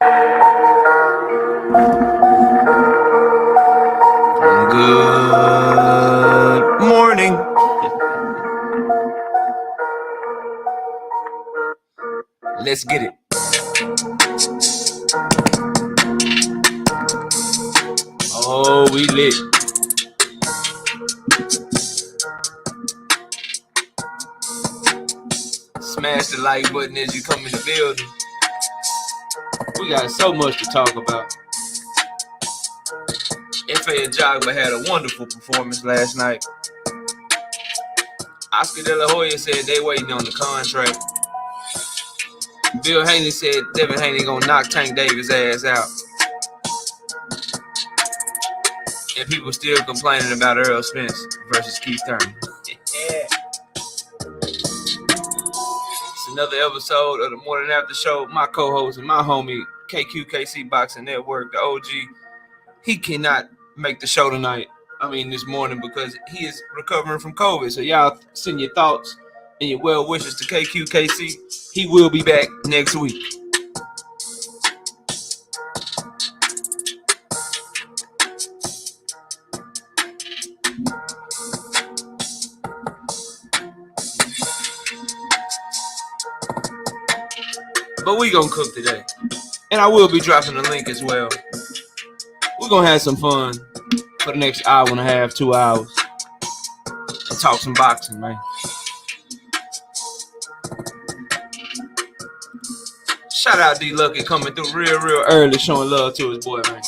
Good morning. Let's get it. Oh, we lit. Smash the like button as you come in the building. We got so much to talk about. Ajagba had a wonderful performance last night. Oscar De La Hoya said they waiting on the contract. Bill Haney said Devin Haney gonna knock Tank Davis' ass out. And people still complaining about Earl Spence versus Keith Thurman. It's another episode of the Morning After Show. My co-host and my homie, KQKC Boxing Network, the OG, he cannot make the show tonight. This morning, because he is recovering from COVID. So y'all send your thoughts and your well wishes to KQKC. He will be back next week. But we gonna cook today. And I will be dropping the link as well. We're gonna have some fun for the next hour and a half, 2 hours. And talk some boxing, man. Shout out D Lucky coming through real early, showing love to his boy, man.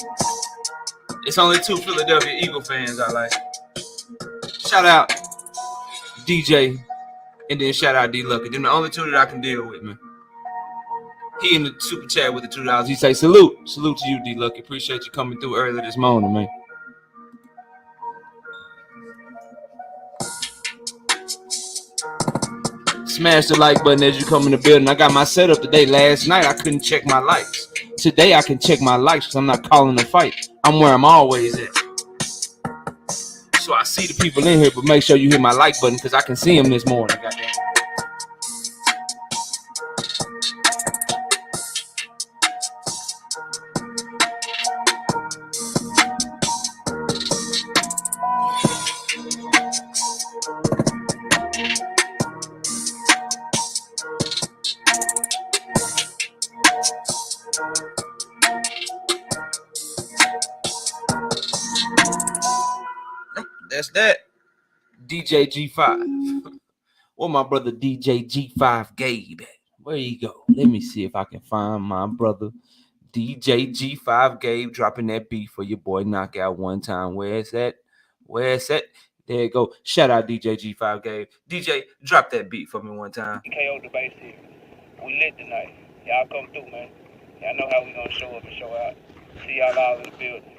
It's only 2 Philadelphia Eagle fans I like. Shout out DJ, and then shout out D Lucky. They're the only 2 that I can deal with, man. He in the super chat with the $2. He say salute to you, D Lucky. Appreciate you coming through early this morning, man. Smash the like button as you come in the building. I got my setup today. Last night I couldn't check my likes. Today I can check my likes because I'm not calling a fight. I'm where I'm always at. So I see the people in here, but make sure you hit my like button because I can see them this morning. Goddamn. That's that. DJ G5. Where my brother DJ G5 Gabe at? Where you go? Let me see if I can find my brother DJ G5 Gabe dropping that beat for your boy Knockout one time. Where is that? There you go. Shout out DJ G5 Gabe. DJ, drop that beat for me one time. KO the basic. We lit tonight. Y'all come through, man. Y'all know how we gonna show up and show out. See y'all all in the building.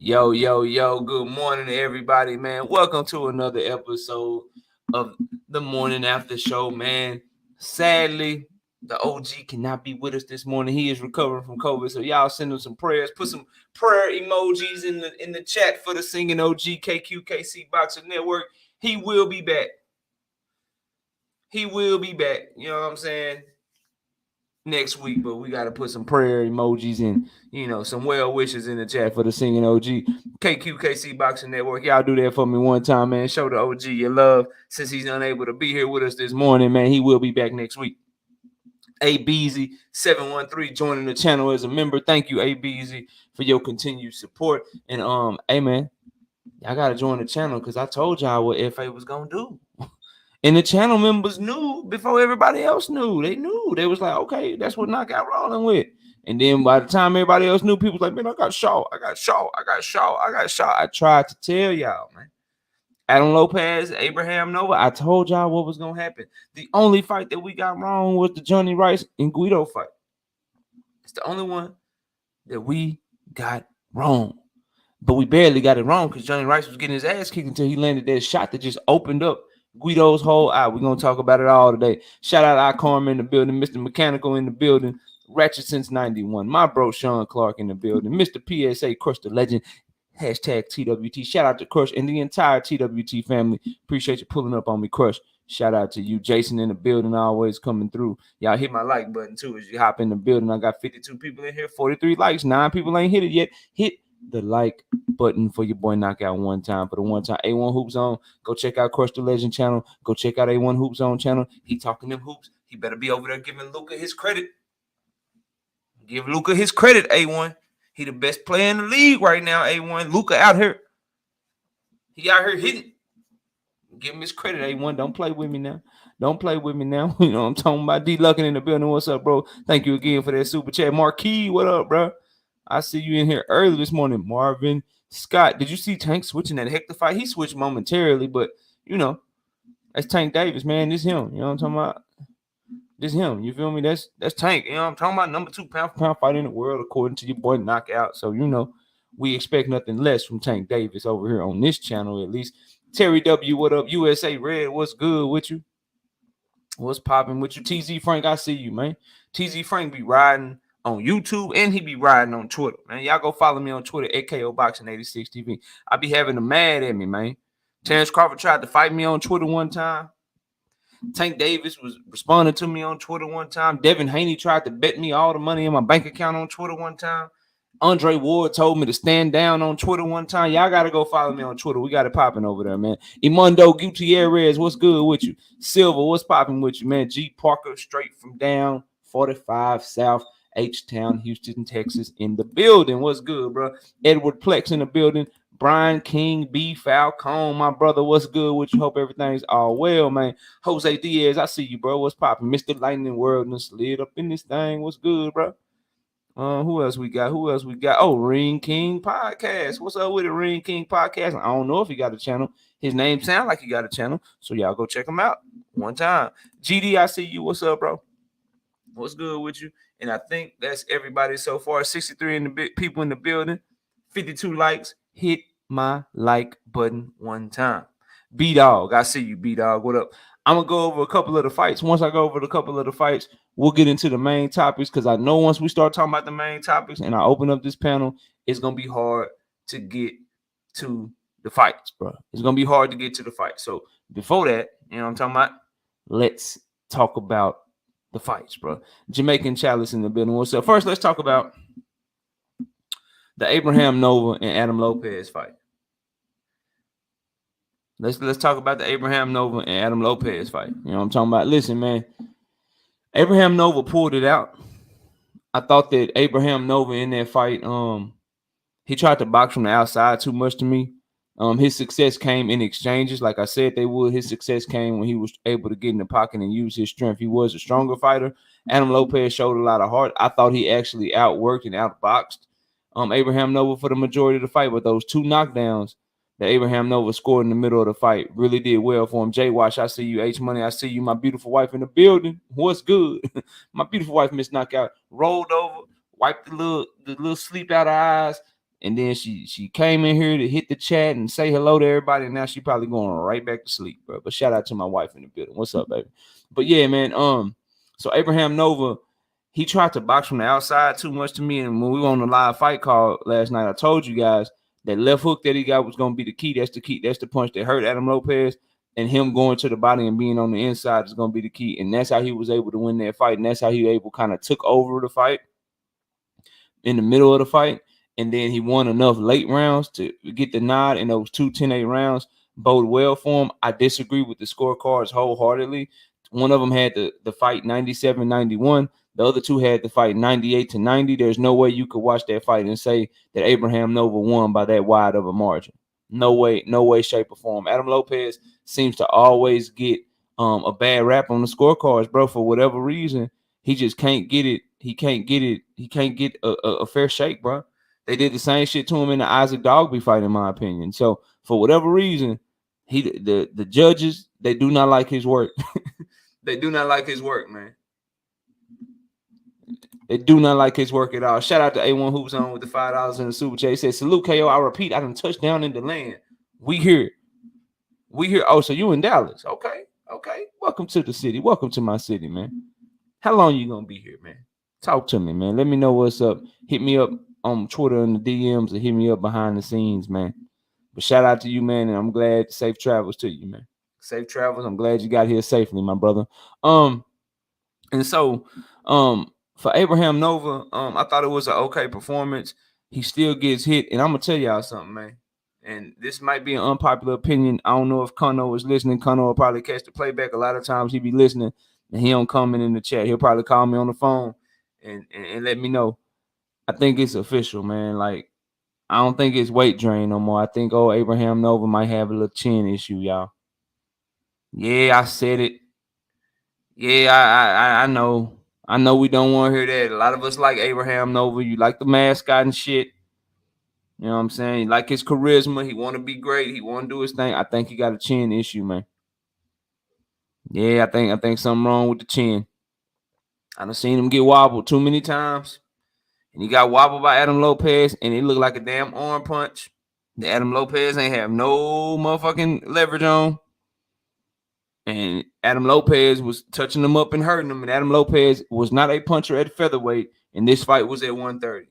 Yo, good morning to everybody, man. Welcome to another episode of the Morning After Show, man. Sadly, the OG cannot be with us this morning. He is recovering from COVID, so y'all send him some prayers. Put some prayer emojis in the chat for the singing OG KQKC Boxing Network. He will be back. He will be back. You know what I'm saying? Next week, but we got to put some prayer emojis and some well wishes in the chat for the singing OG KQKC Boxing Network. Y'all do that for me one time, man. Show the OG your love since he's unable to be here with us this morning, man. He will be back next week. A Beezy713 joining the channel as a member. Thank you, A Beezy, for your continued support. And hey man, y'all gotta join the channel because I told y'all what FA was gonna do. And the channel members knew before everybody else knew. They knew. They was like, okay, that's what Knockout rolling with. And then by the time everybody else knew, people was like, man, I got shot. I tried to tell y'all, man. Adam Lopez, Abraham Nova, I told y'all what was going to happen. The only fight that we got wrong was the Johnny Rice and Guido fight. It's the only one that we got wrong. But we barely got it wrong because Johnny Rice was getting his ass kicked until he landed that shot that just opened up Guido's whole eye. We're going to talk about it all today. Shout out Icarm in the building, Mr. Mechanical in the building, Ratchet since 91, my bro Sean Clark in the building, Mr. PSA Crush the Legend, hashtag TWT. Shout out to Crush and the entire TWT family. Appreciate you pulling up on me, Crush. Shout out to you, Jason in the building, always coming through. Y'all hit my like button too as you hop in the building. I got 52 people in here, 43 likes, 9 people ain't hit it yet. Hit the like button for your boy Knockout one time. For the one time A1 Hoops On, go check out Crush the Legend channel. Go check out A1 Hoops On channel. He talking them hoops. He better be over there giving Luka his credit. Give Luka his credit, A1. He the best player in the league right now, A1. Luka out here. He out here hitting. Give him his credit, A1. Don't play with me now. Don't play with me now. You know what I'm talking about. D-Luckin in the building. What's up, bro? Thank you again for that super chat. Marquis, what up, bro? I see you in here early this morning. Marvin Scott, did you see Tank switching that Hector fight? He switched momentarily, but, that's Tank Davis, man. This him. You know what I'm talking about? This him. You feel me? That's Tank. You know what I'm talking about? Number 2 pound-for-pound fight in the world, according to your boy Knockout. So, we expect nothing less from Tank Davis over here on this channel, at least. Terry W, what up? USA Red, what's good with you? What's popping with you? TZ Frank, I see you, man. TZ Frank be riding on YouTube and he be riding on Twitter, man. Y'all go follow me on Twitter at KO Boxing 86 TV. I be having them mad at me, man. Terrence Crawford tried to fight me on Twitter one time. Tank Davis was responding to me on Twitter one time. Devin Haney tried to bet me all the money in my bank account on Twitter one time. Andre Ward told me to stand down on Twitter one time. Y'all got to go follow me on Twitter. We got it popping over there, man. Imundo Gutierrez, what's good with you? Silva, what's popping with you, man? G Parker, straight from down 45 South H-Town, Houston, Texas, in the building. What's good, bro? Edward Plex in the building. Brian King, B. Falcone, my brother, what's good with you? Hope everything's all well, man. Jose Diaz, I see you, bro. What's popping? Mr. Lightning World and slid up in this thing. What's good, bro? Who else we got? Oh, Ring King Podcast. What's up with the Ring King Podcast? I don't know if he got a channel. His name sounds like he got a channel. So y'all go check him out one time. GD, I see you. What's up, bro? What's good with you? And I think that's everybody so far. 63 people in the building. 52 likes. Hit my like button one time. B-Dog, I see you, B-Dog. What up? I'm going to go over a couple of the fights. Once I go over a couple of the fights, we'll get into the main topics because I know once we start talking about the main topics and I open up this panel, it's going to be hard to get to the fights, bro. It's going to be hard to get to the fight. So before that, you know what I'm talking about? Let's talk about the fights, bro. Jamaican Chalice in the building. What's up? First, let's talk about the Abraham Nova and Adam Lopez fight. Let's talk about the Abraham Nova and Adam Lopez fight. You know what I'm talking about? Listen, man. Abraham Nova pulled it out. I thought that Abraham Nova in that fight, he tried to box from the outside too much to me. His success came in exchanges. Like I said they would. His success came when he was able to get in the pocket and use his strength. He was a stronger fighter. Adam Lopez showed a lot of heart. I thought he actually outworked and outboxed Abraham Nova for the majority of the fight. But those 2 knockdowns that Abraham Nova scored in the middle of the fight really did well for him. Jay Wash, I see you. H Money, I see you. My beautiful wife in the building. What's good? My beautiful wife, Miss Knockout, rolled over, wiped the little sleep out of her eyes, And then she came in here to hit the chat and say hello to everybody, and now she probably going right back to sleep, bro. But shout out to my wife in the building. What's up, baby? But yeah, man. So Abraham Nova, he tried to box from the outside too much to me. And when we were on the live fight call last night, I told you guys that left hook that he got was gonna be the key. That's the key. That's the punch that hurt Adam Lopez. And him going to the body and being on the inside is gonna be the key. And that's how he was able to win that fight. And that's how he able kind of took over the fight in the middle of the fight. And then he won enough late rounds to get the nod, and those 2 10-8 rounds bode well for him. I disagree with the scorecards wholeheartedly. One of them had the fight 97-91. The other two had the fight 98-90. There's no way you could watch that fight and say that Abraham Nova won by that wide of a margin. No way, shape, or form. Adam Lopez seems to always get a bad rap on the scorecards, bro, for whatever reason. He just can't get it. He can't get a fair shake, bro. They did the same shit to him in the Isaac Dogby fight, in my opinion. So for whatever reason, the judges, they do not like his work. They do not like his work, man. They do not like his work at all. Shout out to A1 Hoops on with the $5 in the super chat. He said, salute KO. I repeat, I done touched down in the land. We here. Oh, so you in Dallas. Okay. Welcome to the city. Welcome to my city, man. How long you gonna be here, man? Talk to me, man. Let me know what's up. Hit me up on Twitter in the DMs, or hit me up behind the scenes, man. But shout out to you, man, and I'm glad. Safe travels to you, man. Safe travels. I'm glad you got here safely, my brother. And so for Abraham Nova, I thought it was an okay performance. He still gets hit, and I'm gonna tell y'all something, man. And this might be an unpopular opinion. I don't know if Kano is listening. Kano will probably catch the playback. A lot of times he be listening, and he don't comment in the chat. He'll probably call me on the phone and let me know. I think it's official, man. Like, I don't think it's weight drain no more. I think Abraham Nova might have a little chin issue, y'all. Yeah, I said it. Yeah, I know. I know we don't want to hear that. A lot of us like Abraham Nova. You like the mascot and shit. You know what I'm saying? You like his charisma. He want to be great. He want to do his thing. I think he got a chin issue, man. Yeah, I think something wrong with the chin. I done seen him get wobbled too many times. And he got wobbled by Adam Lopez, and it looked like a damn arm punch. The Adam Lopez ain't have no motherfucking leverage on. And Adam Lopez was touching him up and hurting him. And Adam Lopez was not a puncher at featherweight, and this fight was at 130.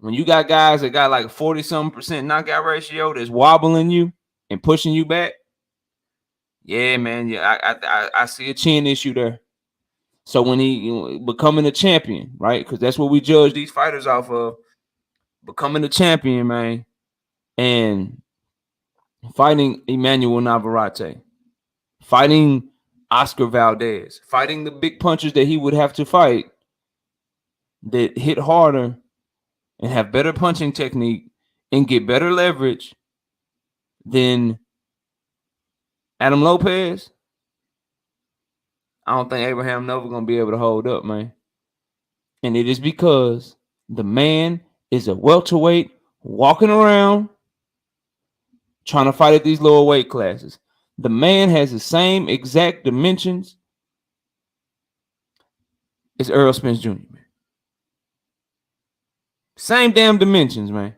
When you got guys that got like 40-something% knockout ratio that's wobbling you and pushing you back, yeah, man, yeah, I see a chin issue there. So when he becoming a champion, right? Because that's what we judge these fighters off of. Becoming a champion, man, and fighting Emmanuel Navarrete, fighting Oscar Valdez, fighting the big punchers that he would have to fight that hit harder and have better punching technique and get better leverage than Adam Lopez. I don't think Abraham Nova gonna be able to hold up, man. And it is because the man is a welterweight walking around trying to fight at these lower weight classes. The man has the same exact dimensions as Earl Spence Jr., man. Same damn dimensions, man.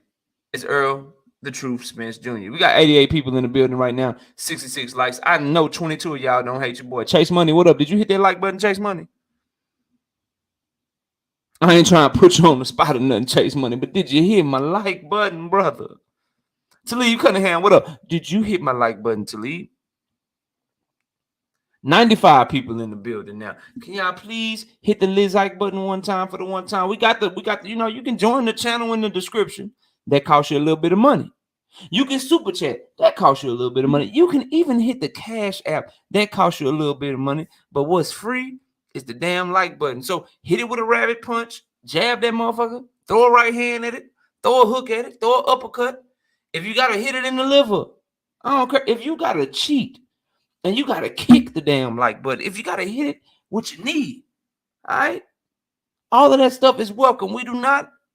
It's Earl the Truth Spence Jr. We got 88 people in the building right now, 66 likes. I know 22 of y'all don't hate your boy. Chase Money, what up? Did you hit that like button, Chase Money? I ain't trying to put you on the spot or nothing, Chase Money, but did you hit my like button, brother? Talib Cunningham, what up? Did you hit my like button, Talib? 95 people in the building now. Can y'all please hit the like button one time for the one time? We got the, you can join the channel in the description. That costs you a little bit of money. You can super chat. That costs you a little bit of money. You can even hit the Cash App. That costs you a little bit of money. But what's free is the damn like button. So hit it with a rabbit punch. Jab that motherfucker. Throw a right hand at it. Throw a hook at it. Throw an uppercut. If you got to hit it in the liver, I don't care. If you got to cheat and you got to kick the damn like button, if you got to hit it with your knee, all right? All of that stuff is welcome.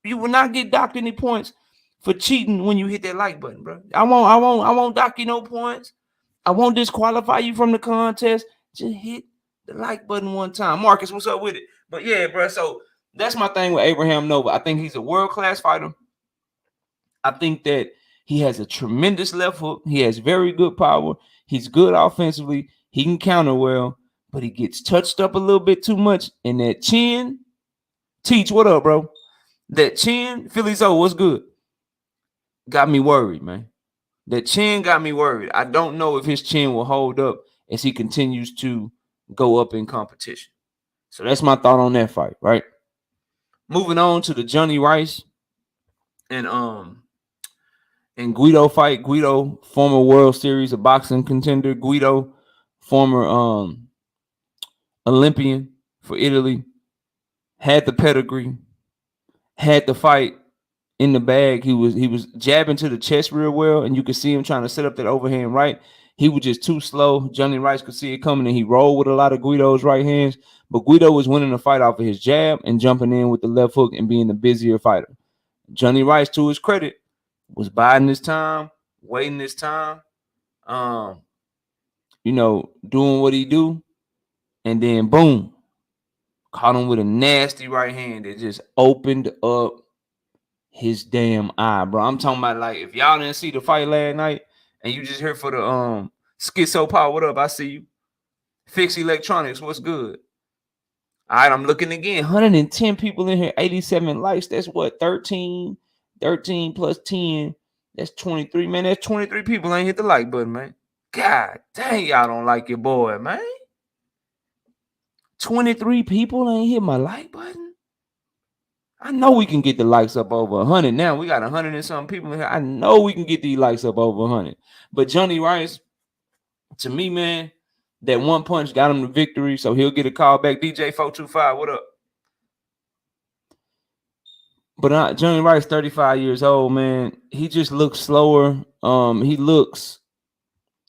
You will not get docked any points for cheating when you hit that like button, bro. I won't dock you no points. I won't disqualify you from the contest. Just hit the like button one time. Marcus, what's up with it? But yeah, bro. So that's my thing with Abraham Nova. I think he's a world-class fighter. I think that he has a tremendous left hook. He has very good power. He's good offensively. He can counter well, but he gets touched up a little bit too much. And that chin, Teach, what up, bro? That chin, Philly Zoe, what's good? Got me worried, man. That chin got me worried. I don't know if his chin will hold up as he continues to go up in competition. So that's my thought on that fight, right? Moving on to the Johnny Rice and Guido fight. Guido, former World Series of boxing contender. Guido, former Olympian for Italy, had the pedigree, had the fight in the bag. He was jabbing to the chest real well, and you could see him trying to set up that overhand right. He was just too slow. Johnny Rice could see it coming, and he rolled with a lot of Guido's right hands. But Guido was winning the fight off of his jab and jumping in with the left hook and being the busier fighter. Johnny Rice, to his credit, was biding his time, waiting his time, doing what he do, and then boom, caught him with a nasty right hand that just opened up his damn eye, bro. I'm talking about, like, if y'all didn't see the fight last night and you just here for the Schizo Power, what up? I see you. Fix Electronics, what's good? All right, I'm looking again. 110 people in here, 87 likes. That's what, 13 plus 10. That's 23, man. That's 23 people ain't hit the like button, man. God dang, y'all don't like your boy, man. 23 people ain't hit my like button. I know we can get the likes up over 100 now. We got 100 and some people in here. I know we can get these likes up over 100. But Johnny Rice, to me, man, that one punch got him the victory, so he'll get a call back. DJ 425, what up? But Johnny Rice, 35 years old, man. He just looks slower. He looks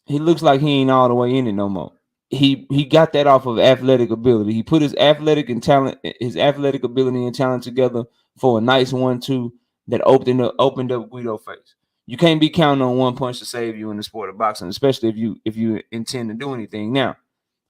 like he ain't all the way in it no more. He got that off of athletic ability. He put his athletic ability and talent together for a nice 1-2 that opened up Guido's face. You can't be counting on one punch to save you in the sport of boxing, especially if you intend to do anything. Now,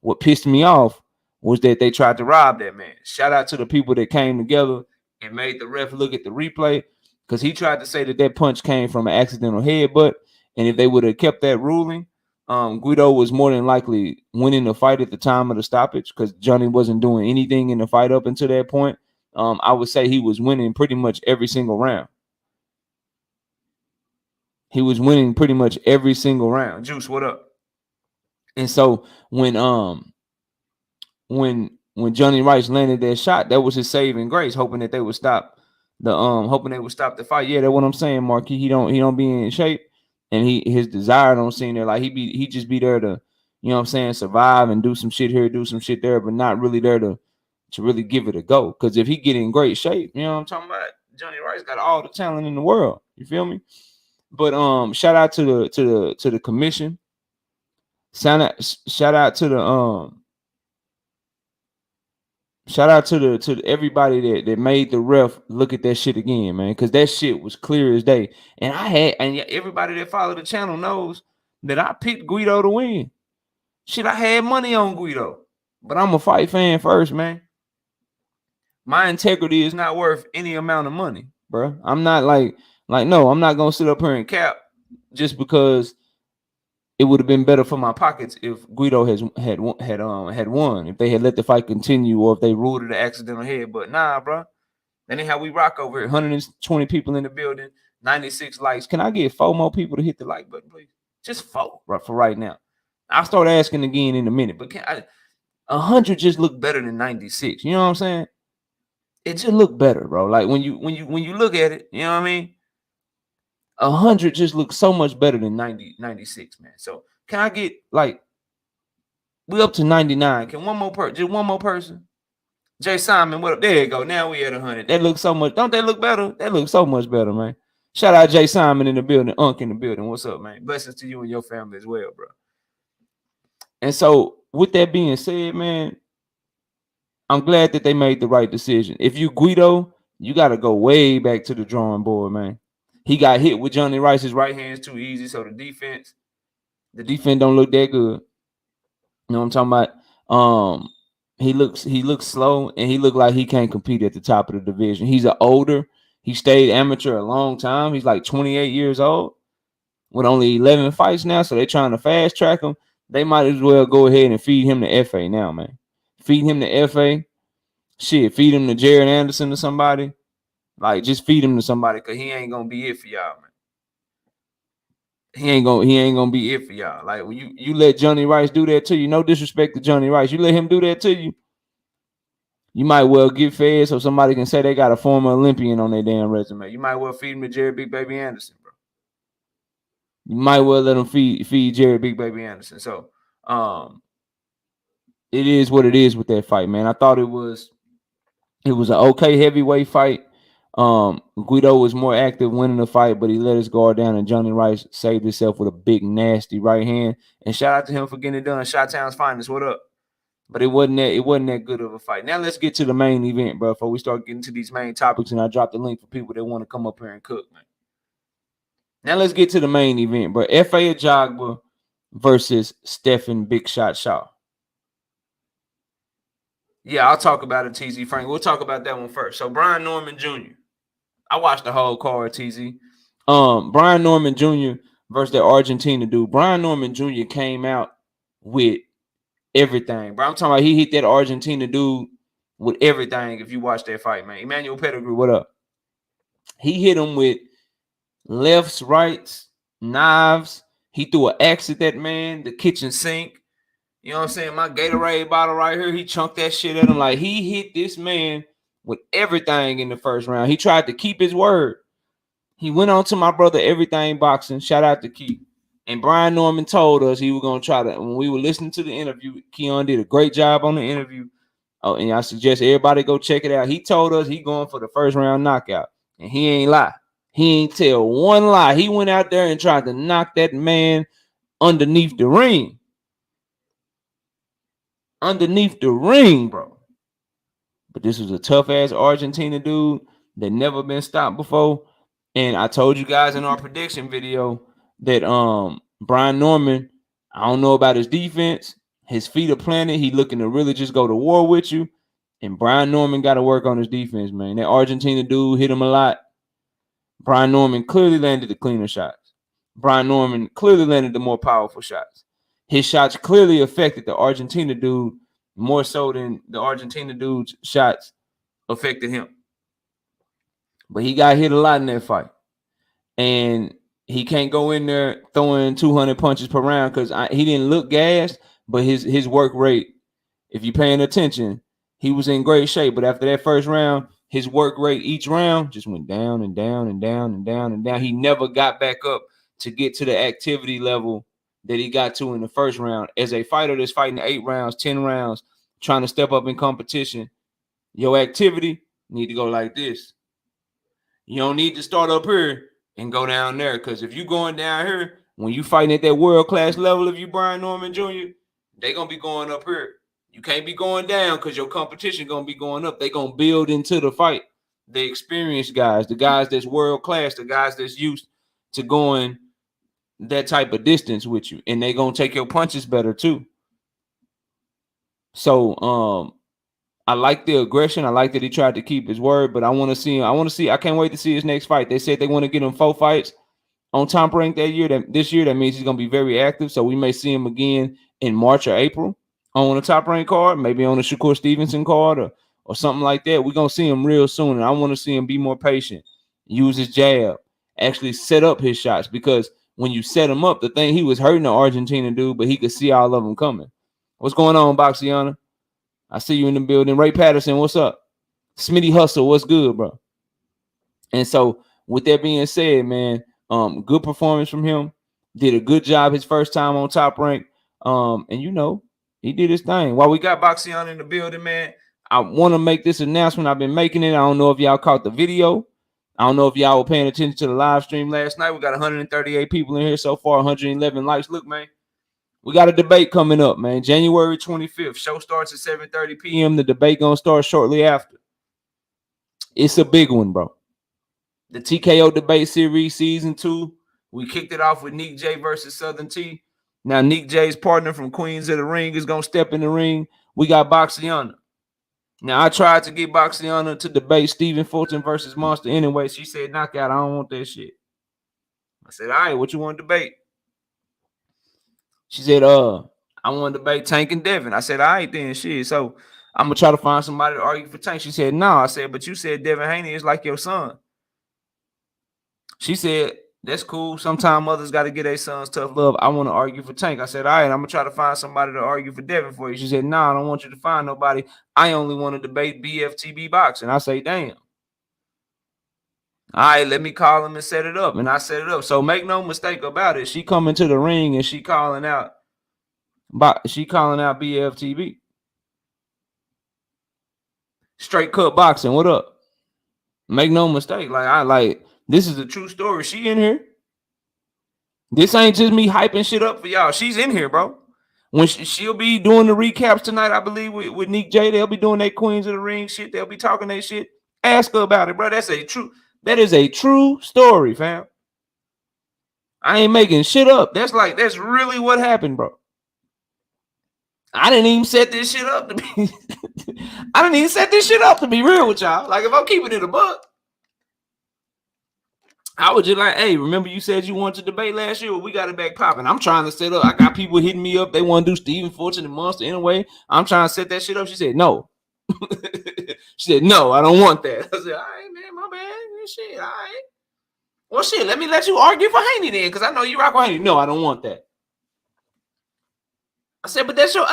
what pissed me off was that they tried to rob that man. Shout out to the people that came together and made the ref look at the replay, because he tried to say that punch came from an accidental headbutt, and if they would have kept that ruling, Guido was more than likely winning the fight at the time of the stoppage, because Johnny wasn't doing anything in the fight up until that point. I would say he was winning pretty much every single round. He was winning pretty much every single round. Juice, what up? And so when Johnny Rice landed that shot, that was his saving grace, hoping that they would stop the fight. Yeah, that's what I'm saying, Marquis. He don't be in shape, and his desire don't seem there. Like he just be there to, you know what I'm saying, survive and do some shit here, do some shit there, but not really there to really give it a go. Because if he get in great shape, you know what I'm talking about, Johnny Rice got all the talent in the world. You feel me? But shout out to the commission. Shout out to everybody that made the ref look at that shit again, man, because that shit was clear as day. And everybody that follow the channel knows that I picked Guido to win. Shit, I had money on Guido, but I'm a fight fan first, man. My integrity is not worth any amount of money, bro. I'm not no, I'm not gonna sit up here and cap just because it would have been better for my pockets if Guido had won, if they had let the fight continue, or if they ruled it an accidental head. But nah, bro, that ain't how we rock over here. 120 people in the building, 96 likes. Can I get 4 more people to hit the like button, please? Just 4, bro, for right now. I'll start asking again in a minute. But 100 just look better than 96. You know what I'm saying? It just look better, bro. Like when you look at it, you know what I mean? 100 just looks so much better than 96, man. So can I get, like, we up to 99? Can one more person? Jay Simon, what up? There you go. Now we at 100. That looks so much. Don't that look better? That looks so much better, man. Shout out Jay Simon in the building, Unc in the building. What's up, man? Blessings to you and your family as well, bro. And so with that being said, man, I'm glad that they made the right decision. If you Guido, you got to go way back to the drawing board, man. He got hit with Johnny Rice's right hands too easy, so the defense don't look that good. You know what I'm talking about? He looks slow, and he looked like he can't compete at the top of the division. He's He stayed amateur a long time. He's like 28 years old with only 11 fights now. So they're trying to fast track him. They might as well go ahead and feed him the FA now, man. Feed him the FA. Shit, feed him to Jared Anderson or somebody. Like, just feed him to somebody, because he ain't gonna be it for y'all, man. He ain't gonna be it for y'all. Like, when you let Johnny Rice do that to you, no disrespect to Johnny Rice, you let him do that to you, you might well get fed so somebody can say they got a former Olympian on their damn resume. You might well feed him to Jared Big Baby Anderson, bro. You might well let him feed Jared Big Baby Anderson. So, it is what it is with that fight, man. I thought it was an okay heavyweight fight. Guido was more active winning the fight, but he let his guard down, and Johnny Rice saved himself with a big, nasty right hand. And shout out to him for getting it done. Chi-Town's finest, what up? But it wasn't that good of a fight. Now let's get to the main event, bro. Before we start getting to these main topics, and I dropped the link for people that want to come up here and cook, man. Now let's get to the main event, bro. F.A. Ajagba versus Stephen Big Shot Shaw. Yeah, I'll talk about it, TZ Frank. We'll talk about that one first. So Brian Norman Jr. I watched the whole card, TZ. Brian Norman Jr. versus the Argentina dude. Brian Norman Jr. came out with everything, bro. I'm talking about he hit that Argentina dude with everything. If you watch that fight, man. Emmanuel Pettigrew, what up? He hit him with lefts, rights, knives. He threw an axe at that man, the kitchen sink. You know what I'm saying? My Gatorade bottle right here, he chunked that shit at him. Like, he hit this man with everything in the first round. He tried to keep his word. He went on to my brother Everything Boxing. Shout out to Key. And Brian Norman told us he was going to try to, when we were listening to the interview, Keon did a great job on the interview. Oh, and I suggest everybody go check it out. He told us he going for the first round knockout. And he ain't lie. He ain't tell one lie. He went out there and tried to knock that man underneath the ring. Underneath the ring, bro. But this was a tough-ass Argentina dude that never been stopped before. And I told you guys in our prediction video that Brian Norman, I don't know about his defense. His feet are planted. He looking to really just go to war with you. And Brian Norman got to work on his defense, man. That Argentina dude hit him a lot. Brian Norman clearly landed the cleaner shots. Brian Norman clearly landed the more powerful shots. His shots clearly affected the Argentina dude more so than the Argentina dude's shots affected him. But he got hit a lot in that fight. And he can't go in there throwing 200 punches per round because he didn't look gassed, but his work rate, if you're paying attention, he was in great shape. But after that first round, his work rate each round just went down and down and down and down and down. He never got back up to get to the activity level that he got to in the first round. As a fighter that's fighting 8 rounds, 10 rounds, trying to step up in competition, your activity need to go like this. You don't need to start up here and go down there, because if you're going down here, when you fighting at that world-class level, if you Brian Norman Jr., they're going to be going up here. You can't be going down because your competition going to be going up. They're going to build into the fight. The experienced guys, the guys that's world-class, the guys that's used to going that type of distance with you, and they're going to take your punches better too. So I like the aggression. I like that he tried to keep his word, but I want to see him. I can't wait to see his next fight. They said they want to get him 4 fights on Top Rank this year. That means he's going to be very active. So we may see him again in March or April on a Top Rank card, maybe on a Shakur Stevenson card or something like that. We're going to see him real soon. And I want to see him be more patient, use his jab, actually set up his shots, because when you set him up, the thing, he was hurting the Argentina dude, but he could see all of them coming. What's going on, Boxiana? I see you in the building. Ray Patterson, what's up? Smitty Hustle, what's good, bro? And so, with that being said, man, good performance from him. Did a good job his first time on Top Rank. And you know, he did his thing. While we got Boxiana in the building, man, I want to make this announcement. I've been making it. I don't know if y'all caught the video. I don't know if y'all were paying attention to the live stream last night. We got 138 people in here so far, 111 likes. Look, man, we got a debate coming up, man. January 25th. Show starts at 7:30 p.m. The debate gonna start shortly after. It's a big one, bro. The TKO debate series season 2. We kicked it off with Nick J versus Southern T. Now Nick J's partner from Queens of the Ring is gonna step in the ring. We got Boxiana. Now, I tried to get Boxiana to debate Stephen Fulton versus Monster anyway. She said, knockout, I don't want that shit. I said, all right, what you want to debate? She said, I want to debate Tank and Devin. I said, all right, then, shit. So I'm going to try to find somebody to argue for Tank. She said, no. I said, but you said Devin Haney is like your son. She said, that's cool. Sometimes mothers got to get their sons tough love. I want to argue for Tank. I said, all right, I'm going to try to find somebody to argue for Devin for you. She said, no, I don't want you to find nobody. I only want to debate BFTB boxing. I say, damn. All right, let me call him and set it up. And I set it up. So make no mistake about it. She coming to the ring and she calling out BFTB. Straight cut boxing. What up? Make no mistake. This is a true story. She in here. This ain't just me hyping shit up for y'all. She's in here, bro. When she'll be doing the recaps tonight, I believe, with Nick J. They'll be doing their Queens of the Ring shit. They'll be talking that shit. Ask her about it, bro. That is a true story, fam. I ain't making shit up. That's really what happened, bro. I didn't even set this shit up to be. I didn't even set this shit up to be real with y'all. Like, if I'm keeping it a buck, I was just like, hey, remember you said you wanted to debate last year? Well, we got it back popping. I'm trying to set up. I got people hitting me up. They want to do Stephen Fulton and Monster anyway. I'm trying to set that shit up. She said, no. She said, no, I don't want that. I said, all right, man, my bad. Shit, all right. Well, shit, let you argue for Haney then, because I know you rock with Haney. No, I don't want that. I said, but that's your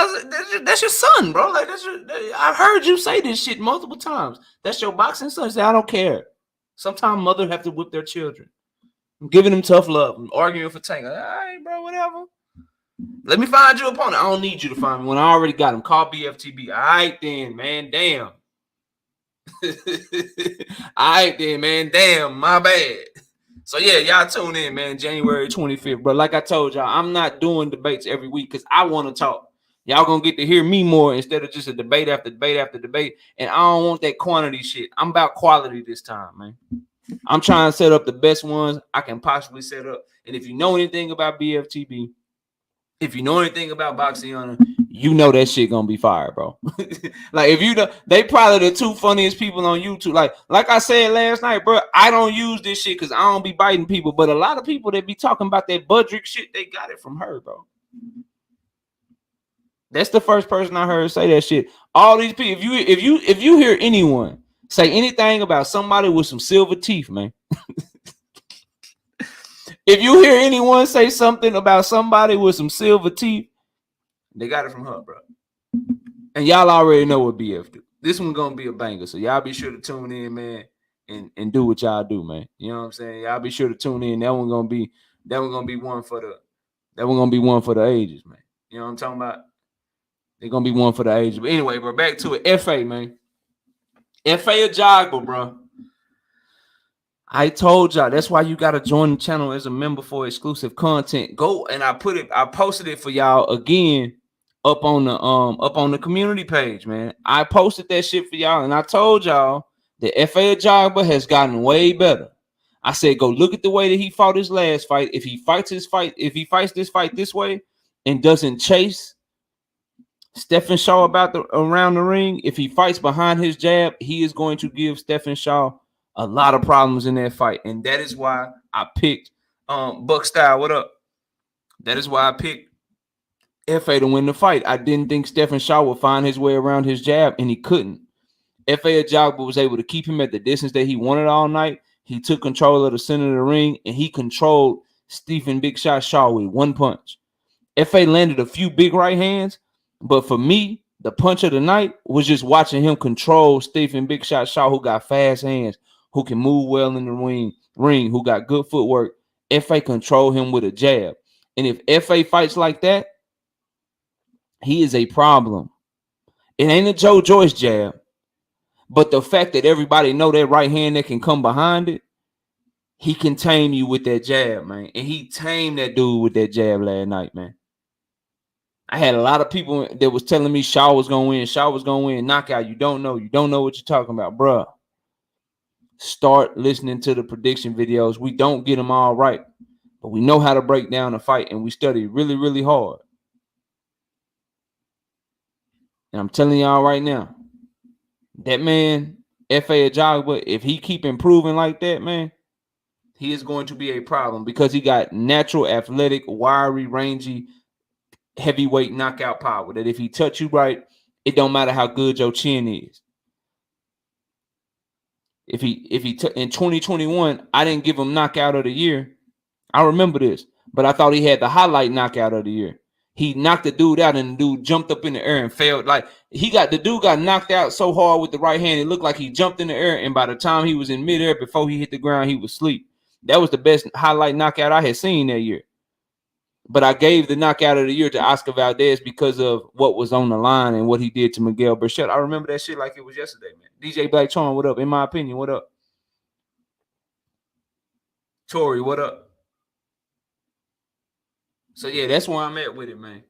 son, bro. Like, I've heard you say this shit multiple times. That's your boxing son. I said, I don't care. Sometimes mothers have to whip their children. I'm giving them tough love. I'm arguing for Tank. All right, bro, whatever. Let me find you an opponent. I don't need you to find me when I already got him. Call BFTB. All right, then, man. Damn. All right, then, man. Damn, my bad. So, yeah, y'all tune in, man. January 25th. But like I told y'all, I'm not doing debates every week because I want to talk. Y'all going to get to hear me more instead of just a debate after debate after debate. And I don't want that quantity shit. I'm about quality this time, man. I'm trying to set up the best ones I can possibly set up. And if you know anything about BFTB, if you know anything about Boxiana, you know that shit gonna be fire, bro. Like, if you know, they probably the two funniest people on YouTube. Like I said last night, bro, I don't use this shit because I don't be biting people, but a lot of people that be talking about that Budrick shit, they got it from her, bro. That's the first person I heard say that shit. All these people, if you hear anyone say anything about somebody with some silver teeth, man. If you hear anyone say something about somebody with some silver teeth, they got it from her, bro. And y'all already know what BF do. This one gonna be a banger, so y'all be sure to tune in, man, and do what y'all do, man. You know what I'm saying? Y'all be sure to tune in. That one gonna be one for the ages, man. You know what I'm talking about? They're gonna be one for the ages. But anyway, bro, back to it. FA, man. FA Ajagba, bro. I told y'all that's why you gotta join the channel as a member for exclusive content. Go and I posted it for y'all again up on the community page, man. I posted that shit for y'all, and I told y'all that FA Ajagba has gotten way better. I said, go look at the way that he fought his last fight. If he fights this fight this way and doesn't chase Stephen Shaw around the ring, if he fights behind his jab, he is going to give Stephen Shaw a lot of problems in that fight. And that is why I picked Buck Style. What up? That is why I picked FA to win the fight. I didn't think Stephen Shaw would find his way around his jab, and he couldn't. FA Ajagba was able to keep him at the distance that he wanted all night. He took control of the center of the ring, and he controlled Stephen Big Shot Shaw with one punch. FA landed a few big right hands, but for me, the punch of the night was just watching him control Stephen Big Shot Shaw, who got fast hands, who can move well in the ring, who got good footwork. FA control him with a jab. And if FA fights like that, he is a problem. It ain't a Joe Joyce jab, but the fact that everybody know that right hand that can come behind it, he can tame you with that jab, man. And he tamed that dude with that jab last night, man. I had a lot of people that was telling me Shaw was going to win, knockout. You don't know what you're talking about, bruh. Start listening to the prediction videos. We don't get them all right, but we know how to break down a fight, and we study really, really hard. And I'm telling y'all right now, That man, F.A. Ajagba, if he keep improving like that, man, he is going to be a problem because he got natural, athletic, wiry, rangy, heavyweight knockout power. That if he touch you right, it don't matter how good your chin is. If he in 2021, I didn't give him knockout of the year. I remember this, but I thought he had the highlight knockout of the year. He knocked the dude out, and the dude jumped up in the air and fell. Like the dude got knocked out so hard with the right hand, it looked like he jumped in the air, and by the time he was in midair, before he hit the ground, he was asleep. That was the best highlight knockout I had seen that year. But I gave the knockout of the year to Oscar Valdez because of what was on the line and what he did to Miguel Berchelt. I remember that shit like it was yesterday, man. DJ Black Charm, what up? In my opinion, what up? Tori, what up? So yeah, that's where I'm at with it, man.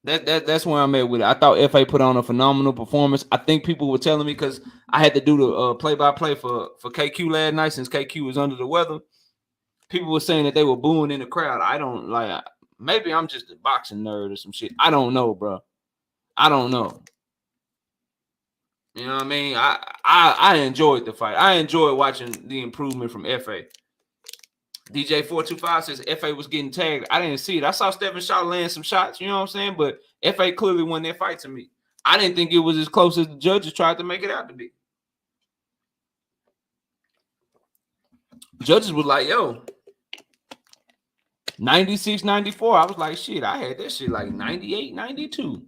That's where I'm at with it. I thought FA put on a phenomenal performance. I think people were telling me because I had to do the play-by-play for KQ last night since KQ was under the weather. People were saying that they were booing in the crowd. I don't like. Maybe I'm just a boxing nerd or some shit. I don't know, bro. I don't know. You know what I mean? I enjoyed the fight. I enjoyed watching the improvement from FA. DJ425 says FA was getting tagged. I didn't see it. I saw Stephen Shaw land some shots, you know what I'm saying? But FA clearly won that fight to me. I didn't think it was as close as the judges tried to make it out to be. Judges was like, yo, 96, 94. I was like, shit, I had that shit like 98, 92.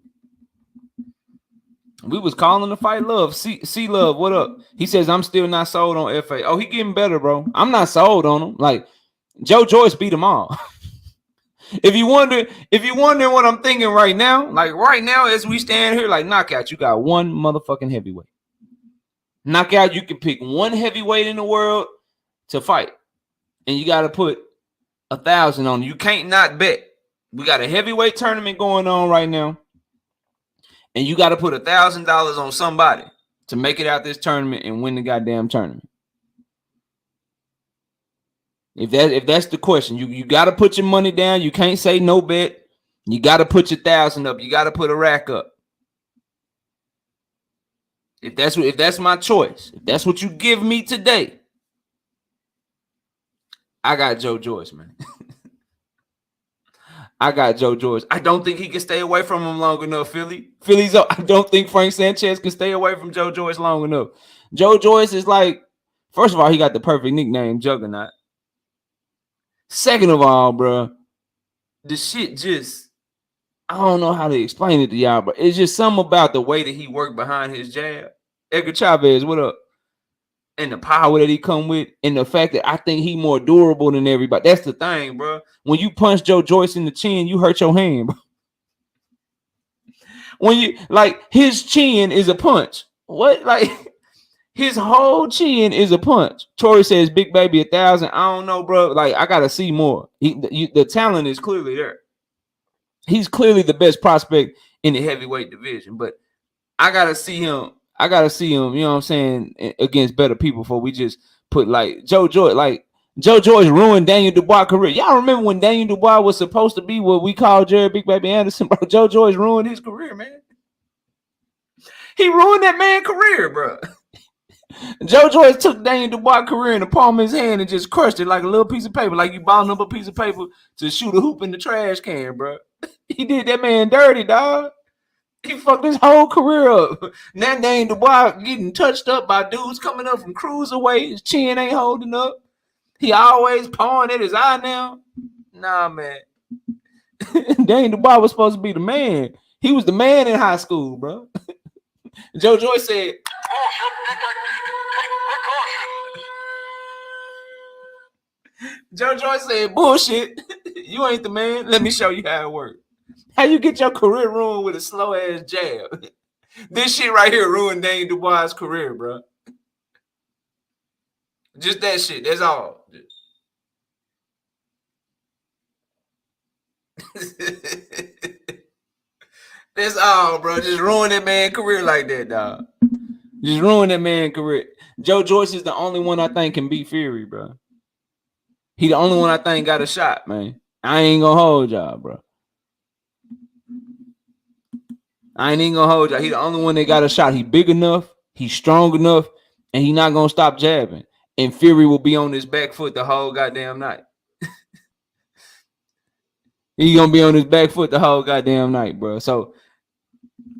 We was calling the fight love. C Love, what up? He says, I'm still not sold on FA. Oh, he getting better, bro. I'm not sold on him. Like, Joe Joyce beat them all. If you wondering what I'm thinking right now, like right now as we stand here, like knockout, you got one motherfucking heavyweight. Knockout, you can pick one heavyweight in the world to fight, and you got to put 1,000 on it. You can't not bet. We got a heavyweight tournament going on right now, and you got to put $1,000 on somebody to make it out this tournament and win the goddamn tournament. If that's the question, you got to put your money down. You can't say no bet. You got to put your 1,000 up. You got to put a rack up. If that's my choice, if that's what you give me today, I got Joe Joyce, man. I got Joe Joyce. I don't think he can stay away from him long enough, Philly's up. I don't think Frank Sanchez can stay away from Joe Joyce long enough. Joe Joyce is like, first of all, he got the perfect nickname, Juggernaut. Second of all, bro, the shit just, I don't know how to explain it to y'all, but it's just something about the way that he worked behind his jab. Edgar Chavez, what up? And the power that he come with, and the fact that I think he more durable than everybody. That's the thing, bro. When you punch Joe Joyce in the chin, you hurt your hand, bro. When you, like, his chin is a punch. What? Like, his whole chin is a punch. Tori says, Big Baby 1,000. I don't know, bro. Like, I got to see more. The talent is clearly there. He's clearly the best prospect in the heavyweight division, but I got to see him. You know what I'm saying, against better people before we just put like Joe Joyce. Like, Joe Joyce ruined Daniel Dubois' career. Y'all remember when Daniel Dubois was supposed to be what we call Jared Big Baby Anderson, bro? Joe Joyce ruined his career, man. He ruined that man's career, bro. Joe Joyce took Daniel Dubois' career in the palm of his hand and just crushed it like a little piece of paper, like you bound up a piece of paper to shoot a hoop in the trash can, bro. He did that man dirty, dog. He fucked his whole career up. Now Daniel Dubois getting touched up by dudes coming up from cruiserweight. His chin ain't holding up. He always pawing at his eye now. Nah, man. Daniel Dubois was supposed to be the man. He was the man in high school, bro. Joe Joyce said, Joe Joyce said, bullshit. You ain't the man. Let me show you how it works. How you get your career ruined with a slow ass jab? This shit right here ruined Daniel Dubois' career, bro. Just that shit. That's all. That's all, bro. Just ruin that man's career like that, dog. Just ruin that man's career. Joe Joyce is the only one I think can beat Fury, bro. He the only one I think got a shot, man. I ain't gonna hold y'all, bro. I ain't even gonna hold y'all. He the only one that got a shot. He big enough. He's strong enough, and he's not gonna stop jabbing. And Fury will be on his back foot the whole goddamn night. He's gonna be on his back foot the whole goddamn night, bro. So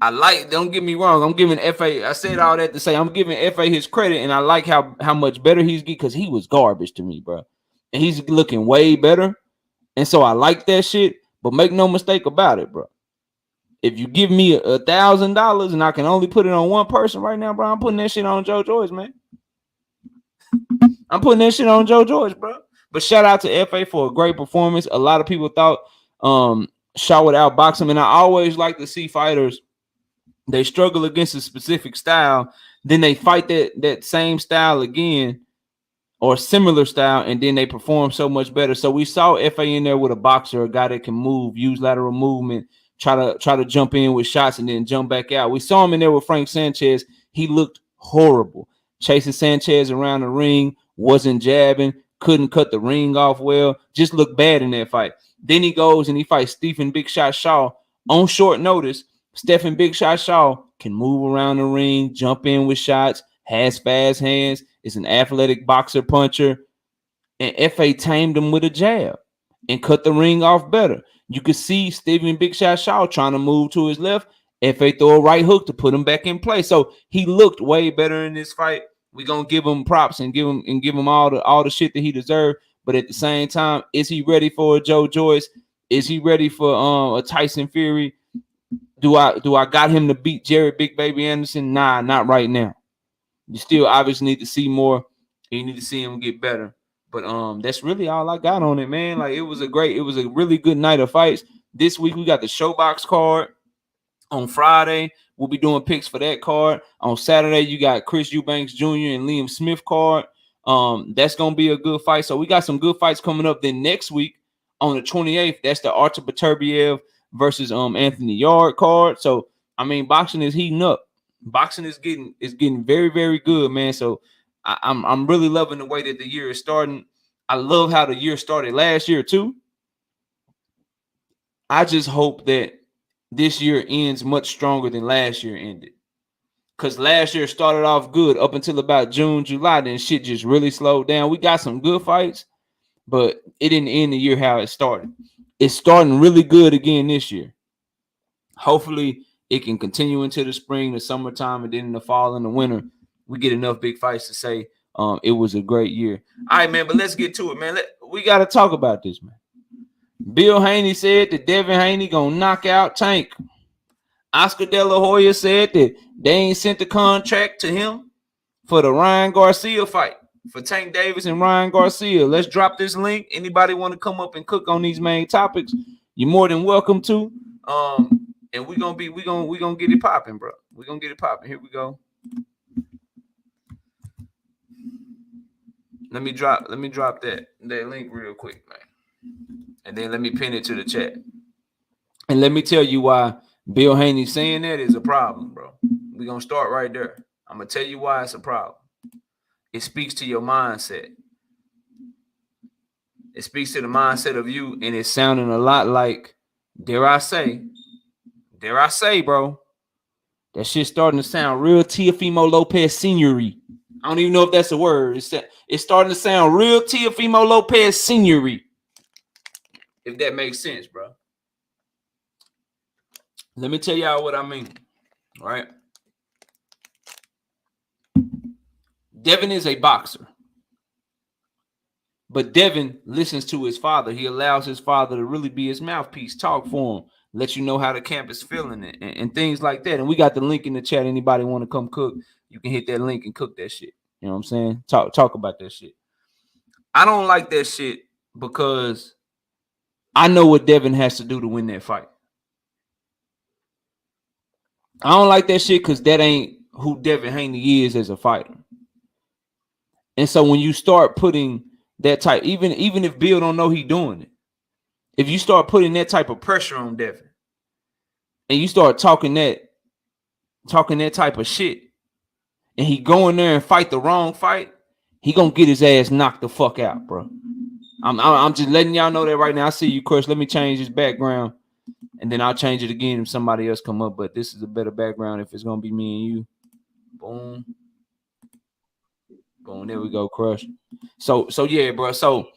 I like. Don't get me wrong. I'm giving FA. I said all that to say I'm giving FA his credit, and I like how much better he's getting because he was garbage to me, bro. And he's looking way better, and so I like that shit. But make no mistake about it, bro. If you give me $1,000 and I can only put it on one person right now, bro, I'm putting that shit on Joe Joyce, man. I'm putting that shit on Joe Joyce, bro. But shout out to FA for a great performance. A lot of people thought Shaw would outbox him, and I always like to see fighters. They struggle against a specific style, then they fight that same style again or similar style, and then they perform so much better. So we saw FA in there with a boxer, a guy that can move, use lateral movement, try to jump in with shots and then jump back out. We saw him in there with Frank Sanchez. He looked horrible. Chasing Sanchez around the ring, wasn't jabbing, couldn't cut the ring off well, just looked bad in that fight. Then he goes and he fights Stephen Big Shot Shaw on short notice. Stephen Big Shot Shaw can move around the ring, jump in with shots, has fast hands, is an athletic boxer puncher, and FA tamed him with a jab and cut the ring off better. You could see Stephen Big Shot Shaw trying to move to his left. FA throw a right hook to put him back in place. So he looked way better in this fight. We're gonna give him props and give him all the shit that he deserved. But at the same time, is he ready for a Joe Joyce? Is he ready for a Tyson Fury? Do I got him to beat Jared Big Baby Anderson? Nah, not right now. You still obviously need to see more. You need to see him get better. But that's really all I got on it, man. Like it was a really good night of fights. This week we got the Showbox card. On Friday, we'll be doing picks for that card. On Saturday, you got Chris Eubanks Jr. and Liam Smith card. That's gonna be a good fight. So we got some good fights coming up. Then next week on the 28th, that's the Artur Beterbiev versus Anthony Yard card. So I mean, boxing is heating up. Boxing is getting very, very good, man. So I'm really loving the way that the year is starting. I love how the year started last year too. I just hope that this year ends much stronger than last year ended. Because last year started off good up until about June, July. Then shit just really slowed down. We got some good fights, but it didn't end the year how it started. It's starting really good again this year. Hopefully, it can continue into the spring, the summertime, and then in the fall and the winter. We get enough big fights to say it was a great year. All right, man, but let's get to it, man. We got to talk about this, man. Bill Haney said that Devin Haney gonna knock out Tank. Oscar De La Hoya said that they ain't sent the contract to him for the Ryan Garcia fight, for Tank Davis and Ryan Garcia. Let's drop this link. Anybody want to come up and cook on these main topics? You're more than welcome to. And we gonna get it popping, bro. We're gonna get it popping. Here we go. Let me drop that link real quick, man. And then let me pin it to the chat. And let me tell you why Bill Haney saying that is a problem, bro. We're going to start right there. I'm going to tell you why it's a problem. It speaks to your mindset. It speaks to the mindset of you, and it's sounding a lot like, dare I say, bro, that shit's starting to sound real Teofimo Lopez Senior-y. I don't even know if that's a word. It's starting to sound real Teofimo Lopez Senior-y. If that makes sense, bro. Let me tell y'all what I mean. All right. Devin is a boxer. But Devin listens to his father. He allows his father to really be his mouthpiece, talk for him, let you know how the camp is feeling it, and things like that. And we got the link in the chat. Anybody want to come cook, you can hit that link and cook that shit. You know what I'm saying? Talk about that shit. I don't like that shit because I know what Devin has to do to win that fight. I don't like that shit because that ain't who Devin Haney is as a fighter. And so when you start putting that type, even if Bill don't know he doing it, if you start putting that type of pressure on Devin and you start talking that type of shit and he go in there and fight the wrong fight, he gonna get his ass knocked the fuck out, bro. I'm just letting y'all know that right now. I see you, Chris. Let me change his background, and then I'll change it again if somebody else come up. But this is a better background if it's gonna be me and you. Boom. Boom. There we go, crush. So yeah, bro. So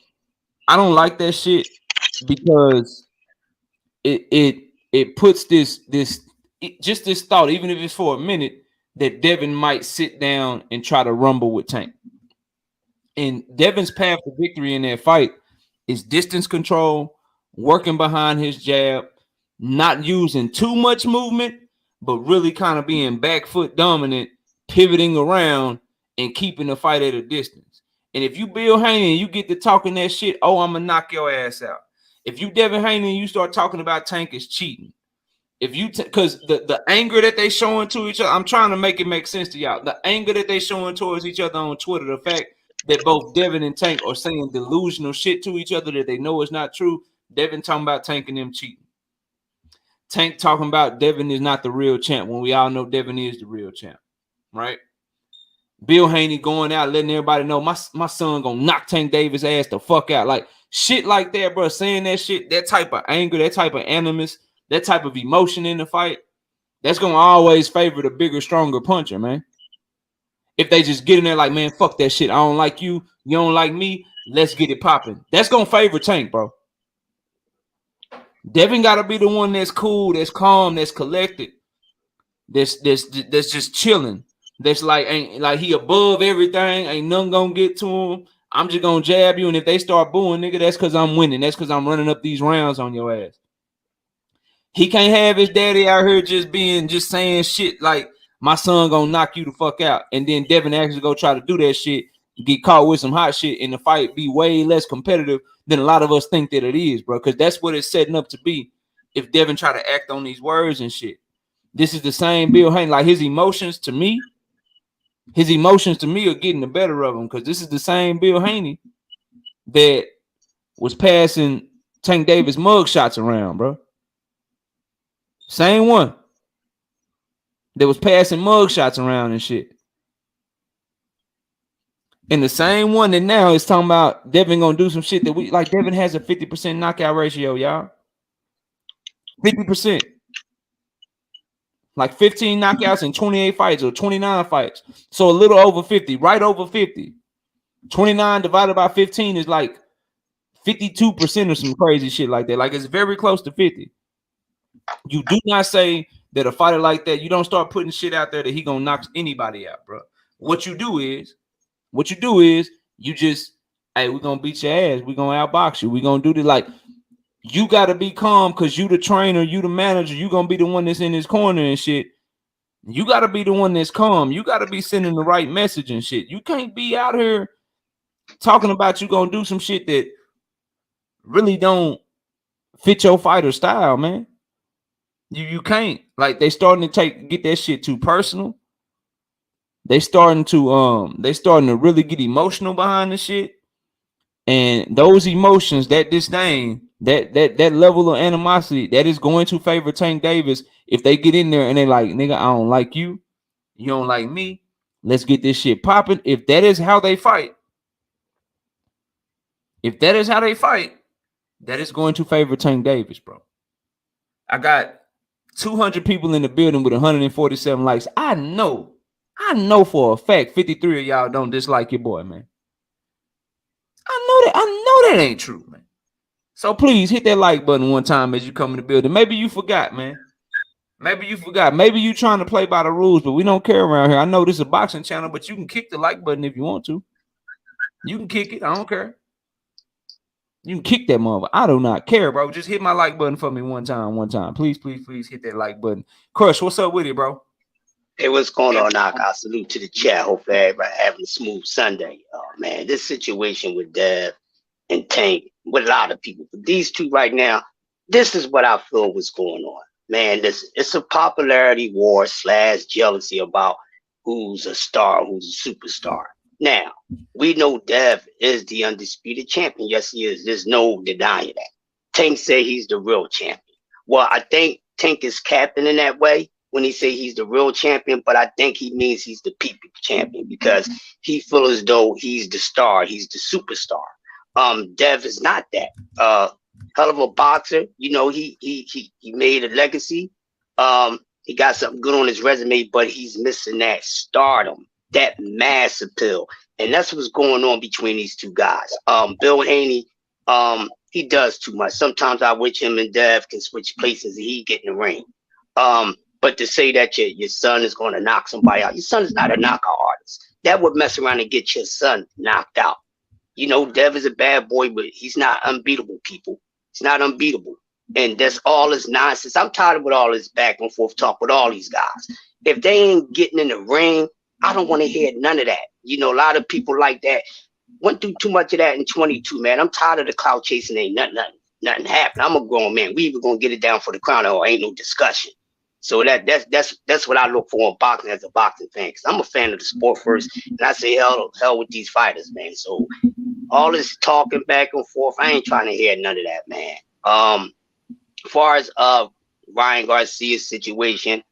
I don't like that shit because it puts this just this thought, even if it's for a minute, that Devin might sit down and try to rumble with Tank. And Devin's path to victory in that fight is distance control, working behind his jab, not using too much movement, but really kind of being back foot dominant, pivoting around and keeping the fight at a distance. And if you Bill Haney and you get to talking that shit, oh, I'm gonna knock your ass out. If you Devin Haney and you start talking about Tank is cheating, if you because the anger that they showing to each other, I'm trying to make it make sense to y'all. The anger that they showing towards each other on Twitter, the fact that both Devin and Tank are saying delusional shit to each other that they know is not true. Devin talking about Tank and them cheating. Tank talking about Devin is not the real champ when we all know Devin is the real champ, right? Bill Haney going out letting everybody know my son gonna knock Tank Davis ass the fuck out, like shit like that, bro. Saying that shit, that type of anger, that type of animus, that type of emotion in the fight, that's gonna always favor the bigger, stronger puncher, man. If they just get in there like, man, fuck that shit. I don't like you. You don't like me. Let's get it popping. That's gonna favor Tank, bro. Devin gotta be the one that's cool, that's calm, that's collected, that's just chilling. That's like ain't like he above everything. Ain't nothing gonna get to him. I'm just gonna jab you, and if they start booing, nigga, that's because I'm winning. That's because I'm running up these rounds on your ass. He can't have his daddy out here just saying shit like my son gonna knock you the fuck out, and then Devin actually go try to do that shit, get caught with some hot shit, and the fight be way less competitive than a lot of us think that it is, bro. Because that's what it's setting up to be. If Devin try to act on these words and shit, this is the same Bill Haney. Like his emotions to me are getting the better of him. Because this is the same Bill Haney that was passing Tank Davis mug shots around, bro. Same one that was passing mug shots around and shit. And the same one that now is talking about Devin gonna do some shit that we like. Devin has a 50% knockout ratio, y'all. 50%. Like 15 knockouts in 28 fights or 29 fights. So a little over 50, right over 50. 29 divided by 15 is like 52% or some crazy shit like that. Like it's very close to 50. You do not say that a fighter like that, you don't start putting shit out there that he gonna knock anybody out, bro. What you do is you just, hey, we're gonna beat your ass, we're gonna outbox you, we're gonna do this. Like you gotta be calm because you the trainer, you the manager, you gonna be the one that's in his corner and shit. You gotta be the one that's calm. You gotta be sending the right message and shit. You can't be out here talking about you gonna do some shit that really don't fit your fighter style, man. You can't. Like they starting to get that shit too personal. They starting to really get emotional behind the shit. And those emotions, that disdain, that level of animosity, that is going to favor Tank Davis if they get in there and they like, nigga, I don't like you, you don't like me. Let's get this shit popping. If that is how they fight, that is going to favor Tank Davis, bro. I got 200 people in the building with 147 likes. I know for a fact 53 of y'all don't dislike your boy, man. I know that ain't true, man. So please hit that like button one time as you come in the building. Maybe you forgot, man. Maybe you trying to play by the rules, but we don't care around here. I know this is a boxing channel, but you can kick the like button if you want to. You can kick it. I don't care. You can kick that mother. I do not care, bro. Just hit my like button for me one time. Please hit that like button. Crush, what's up with it, bro? Hey, what's going on, Knock? I salute to the chat. Hope everybody having a smooth Sunday. Oh, man, this situation with Dev and Tank, with a lot of people, but these two right now, this is what I feel was going on. Man, it's a popularity war / jealousy about who's a star, who's a superstar. Now, we know Dev is the undisputed champion. Yes, he is. There's no denying that. Tank said he's the real champion. Well, I think Tank is capping in that way when he say he's the real champion, but I think he means he's the people champion because he feels as though he's the star, he's the superstar. Dev is not that. Hell of a boxer, you know, he made a legacy. He got something good on his resume, but he's missing that stardom, that mass appeal. And that's what's going on between these two guys. Bill Haney, he does too much. Sometimes I wish him and Dev can switch places and he get in the ring. But to say that your son is going to knock somebody out, your son is not a knockout artist. That would mess around and get your son knocked out. You know, Dev is a bad boy, but he's not unbeatable, people. He's not unbeatable. And that's all this nonsense. I'm tired of all this back and forth talk with all these guys. If they ain't getting in the ring, I don't want to hear none of that. You know, a lot of people like that went through too much of that in 22, man. I'm tired of the clout chasing. Ain't nothing happened. I'm a grown man. We either gonna get it down for the crown or ain't no discussion. So that's what I look for in boxing as a boxing fan. Because I'm a fan of the sport first, and I say hell with these fighters, man. So all this talking back and forth, I ain't trying to hear none of that, man. As far as Ryan Garcia's situation,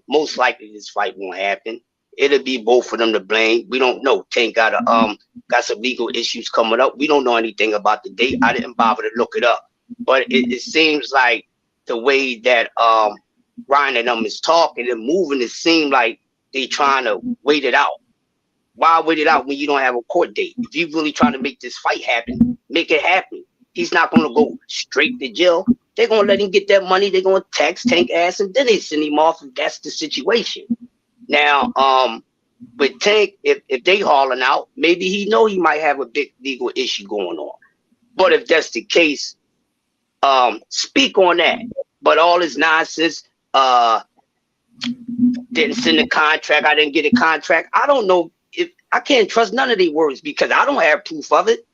most likely this fight won't happen. It'll be both of them to blame. We don't know. Tank got some legal issues coming up. We don't know anything about the date. I didn't bother to look it up, but it seems like the way that Ryan and them is talking and moving, it seems like they trying to wait it out. Why wait it out when you don't have a court date? If you really trying to make this fight happen, make it happen. He's not going to go straight to jail. They're going to let him get that money. They're going to tax Tank ass, and then they send him off if that's the situation. Now, with Tank, if they hauling out, maybe he know he might have a big legal issue going on. But if that's the case, speak on that. But all this nonsense, didn't send a contract, I didn't get a contract. I don't know if I can't trust none of these words because I don't have proof of it.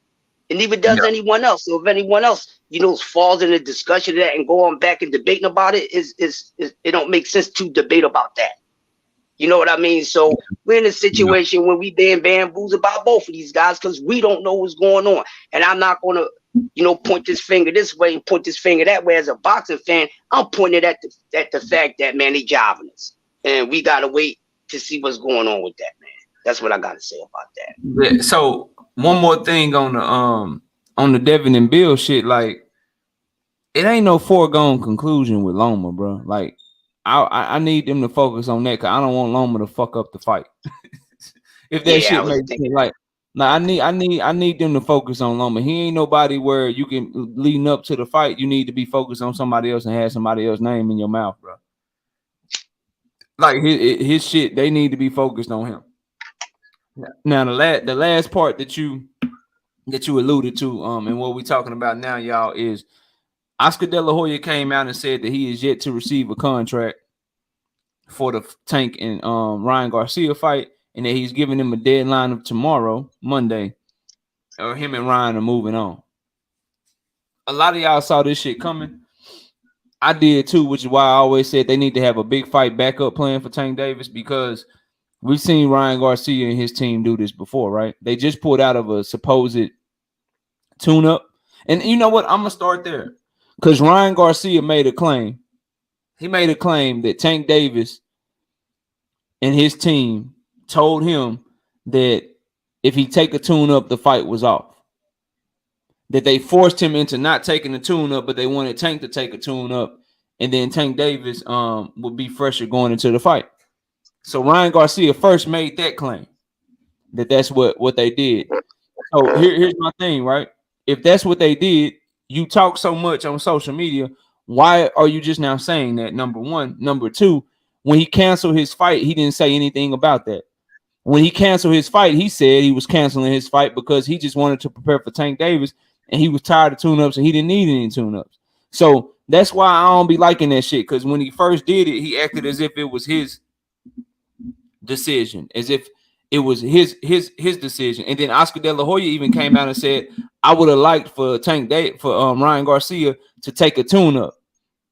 And neither does anyone else. So if anyone else, you know, falls in a discussion of that and go on back and debating about it, it don't make sense to debate about that. You know what I mean? So we're in a situation where we being bamboozled about both of these guys because we don't know what's going on. And I'm not going to, you know, point this finger this way and point this finger that way. As a boxing fan, I'm pointing at the fact that, man, they jobbing us. And we got to wait to see what's going on with that, man. That's what I got to say about that. Yeah, so one more thing on the Devin and Bill shit, like it ain't no foregone conclusion with Loma, bro. Like I need them to focus on that because I don't want Loma to fuck up the fight. If that shit makes sense, like I need them to focus on Loma. He ain't nobody where you can leading up to the fight. You need to be focused on somebody else and have somebody else's name in your mouth, bro. Like his shit, they need to be focused on him. Now the last part that you alluded to, and what we're talking about now, y'all, is Oscar De La Hoya came out and said that he is yet to receive a contract for the Tank and Ryan Garcia fight, and that he's giving him a deadline of tomorrow, Monday, or him and Ryan are moving on. A lot of y'all saw this shit coming. I did too, which is why I always said they need to have a big fight backup plan for Tank Davis because we've seen Ryan Garcia and his team do this before, right? They just pulled out of a supposed tune-up. And you know what? I'm going to start there because Ryan Garcia made a claim. He made a claim that Tank Davis and his team told him that if he take a tune-up, the fight was off. That they forced him into not taking the tune-up, but they wanted Tank to take a tune-up, and then Tank Davis would be fresher going into the fight. So Ryan Garcia first made that claim that that's what they did. So here's my thing, right? If that's what they did, you talk so much on social media. Why are you just now saying that? Number one. Number two, when he canceled his fight, he didn't say anything about that. When he canceled his fight, he said he was canceling his fight because he just wanted to prepare for Tank Davis and he was tired of tune-ups and he didn't need any tune-ups. So that's why I don't be liking that shit because when he first did it, he acted as if it was his decision, as if it was his decision. And then Oscar De La Hoya even came out and said, I would have liked for Ryan Garcia to take a tune-up,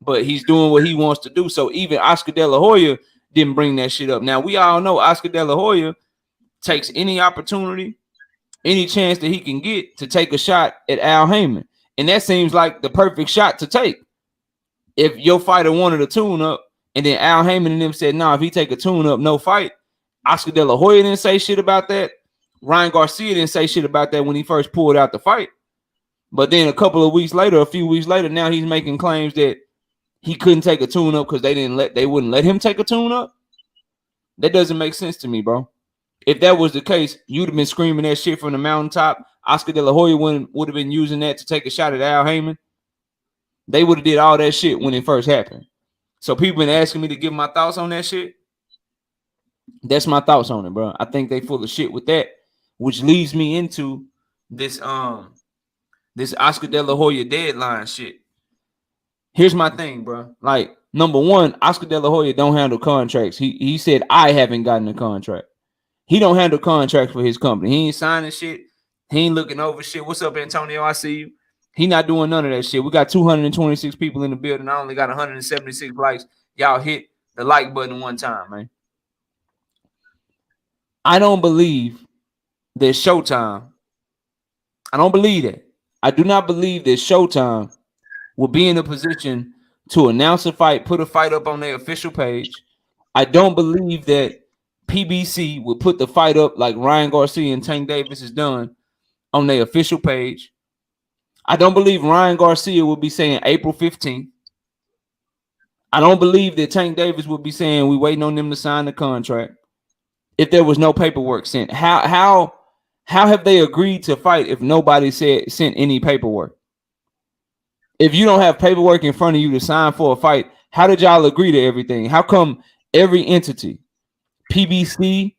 but he's doing what he wants to do. So even Oscar De La Hoya didn't bring that shit up. Now we all know Oscar De La Hoya takes any opportunity, any chance that he can get to take a shot at Al Heyman. And that seems like the perfect shot to take. If your fighter wanted a tune-up and then Al Heyman and them said, no, if he take a tune-up, no fight. Oscar De La Hoya didn't say shit about that. Ryan Garcia didn't say shit about that when he first pulled out the fight. But then a few weeks later, now he's making claims that he couldn't take a tune up because they wouldn't let him take a tune up. That doesn't make sense to me, bro. If that was the case, you'd have been screaming that shit from the mountaintop. Oscar De La Hoya would have been using that to take a shot at Al Heyman. They would have did all that shit when it first happened. So people been asking me to give my thoughts on that shit. That's my thoughts on it, bro. I think they full of shit with that, which leads me into this Oscar De La Hoya deadline shit. Here's my thing, bro. Like, number one, Oscar De La Hoya don't handle contracts. He said I haven't gotten a contract. He don't handle contracts for his company. He ain't signing shit. He ain't looking over shit. What's up, Antonio? I see you. He not doing none of that shit. We got 226 people in the building. I only got 176 likes. Y'all hit the like button one time, man. I don't believe that Showtime. I don't believe that. I do not believe that Showtime will be in a position to announce a fight, put a fight up on their official page. I don't believe that PBC will put the fight up like Ryan Garcia and Tank Davis has done on their official page. I don't believe Ryan Garcia will be saying April 15th. I don't believe that Tank Davis will be saying we waiting on them to sign the contract if there was no paperwork sent. How have they agreed to fight if nobody sent any paperwork? If you don't have paperwork in front of you to sign for a fight, how did y'all agree to everything? How come every entity, PBC,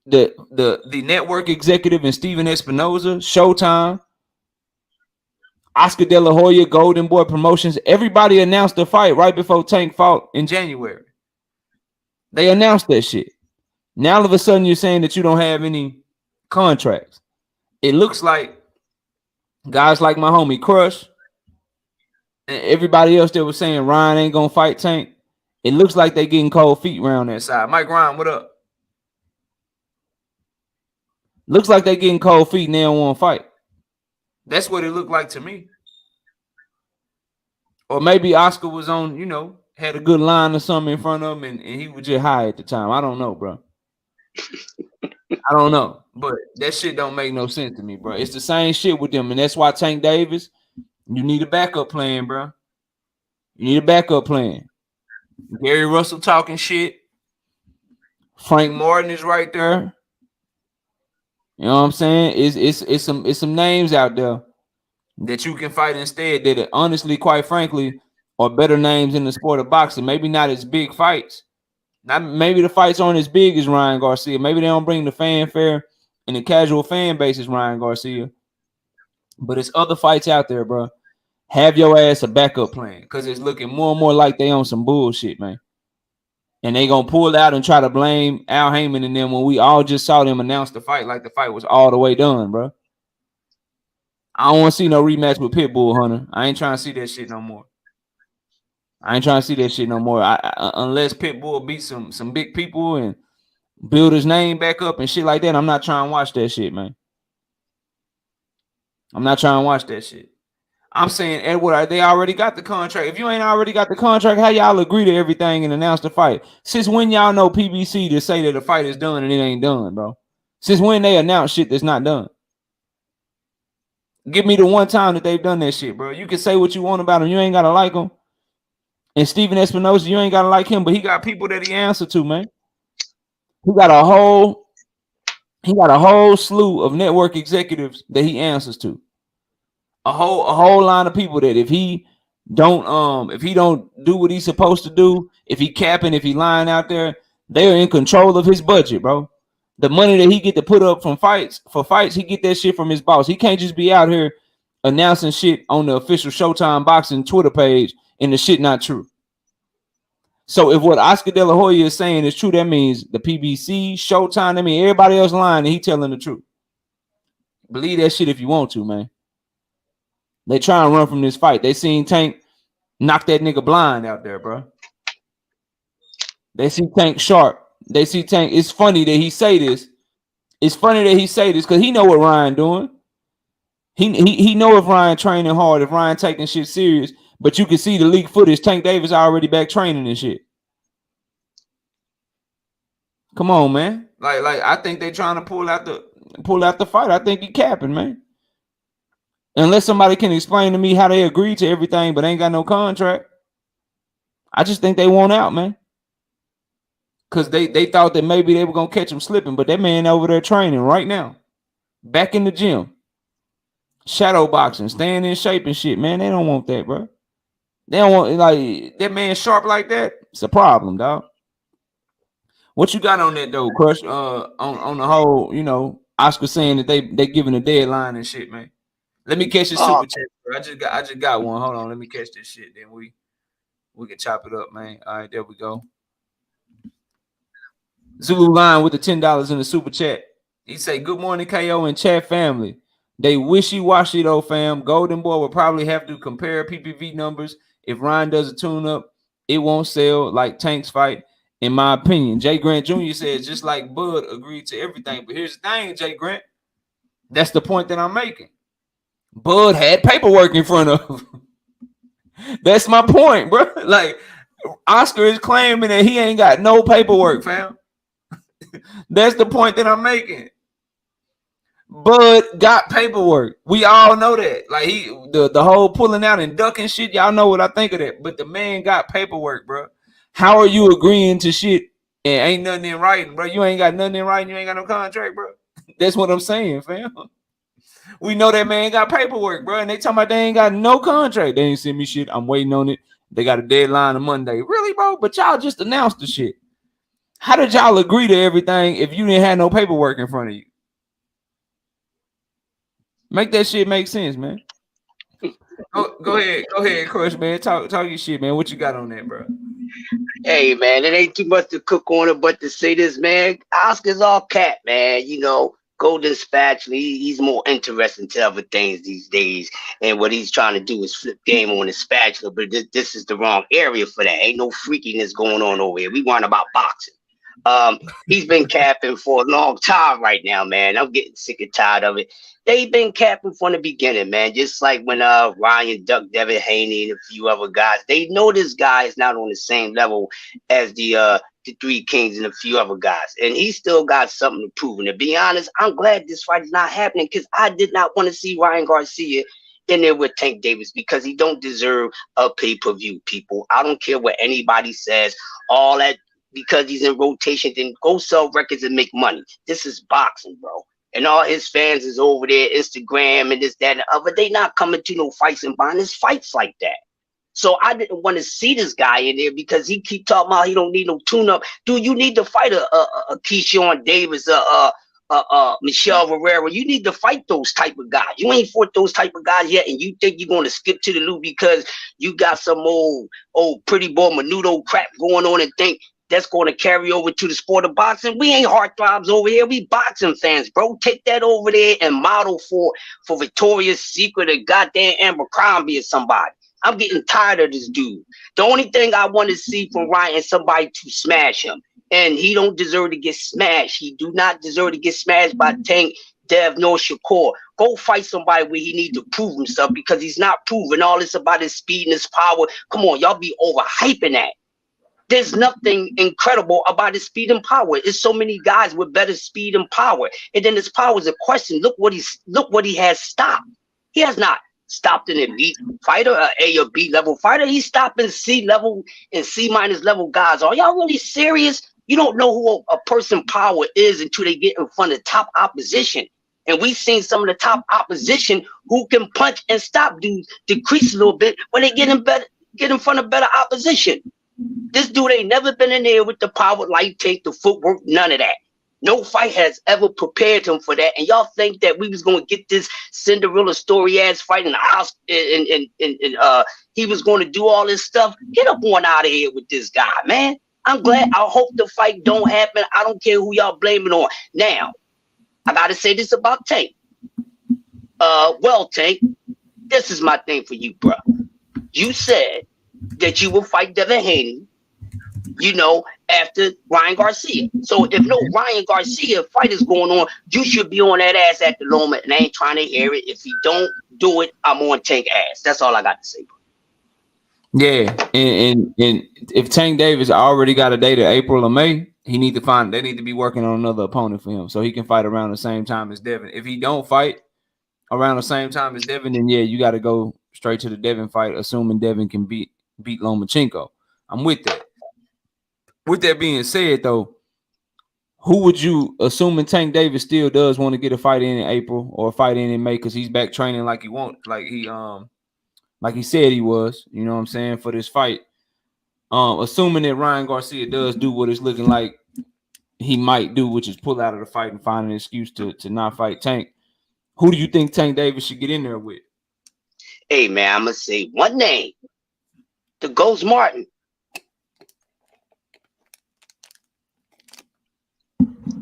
the network executive and Steven Espinoza, Showtime, Oscar De La Hoya, Golden Boy Promotions, everybody announced the fight right before Tank fought in January. They announced that shit. Now all of a sudden you're saying that you don't have any contracts. It looks like guys like my homie Crush and everybody else that was saying Ryan ain't gonna fight Tank, it looks like they getting cold feet around that side. Mike Ryan, what up? Looks like they getting cold feet and they don't want to fight. That's what it looked like to me. Or maybe Oscar was on, had a good line or something in front of him and he was just high at the time. I don't know, bro. I don't know. But that shit don't make no sense to me, bro. It's the same shit with them. And that's why Tank Davis, you need a backup plan, bro. You need a backup plan. Gary Russell talking shit. Frank Martin is right there. You know what I'm saying? It's some names out there that you can fight instead that honestly, quite frankly, are better names in the sport of boxing. Maybe not as big fights. Maybe the fights aren't as big as Ryan Garcia. Maybe they don't bring the fanfare and the casual fan base as Ryan Garcia. But it's other fights out there, bro. Have your ass a backup plan because it's looking more and more like they on some bullshit, man. And they gonna pull out and try to blame Al Heyman and them when we all just saw them announce the fight like the fight was all the way done, bro. I don't want to see no rematch with Pitbull, Hunter. I ain't trying to see that shit no more. Unless Pitbull beats some big people and build his name back up and shit like that, I'm not trying to watch that shit, man. I'm not trying to watch that shit. I'm saying, Edward, they already got the contract. If you ain't already got the contract, how y'all agree to everything and announce the fight? Since when y'all know PBC to say that the fight is done and it ain't done, bro? Since when they announce shit that's not done? Give me the one time that they've done that shit, bro. You can say what you want about them. You ain't got to like them. And Steven Espinoza, you ain't got to like him, but he got people that he answer to, man. He got a whole slew of network executives that he answers to. A whole line of people that if he don't do what he's supposed to do, if he capping, if he lying out there, they're in control of his budget, bro. The money that he get to put up for fights, he get that shit from his boss. He can't just be out here announcing shit on the official Showtime Boxing Twitter page and the shit not true. So if what Oscar De La Hoya is saying is true, that means the PBC, Showtime, I mean everybody else lying and he telling the truth. Believe that shit if you want to, man. They try and run from this fight. They seen Tank knock that nigga blind out there, bro. They see Tank sharp. They see Tank. It's funny that he say this. It's funny that he say this because he know what Ryan doing. He know if Ryan training hard, if Ryan taking shit serious. But you can see the leak footage. Tank Davis already back training and shit. Come on, man. Like I think they trying to pull out the fight. I think he capping, man. Unless somebody can explain to me how they agreed to everything but ain't got no contract. I just think they want out, man. Because they thought that maybe they were going to catch him slipping, but that man over there training right now, back in the gym, shadow boxing, staying in shape and shit, man. They don't want that, bro. They don't want, like, that man sharp like that. It's a problem, dog. What you got on that, though, Crush? On the whole, you know, Oscar saying that they giving a deadline and shit, man. Let me catch the super chat, bro. I just got one. Hold on, let me catch this shit. Then we can chop it up, man. All right, there we go. Zulu Line with the $10 in the super chat. He say, "Good morning, KO and chat family. They wishy-washy though, fam. Golden Boy will probably have to compare PPV numbers. If Ryan does a tune-up, it won't sell like Tank's fight, in my opinion." Jay Grant Jr. says, just like Bud agreed to everything. But here's the thing, Jay Grant. That's the point that I'm making. Bud had paperwork in front of him. That's my point, bro. Like, Oscar is claiming that he ain't got no paperwork, fam. That's the point that I'm making. Bud got paperwork. We all know that. Like, the whole pulling out and ducking shit, y'all know what I think of that. But the man got paperwork, bro. How are you agreeing to shit and ain't nothing in writing, bro? You ain't got nothing in writing. You ain't got no contract, bro. That's what I'm saying, fam. We know that man got paperwork, bro. And they talking about they ain't got no contract. They ain't send me shit. I'm waiting on it. They got a deadline on Monday. Really, bro? But y'all just announced the shit. How did y'all agree to everything if you didn't have no paperwork in front of you? Make that shit make sense, man. Go ahead, Crush, man. Talk your shit, man. What you got on that, bro? Hey, man, it ain't too much to cook on it, but to say this, man, Oscar's all cat, man. You know, Golden Spatula, he's more interesting to other things these days. And what he's trying to do is flip game on the spatula, but this is the wrong area for that. Ain't no freakiness going on over here. We want about boxing. He's been capping for a long time right now, man. I'm getting sick and tired of it. They've been capping from the beginning, man. Just like when Ryan Duck, Devin, Haney, and a few other guys, they know this guy is not on the same level as the Three Kings and a few other guys, and he still got something to prove. And to be honest, I'm glad this fight is not happening because I did not want to see Ryan Garcia in there with Tank Davis because he don't deserve a pay-per-view. People, I don't care what anybody says. All that. Because he's in rotation, then go sell records and make money. This is boxing, bro. And all his fans is over there, Instagram and this, that, and the other. They not coming to no fights and buying his fights like that. So I didn't want to see this guy in there because he keep talking about he don't need no tune-up. Dude, you need to fight a Keyshawn Davis, Michelle Rivera. You need to fight those type of guys. You ain't fought those type of guys yet, and you think you're going to skip to the loop because you got some old pretty boy Menudo crap going on and think that's going to carry over to the sport of boxing. We ain't heartthrobs over here. We boxing fans, bro. Take that over there and model for Victoria's Secret or goddamn Abercrombie or somebody. I'm getting tired of this dude. The only thing I want to see from Ryan is somebody to smash him. And he don't deserve to get smashed. He do not deserve to get smashed by Tank, Dev, nor Shakur. Go fight somebody where he need to prove himself because he's not proven all this about his speed and his power. Come on, y'all be overhyping that. There's nothing incredible about his speed and power. There's so many guys with better speed and power. And then his power is a question. Look what he has stopped. He has not stopped an elite fighter, an A or B level fighter. He's stopping C level and C minus level guys. Are y'all really serious? You don't know who a person power is until they get in front of top opposition. And we've seen some of the top opposition who can punch and stop dudes decrease a little bit when they get in front of better opposition. This dude ain't never been in there with the power, light take, the footwork, none of that. No fight has ever prepared him for that. And y'all think that we was going to get this Cinderella story ass fight and he was going to do all this stuff? Get up on out of here with this guy, man. I'm glad. I hope the fight don't happen. I don't care who y'all blaming on. Now, I got to say this about Tank. Well, Tank, this is my thing for you, bro. You said that you will fight Devin Haney, after Ryan Garcia. So if no Ryan Garcia fight is going on, you should be on that ass at the moment, and I ain't trying to hear it. If you don't do it, I'm on Tank ass. That's all I got to say, bro. Yeah, and if Tank Davis already got a date of April or May, they need to be working on another opponent for him so he can fight around the same time as Devin. If he don't fight around the same time as Devin, then yeah, you got to go straight to the Devin fight, assuming Devin can beat Lomachenko. I'm with that. With that being said, though, who would you, assuming Tank Davis still does want to get a fight in April or a fight in May because he's back training like he said he was, you know what I'm saying, for this fight. Assuming that Ryan Garcia does do what it's looking like he might do, which is pull out of the fight and find an excuse to not fight Tank. Who do you think Tank Davis should get in there with? Hey man, I'm gonna say one name: the Ghost Martin.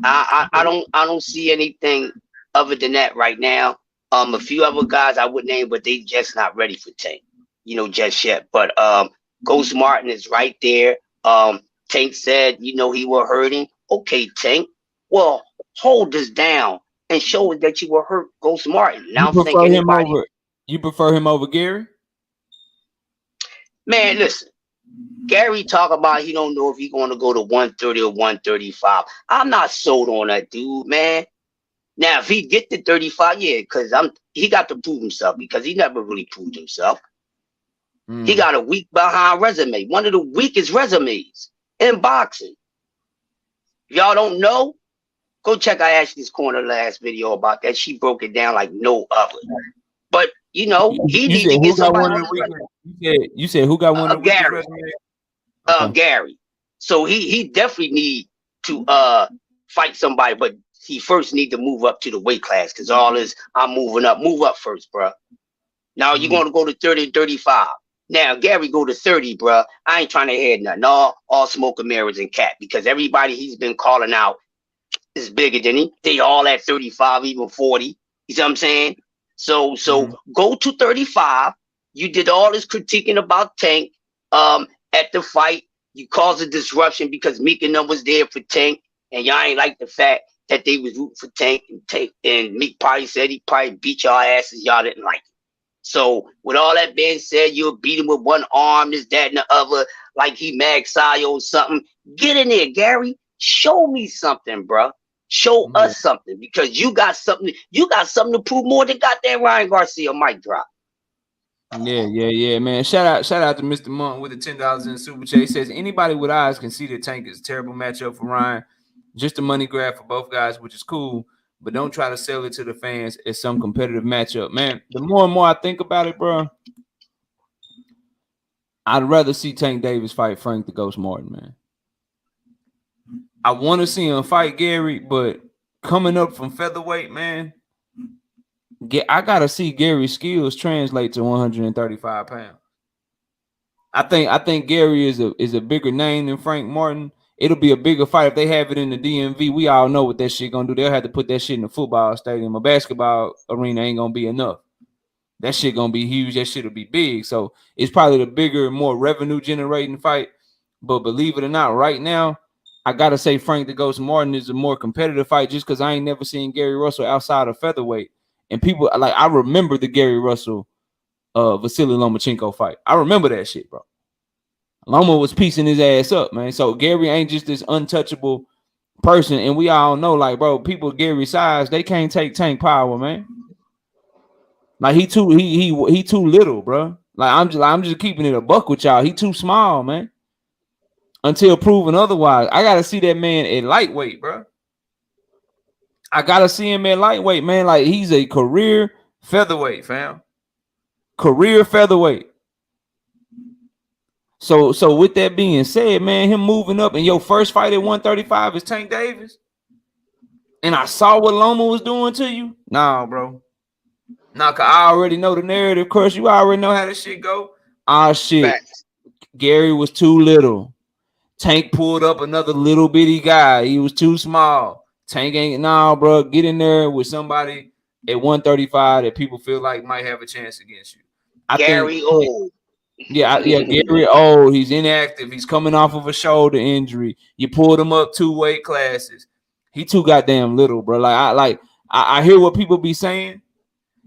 I don't see anything other than that right now. A few other guys I would name, but they just not ready for Tank, just yet. But Ghost Martin is right there. Tank said, he was hurting. Okay, Tank. Well, hold this down and show us that you were hurt, Ghost Martin. Now I'm thinking anybody. You prefer him over Gary? Man, listen. Gary talk about he don't know if he's going to go to 130 or 135. I'm not sold on that dude, man. Now, if he get to 35, yeah, because he got to prove himself because he never really proved himself. He got a weak behind resume, one of the weakest resumes in boxing. If y'all don't know, go check out Ashley's Corner last video about that. She broke it down like no other. But he needs to get somebody on his resume. You said who got one of Gary. Gary. So he definitely need to fight somebody, but he first need to move up to the weight class because all this I'm moving up. Move up first, bro. Now you're going to go to 30 and 35. Now Gary go to 30, bro. I ain't trying to hear nothing. All smoke and mirrors and cat because everybody he's been calling out is bigger than he. They all at 35, even 40. You see what I'm saying? So go to 35. You did all this critiquing about Tank at the fight. You caused a disruption because Meek and them was there for Tank, and y'all ain't like the fact that they was rooting for Tank and Meek probably said he probably beat y'all asses. Y'all didn't like it. So with all that being said, you'll beat him with one arm, this, that, and the other, like he Mag Sayo or something. Get in there, Gary. Show me something, bro. Show us something because you got something to prove more than goddamn Ryan Garcia mic drop. Yeah, man. Shout out to Mr. Monk with the $10 in Super Chat. He says anybody with eyes can see that Tank is a terrible matchup for Ryan. Just a money grab for both guys, which is cool, but don't try to sell it to the fans as some competitive matchup. Man, the more and more I think about it, bro, I'd rather see Tank Davis fight Frank the Ghost Martin, man. I want to see him fight Gary, but coming up from featherweight, man, I gotta see Gary's skills translate to 135 pounds. I think Gary is a bigger name than Frank Martin. It'll be a bigger fight if they have it in the DMV. We all know what that shit gonna do. They'll have to put that shit in a football stadium. A basketball arena ain't gonna be enough. That shit gonna be huge. That shit'll be big. So it's probably the bigger, more revenue generating fight. But believe it or not, right now, I gotta say Frank the Ghost Martin is a more competitive fight just because I ain't never seen Gary Russell outside of featherweight. And people like I remember the Gary Russell Vasily Lomachenko fight. I remember that shit, bro. Loma was piecing his ass up, man. So Gary ain't just this untouchable person, and we all know, like, bro, people Gary size, they can't take Tank power, man. Like he too little, bro. Like I'm just keeping it a buck with y'all. He too small, man. Until proven otherwise, I gotta see that man at lightweight, bro. I gotta see him at lightweight, man. Like he's a career featherweight, fam. Career featherweight. So with that being said, man, him moving up and your first fight at 135 is Tank Davis. And I saw what Loma was doing to you. Nah, bro. Nah, cause I already know the narrative, Crush. You already know how this shit go. Ah, shit. Facts. Gary was too little. Tank pulled up another little bitty guy. He was too small. Tank ain't, nah, bro. Get in there with somebody at 135 that people feel like might have a chance against you. Gary old. Yeah, Gary old. He's inactive. He's coming off of a shoulder injury. You pulled him up 2 weight classes. He too goddamn little, bro. I hear what people be saying.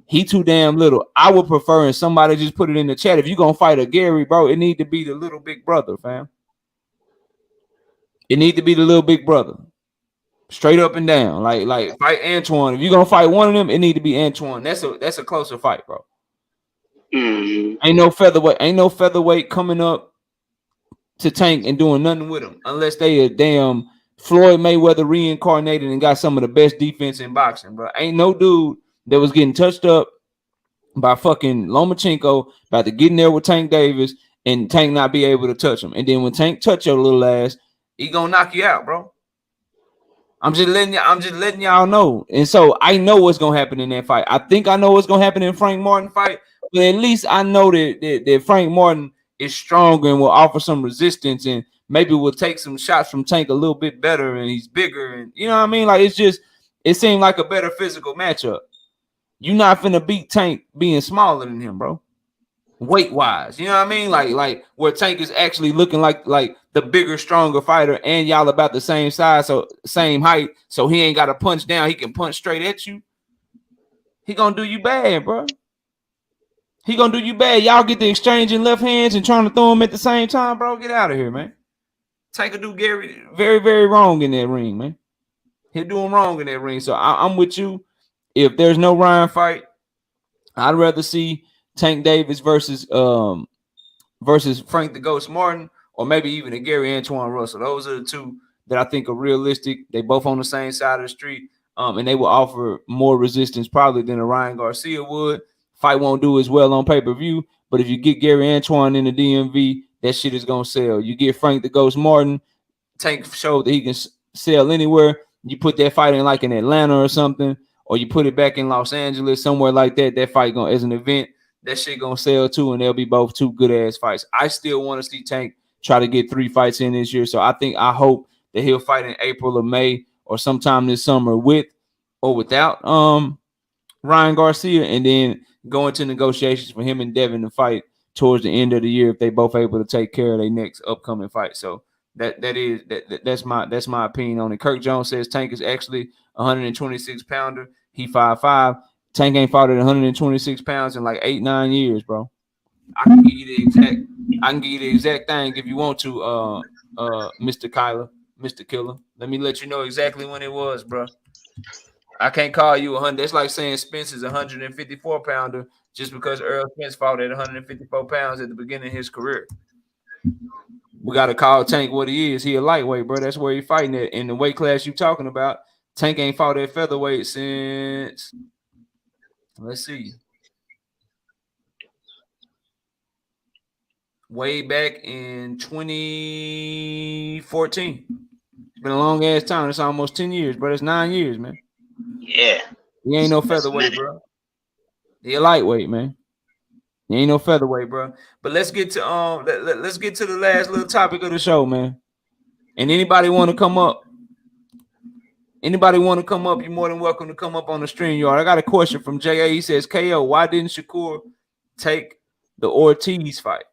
He too damn little. I would prefer, and somebody just put it in the chat. If you're gonna fight a Gary, bro, it need to be the little big brother, fam. It need to be the little big brother. Straight up and down. Like fight Antoine. If you're gonna fight one of them, it need to be Antoine. That's a closer fight, bro. Ain't no featherweight coming up to Tank and doing nothing with him unless they a damn Floyd Mayweather reincarnated and got some of the best defense in boxing, bro. Ain't no dude that was getting touched up by fucking Lomachenko about to get in there with Tank Davis and Tank not be able to touch him. And then when Tank touch your little ass, he gonna knock you out, bro. I'm just letting y'all know. And so I know what's gonna happen in that fight. I think I know what's gonna happen in Frank Martin fight, but at least I know that Frank Martin is stronger and will offer some resistance and maybe will take some shots from Tank a little bit better, and he's bigger, and you know what I mean? Like it seemed like a better physical matchup. You're not finna beat Tank being smaller than him, bro. Weight wise, you know what I mean? Like where Tank is actually looking like the bigger, stronger fighter, and y'all about the same size, so same height, so he ain't got to punch down. He can punch straight at you. He gonna do you bad, bro. He gonna do you bad. Y'all get the exchanging left hands and trying to throw him at the same time, bro. Get out of here, man. Tank will do Gary very, very wrong in that ring, man. He'll do him wrong in that ring. So I'm with you. If there's no Ryan fight, I'd rather see Tank Davis versus Frank the Ghost Martin, or maybe even a Gary Antoine Russell. Those are the two that I think are realistic. They both on the same side of the street, and they will offer more resistance probably than a Ryan Garcia would. Fight won't do as well on pay-per-view, but if you get Gary Antoine in the DMV, that shit is gonna sell. You get Frank the Ghost Martin, Tank showed that he can sell anywhere. You put that fight in like in Atlanta or something, or you put it back in Los Angeles, somewhere like that. That fight going as an event, that shit gonna sell too, and they'll be both two good ass fights. I still want to see Tank try to get 3 fights in this year, so I hope that he'll fight in April or May or sometime this summer with or without Ryan Garcia, and then go into negotiations for him and Devin to fight towards the end of the year if they both able to take care of their next upcoming fight. So that's my opinion on it. Kirk Jones says Tank is actually 126 pounder. He 5'5". Tank ain't fought at 126 pounds in like 8-9 years, bro. I can give you the exact thing if you want to, Mr. Kyler, Mr. Killer. Let me let you know exactly when it was, bro. I can't call you 100. That's like saying Spence is 154 pounder just because Earl Spence fought at 154 pounds at the beginning of his career. We got to call Tank what he is. He a lightweight, bro. That's where he fighting at. In the weight class you talking about, Tank ain't fought at featherweight since, let's see, way back in 2014. It's been a long ass time. It's almost 10 years, bro. It's 9 years, man. Yeah. He ain't no featherweight, bro. He a lightweight, man. He ain't no featherweight, bro. But let's get to let's get to the last little topic of the show, man. And anybody want to come up? You're more than welcome to come up on the stream yard. I got a question from JA. He says, KO, why didn't Shakur take the Ortiz fight?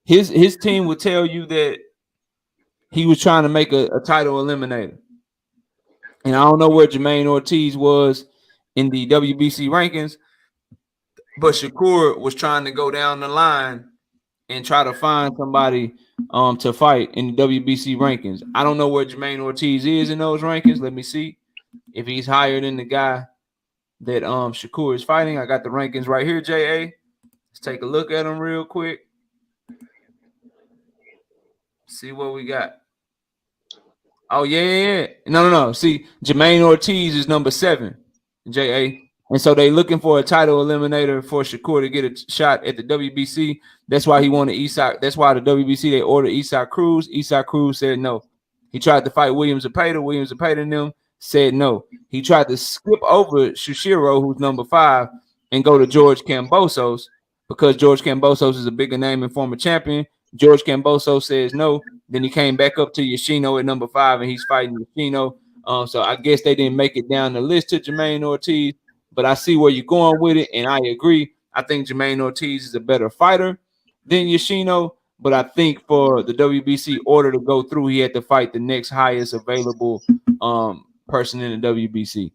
His team would tell you that he was trying to make a title eliminator. And I don't know where Jermaine Ortiz was in the WBC rankings, but Shakur was trying to go down the line and try to find somebody to fight in the WBC rankings. I don't know where Jermaine Ortiz is in those rankings. Let me see if he's higher than the guy that Shakur is fighting. I got the rankings right here, JA. Let's take a look at them real quick. See what we got. Oh, yeah. No. See, Jermaine Ortiz is number 7, JA. And so they looking for a title eliminator for Shakur to get a shot at the WBC. That's why he wanted Isak. That's why the WBC, they ordered Isak Cruz. Isak Cruz said no. He tried to fight Williams Zepeda. Williams Zepeda and them said no. He tried to skip over Shushiro, who's number 5, and go to George Kambosos because George Kambosos is a bigger name and former champion. George Kambosos says no. Then he came back up to Yoshino at number 5, and he's fighting Yoshino. So I guess they didn't make it down the list to Jermaine Ortiz. But I see where you're going with it, and I agree. I think Jermaine Ortiz is a better fighter than Yoshino, but I think for the WBC order to go through, he had to fight the next highest available person in the WBC.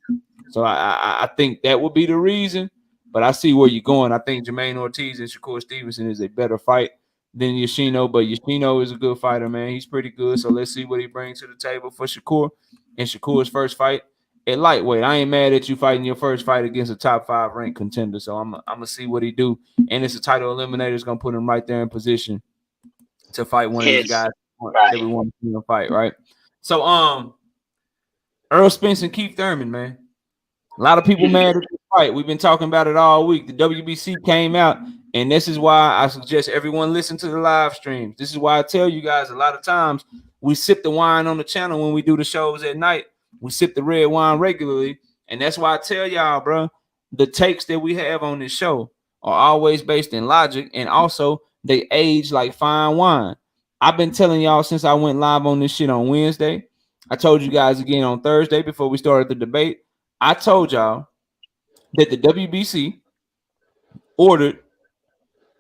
So I think that would be the reason, but I see where you're going. I think Jermaine Ortiz and Shakur Stevenson is a better fight than Yoshino, but Yoshino is a good fighter, man. He's pretty good, so let's see what he brings to the table for Shakur in Shakur's first fight. At lightweight, I ain't mad at you fighting your first fight against a top 5 ranked contender. So I'm gonna see what he do, and it's a title eliminator. Is gonna put him right there in position to fight one of these guys that we want to see him fight, right? So, Earl Spence and Keith Thurman, man. A lot of people mad at this fight. We've been talking about it all week. The WBC came out, and this is why I suggest everyone listen to the live streams. This is why I tell you guys a lot of times we sip the wine on the channel when we do the shows at night. We sip the red wine regularly, and that's why I tell y'all, bro, the takes that we have on this show are always based in logic, and also they age like fine wine. I've been telling y'all since I went live on this shit on Wednesday. I told you guys again on Thursday before we started the debate. I told y'all that the WBC ordered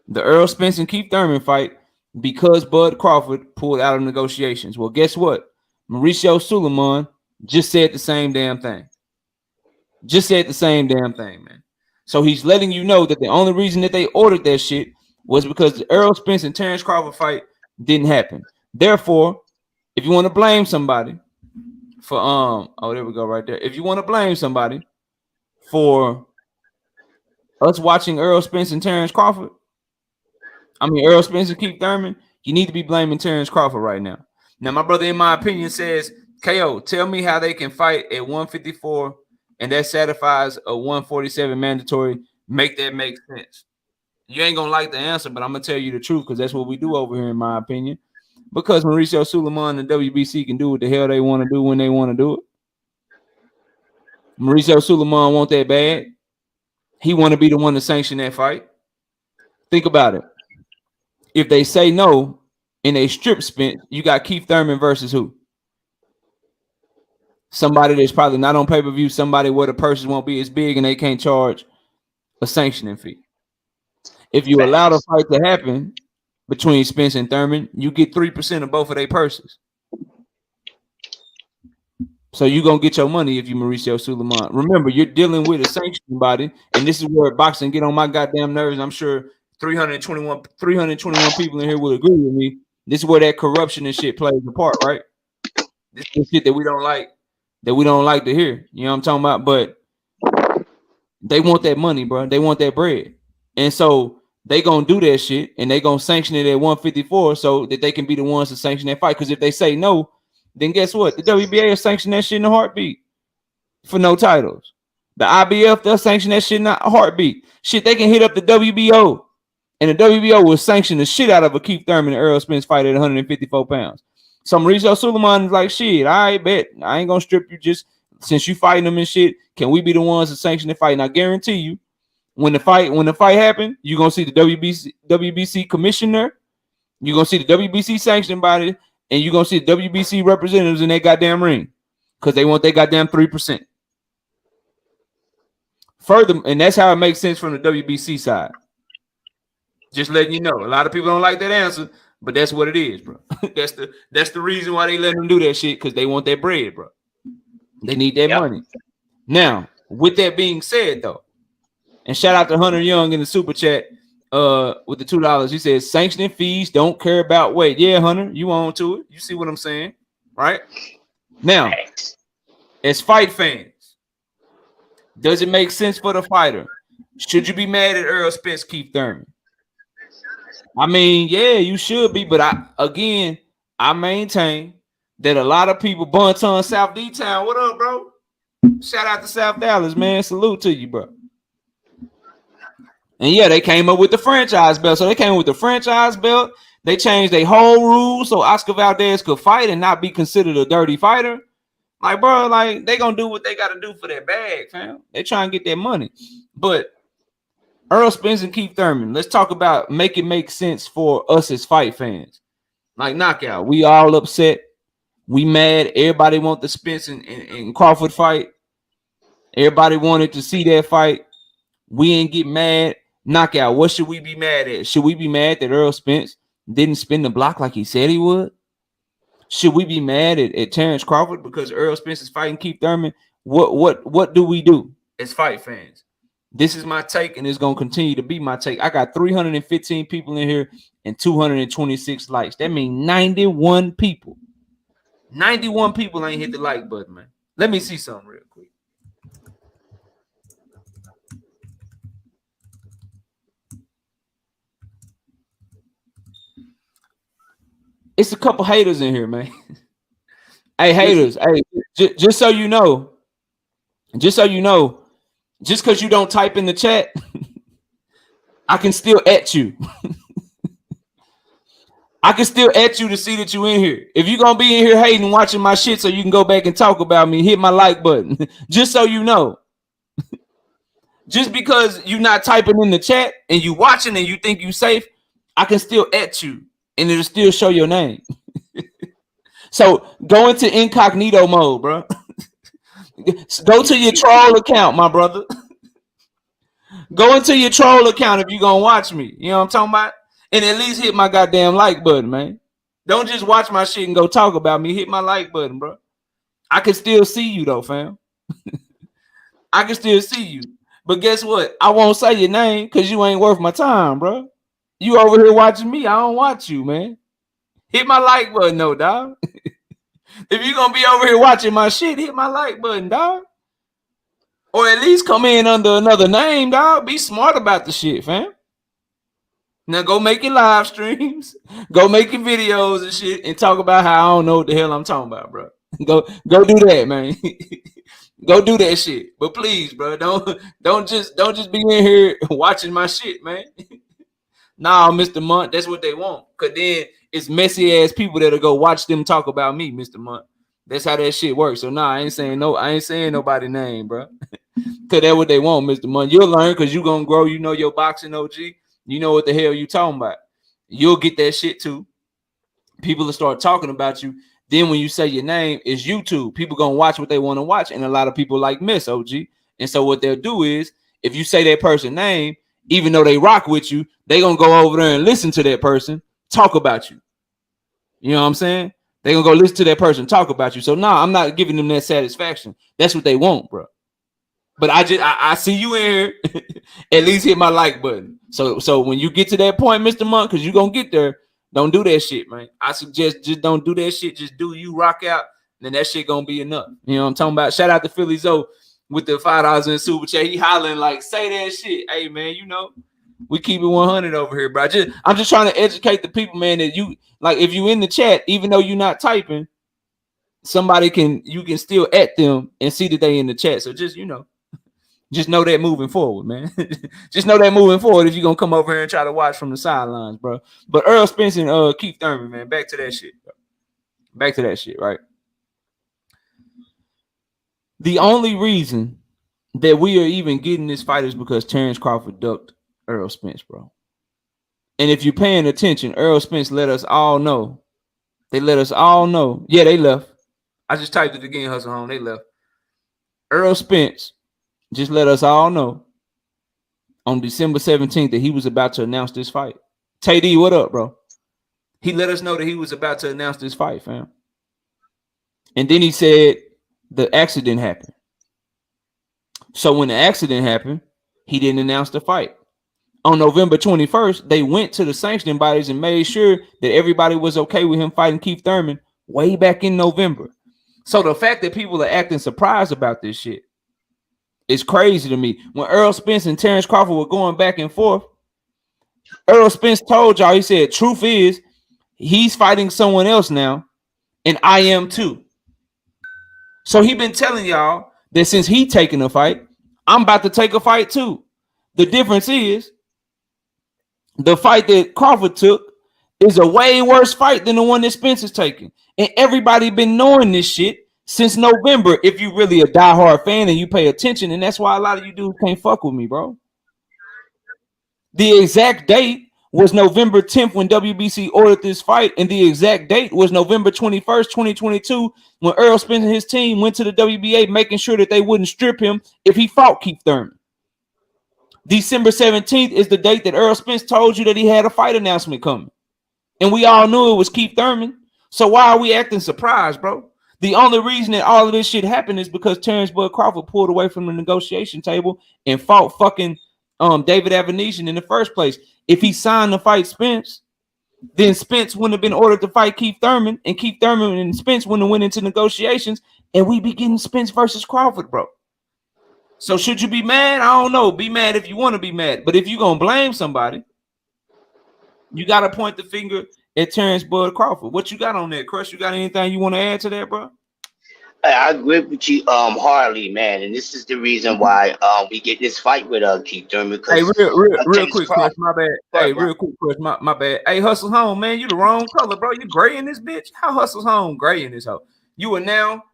the Earl Spence and Keith Thurman fight because Bud Crawford pulled out of negotiations. Well, guess what? Mauricio Suleiman just said the same damn thing. Just said the same damn thing, man. So he's letting you know that the only reason that they ordered that shit was because the Earl Spence and Terrence Crawford fight didn't happen. Therefore, if you want to blame somebody for oh, there we go right there. If you want to blame somebody for us watching Earl Spence and Terrence Crawford, Earl Spence and Keith Thurman, you need to be blaming Terrence Crawford right now. Now, my brother, in my opinion, says, KO, tell me how they can fight at 154 and that satisfies a 147 mandatory. Make that make sense. You ain't gonna like the answer, but I'm gonna tell you the truth because that's what we do over here, in my opinion. Because Mauricio Suleiman and WBC can do what the hell they want to do when they want to do it. Mauricio Suleiman want that bad. He want to be the one to sanction that fight. Think about it. If they say no and they strip Spence, you got Keith Thurman versus who? Somebody that's probably not on pay-per-view, somebody where the purses won't be as big and they can't charge a sanctioning fee. If you allow the fight to happen between Spence and Thurman, you get 3% of both of their purses. So you're going to get your money if you Mauricio Suleiman. Remember, you're dealing with a sanctioning body, and this is where boxing get on my goddamn nerves. I'm sure 321 people in here will agree with me. This is where that corruption and shit plays a part, right? This is shit that we don't like to hear. You know what I'm talking about? But they want that money, bro. They want that bread. And so they gonna do that shit and they gonna sanction it at 154 so that they can be the ones to sanction that fight. Because if they say no, then guess what? The WBA will sanction that shit in a heartbeat for no titles. The IBF, they'll sanction that shit in a heartbeat. Shit, they can hit up the WBO and the WBO will sanction the shit out of a Keith Thurman and Earl Spence fight at 154 pounds. So Mauricio Suleiman is like, shit, I bet I ain't gonna strip you just since you fighting them and shit. Can we be the ones to sanction the fight? And I guarantee you, when the fight happens, you're gonna see the WBC commissioner, you're gonna see the WBC sanctioning body, and you're gonna see the WBC representatives in that goddamn ring because they want their goddamn 3%. Further, and that's how it makes sense from the WBC side. Just letting you know, a lot of people don't like that answer, but that's what it is, bro. that's the reason why they let them do that shit, because they want that bread, bro. They need that money. Now, with that being said, though, and shout out to Hunter Young in the super chat with the $2. He says sanctioning fees don't care about weight. Yeah, Hunter, you on to it. You see what I'm saying, right? Now, as fight fans, does it make sense for the fighter? Should you be mad at Earl Spence, Keith Thurman? I mean, yeah, you should be, but I maintain that a lot of people, Bonton, South D-Town, what up, bro? Shout out to South Dallas, man. Salute to you, bro. And yeah, they came up with the franchise belt. So they came up with the franchise belt. They changed their whole rules so Oscar Valdez could fight and not be considered a dirty fighter. Like, bro, like they gonna do what they gotta do for that bag, fam. They try and get that money. But Earl Spence and Keith Thurman, let's talk about make it make sense for us as fight fans. Like knockout, we all upset. We mad. Everybody want the Spence and Crawford fight. Everybody wanted to see that fight. We ain't get mad. Knockout. What should we be mad at? Should we be mad that Earl Spence didn't spin the block like he said he would? Should we be mad at Terrence Crawford because Earl Spence is fighting Keith Thurman? What do we do as fight fans? This is my take, and it's gonna continue to be my take. I got 315 people in here and 226 likes. That means 91 people. 91 people ain't hit the like button, man. Let me see something real quick. It's a couple haters in here, man. Hey, haters. Hey, just so you know, just because you don't type in the chat, I can still at you. I can still at you to see that you in here. If you're gonna be in here hating, watching my shit, so you can go back and talk about me, hit my like button. Just so you know. Just because you're not typing in the chat and you watching and you think you safe, I can still at you and it'll still show your name. So go into incognito mode, bro. Go to your troll account, my brother. Go into your troll account if you're gonna watch me. You know what I'm talking about? And at least hit my goddamn like button, man. Don't just watch my shit and go talk about me. Hit my like button, bro. I can still see you though, fam. I can still see you. But guess what? I won't say your name because you ain't worth my time, bro. You over here watching me. I don't watch you, man. Hit my like button, no, dog. If you're gonna be over here watching my shit, hit my like button, dog. Or at least come in under another name, dog. Be smart about the shit, fam. Now go make your live streams, go make your videos and shit, and talk about how I don't know what the hell I'm talking about, bro. Go do that, man. Go do that shit. But please, bro, don't just be in here watching my shit, man. Nah, Mr. Month, that's what they want. Cause then it's messy ass people that'll go watch them talk about me, Mr. Month. That's how that shit works. So nah, I ain't saying nobody's name, bro. Cause that's what they want, Mr. Month. You'll learn because you gonna grow. You know your boxing OG. You know what the hell you talking about. You'll get that shit too. People will start talking about you. Then when you say your name, it's YouTube. People gonna watch what they want to watch, and a lot of people like Miss OG. And so what they'll do is, if you say that person's name, even though they rock with you, they gonna go over there and listen to that person talk about you. You know what I'm saying? They gonna go listen to that person talk about you. So nah, I'm not giving them that satisfaction. That's what they want, bro. But I see you in here. At least hit my like button. So when you get to that point, Mr. Monk, because you're gonna get there, don't do that shit, man. I suggest just don't do that shit. Just do you rock out, then that shit gonna be enough. You know what I'm talking about? Shout out to Philly Zoe with the $5 in super chat. He hollering like, say that shit. Hey man, you know, we keep it 100 over here, bro. I'm just trying to educate the people, man, that you like if you in the chat, even though you're not typing, you can still at them and see that they in the chat. So just just know that moving forward, man. Just know that moving forward if you're going to come over here and try to watch from the sidelines, bro. But Earl Spence and Keith Thurman, man, back to that shit, bro. Back to that shit, right? The only reason that we are even getting this fight is because Terrence Crawford ducked Earl Spence, bro. And if you're paying attention, Earl Spence let us all know. They let us all know. Yeah, they left. I just typed it again, Hustle Home. They left. Earl Spence just let us all know on December 17th that he was about to announce this fight. Tay D, what up, bro? He let us know that he was about to announce this fight, fam. And then he said the accident happened. So when the accident happened, he didn't announce the fight. On November 21st, they went to the sanctioning bodies and made sure that everybody was okay with him fighting Keith Thurman way back in November. So the fact that people are acting surprised about this shit, it's crazy to me. When Earl Spence and Terrence Crawford were going back and forth, Earl Spence told y'all, he said, truth is, he's fighting someone else now, and I am too. So he been telling y'all that since he taking a fight, I'm about to take a fight too. The difference is, the fight that Crawford took is a way worse fight than the one that Spence is taking. And everybody been knowing this shit since November, if you really a diehard fan and you pay attention, and that's why a lot of you dudes can't fuck with me, bro. The exact date was November 10th when WBC ordered this fight, and the exact date was November 21st, 2022, when Earl Spence and his team went to the WBA making sure that they wouldn't strip him if he fought Keith Thurman. December 17th is the date that Earl Spence told you that he had a fight announcement coming. And we all knew it was Keith Thurman. So why are we acting surprised, bro? The only reason that all of this shit happened is because Terrence Bud Crawford pulled away from the negotiation table and fought fucking David Avanesian in the first place. If he signed to fight Spence, then Spence wouldn't have been ordered to fight Keith Thurman, and Keith Thurman and Spence wouldn't have went into negotiations, and we be getting Spence versus Crawford, bro. So should you be mad? I don't know. Be mad if you want to be mad. But if you're going to blame somebody, you got to point the finger at Terrence Bud Crawford. What you got on that, Crush? You got anything you want to add to that, bro? I agree with you, Harley, man, and this is the reason why we get this fight with Keith Thurman Hey, because real Terrence quick, Crush. Crawford. My bad. Hey, real quick, Crush. My bad. Hey, Hustle's home, man. You the wrong color, bro. You gray in this bitch. How Hustle's home? Gray in this hoe. You are now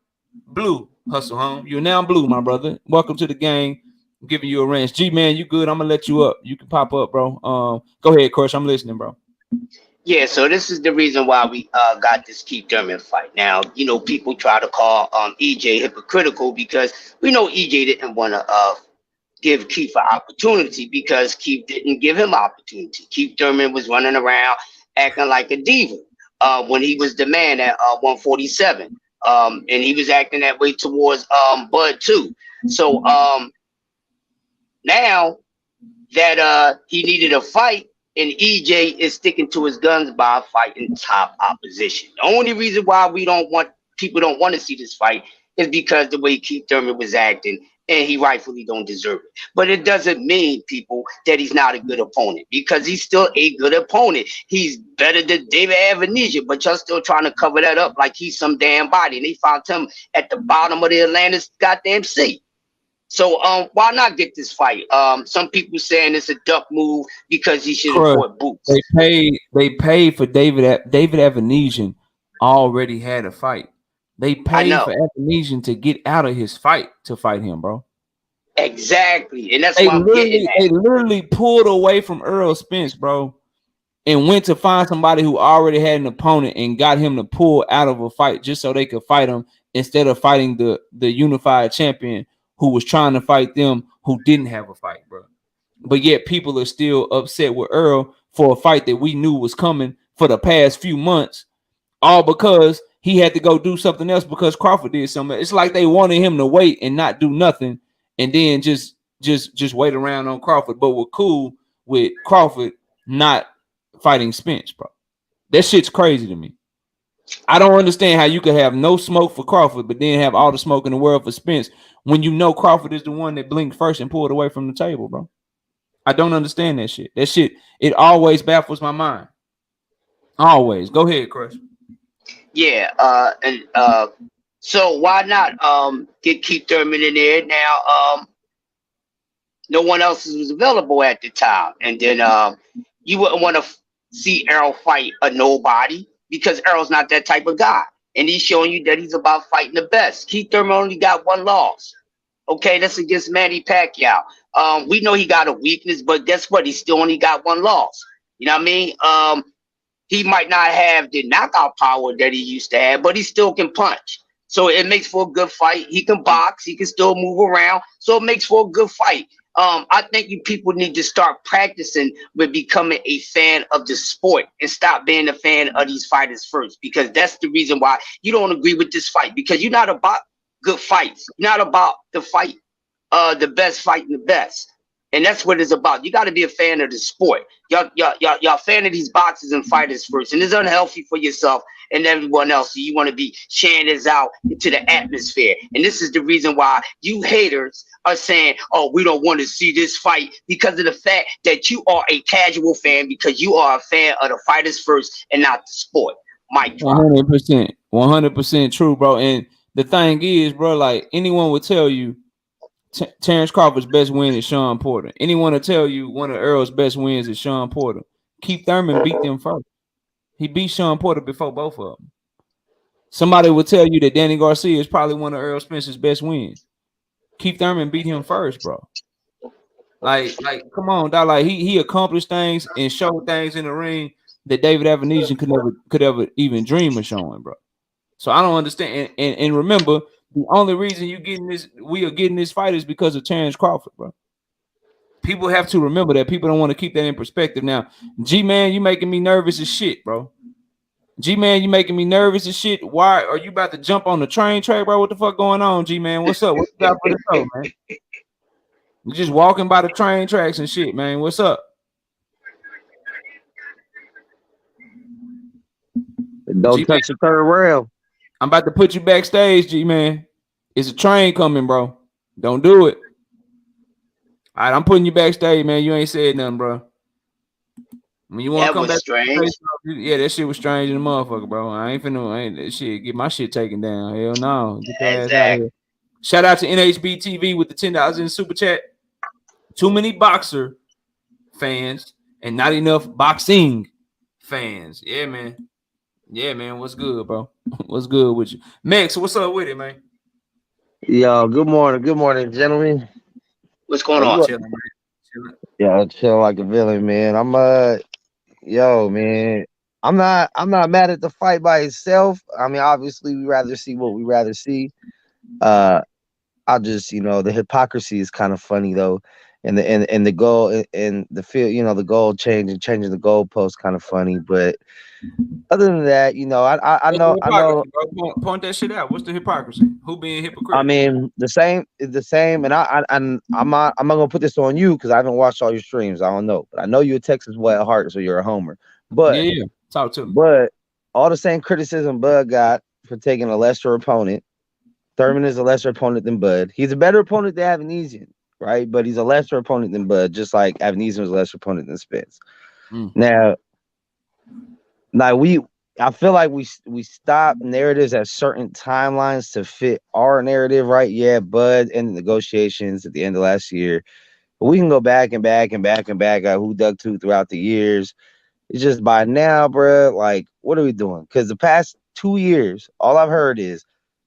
blue. Hustle home. You're now blue, my brother. Welcome to the gang. I'm giving you a ranch. G man, you good? I'm gonna let you up. You can pop up, bro. Go ahead, Crush. I'm listening, bro. Yeah, so this is the reason why we got this Keith Thurman fight. Now, you know, people try to call EJ hypocritical because we know EJ didn't want to give Keith an opportunity because Keith didn't give him opportunity. Keith Thurman was running around acting like a diva when he was the man at 147. And he was acting that way towards Bud too. So now that he needed a fight, and EJ is sticking to his guns by fighting top opposition. The only reason why people don't want to see this fight is because the way Keith Thurman was acting, and he rightfully don't deserve it. But it doesn't mean, people, that he's not a good opponent, because he's still a good opponent. He's better than David Avanesia, but y'all still trying to cover that up like he's some damn body. And they found him at the bottom of the Atlantis goddamn sea. So why not get this fight? Some people saying it's a duck move because he should have fought Boots. They paid for David Avanesian already had a fight. They paid for Avanesian to get out of his fight to fight him, bro. Exactly. And that's what I'm getting at. They literally pulled away from Errol Spence, bro, and went to find somebody who already had an opponent and got him to pull out of a fight just so they could fight him instead of fighting the unified champion who was trying to fight them who didn't have a fight, bro. But yet people are still upset with Earl for a fight that we knew was coming for the past few months, all because he had to go do something else because Crawford did something. It's like they wanted him to wait and not do nothing and then just wait around on Crawford, but we're cool with Crawford not fighting Spence, bro. That shit's crazy to me. I don't understand how you could have no smoke for Crawford, but then have all the smoke in the world for Spence when you know Crawford is the one that blinked first and pulled away from the table, bro. I don't understand that shit. That shit, it always baffles my mind. Always. Go ahead, Chris. Yeah, so why not get Keith Thurman in there now? No one else was available at the time, and then you wouldn't want to see Errol fight a nobody because Errol's not that type of guy, and he's showing you that he's about fighting the best. Keith Thurman only got one loss. Okay, that's against Manny Pacquiao. We know he got a weakness, but guess what? He still only got one loss. You know what I mean? He might not have the knockout power that he used to have, but he still can punch. So it makes for a good fight. He can box. He can still move around. So it makes for a good fight. I think you people need to start practicing with becoming a fan of the sport and stop being a fan of these fighters first, because that's the reason why you don't agree with this fight, because you're not about good fights. You're not about the fight, the best fighting the best. And that's what it's about. You got to be a fan of the sport. Y'all fan of these boxers and fighters first. And it's unhealthy for yourself and everyone else. So you want to be sharing this out into the atmosphere. And this is the reason why you haters are saying, oh, we don't want to see this fight, because of the fact that you are a casual fan, because you are a fan of the fighters first and not the sport. Mike, 100% true, bro. And the thing is, bro, like anyone would tell you, Terrence Crawford's best win is Sean Porter. Anyone will tell you one of Earl's best wins is Sean Porter. Keith Thurman beat them first. He beat Sean Porter before both of them. Somebody will tell you that Danny Garcia is probably one of Earl Spence's best wins. Keith Thurman beat him first, bro. Like, come on, dog. Like he accomplished things and showed things in the ring that David Avanesian could ever even dream of showing, bro. So I don't understand. And remember, the only reason we are getting this fight is because of Terrence Crawford, bro. People have to remember that. People don't want to keep that in perspective. Now, G-Man, you making me nervous as shit, bro. G-Man, you making me nervous as shit. Why are you about to jump on the train track, bro? What the fuck going on, G-Man? What's up? What's up for the show, man? You're just walking by the train tracks and shit, man. What's up? Don't touch the third rail. I'm about to put you backstage, G-Man. It's a train coming, bro. Don't do it. All right, I'm putting you backstage, man. You ain't said nothing, bro. When you want to That come was back, strange. yeah, that shit was strange in the motherfucker, bro. I ain't that shit. Get my shit taken down. Hell no, get your ass out of Exactly. here. Shout out to NHB TV with the $10 in the super chat. Too many boxer fans and not enough boxing fans. Yeah, man. Yeah, man. What's good, bro? What's good with you, Max? What's up with it, man? Yo, good morning, gentlemen. What's going Hey, on? Chilling, man. Chilling. yo, chill like a villain, man. Yo, man. I'm not mad at the fight by itself. I mean, obviously, we rather see what we rather see. Uh, I just, the hypocrisy is kind of funny though, and the goal and the feel, the goal changing the goalpost kind of funny. But other than that, What's the I know. hypocrisy, bro? Point that shit out. What's the hypocrisy? Who being I hypocritical? mean, the same, and I'm not gonna put this on you because I haven't watched all your streams. I don't know, but I know you're a Texas boy at heart, so you're a homer. But Yeah. Talk to me. but all the same criticism Bud got for taking a lesser opponent. Thurman is a lesser opponent than Bud. He's a better opponent than Avanesian, right? But he's a lesser opponent than Bud, just like Avanesian was a lesser opponent than Spence. Now, I feel like we stop narratives at certain timelines to fit our narrative, right? Yeah, Bud and the negotiations at the end of last year. But we can go back and back and back and back at who dug to throughout the years. It's just by now, bro, like, what are we doing? Because the past 2 years, all I've heard is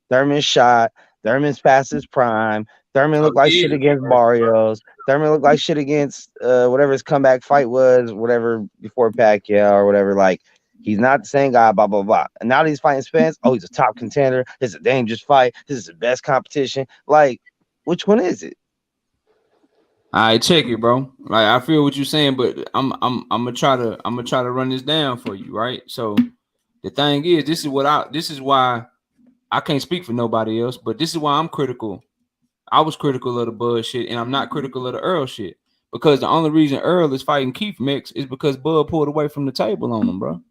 Thurman shot, Thurman's past his prime, Thurman looked like shit against Barrios, Thurman looked like shit against whatever his comeback fight was, whatever before Pacquiao or whatever. Like, he's not the same guy, blah, blah, blah. And now that he's fighting Spence, oh, he's a top contender. This is a dangerous fight. This is the best competition. Like, which one is it? I check it, bro. Like, I feel what you're saying, but I'm gonna try to run this down for you, right? So the thing is, this is why I can't speak for nobody else, but this is why I'm critical. I was critical of the Bud shit, and I'm not critical of the Earl shit. Because the only reason Earl is fighting Keith Mix is because Bud pulled away from the table on him, bro.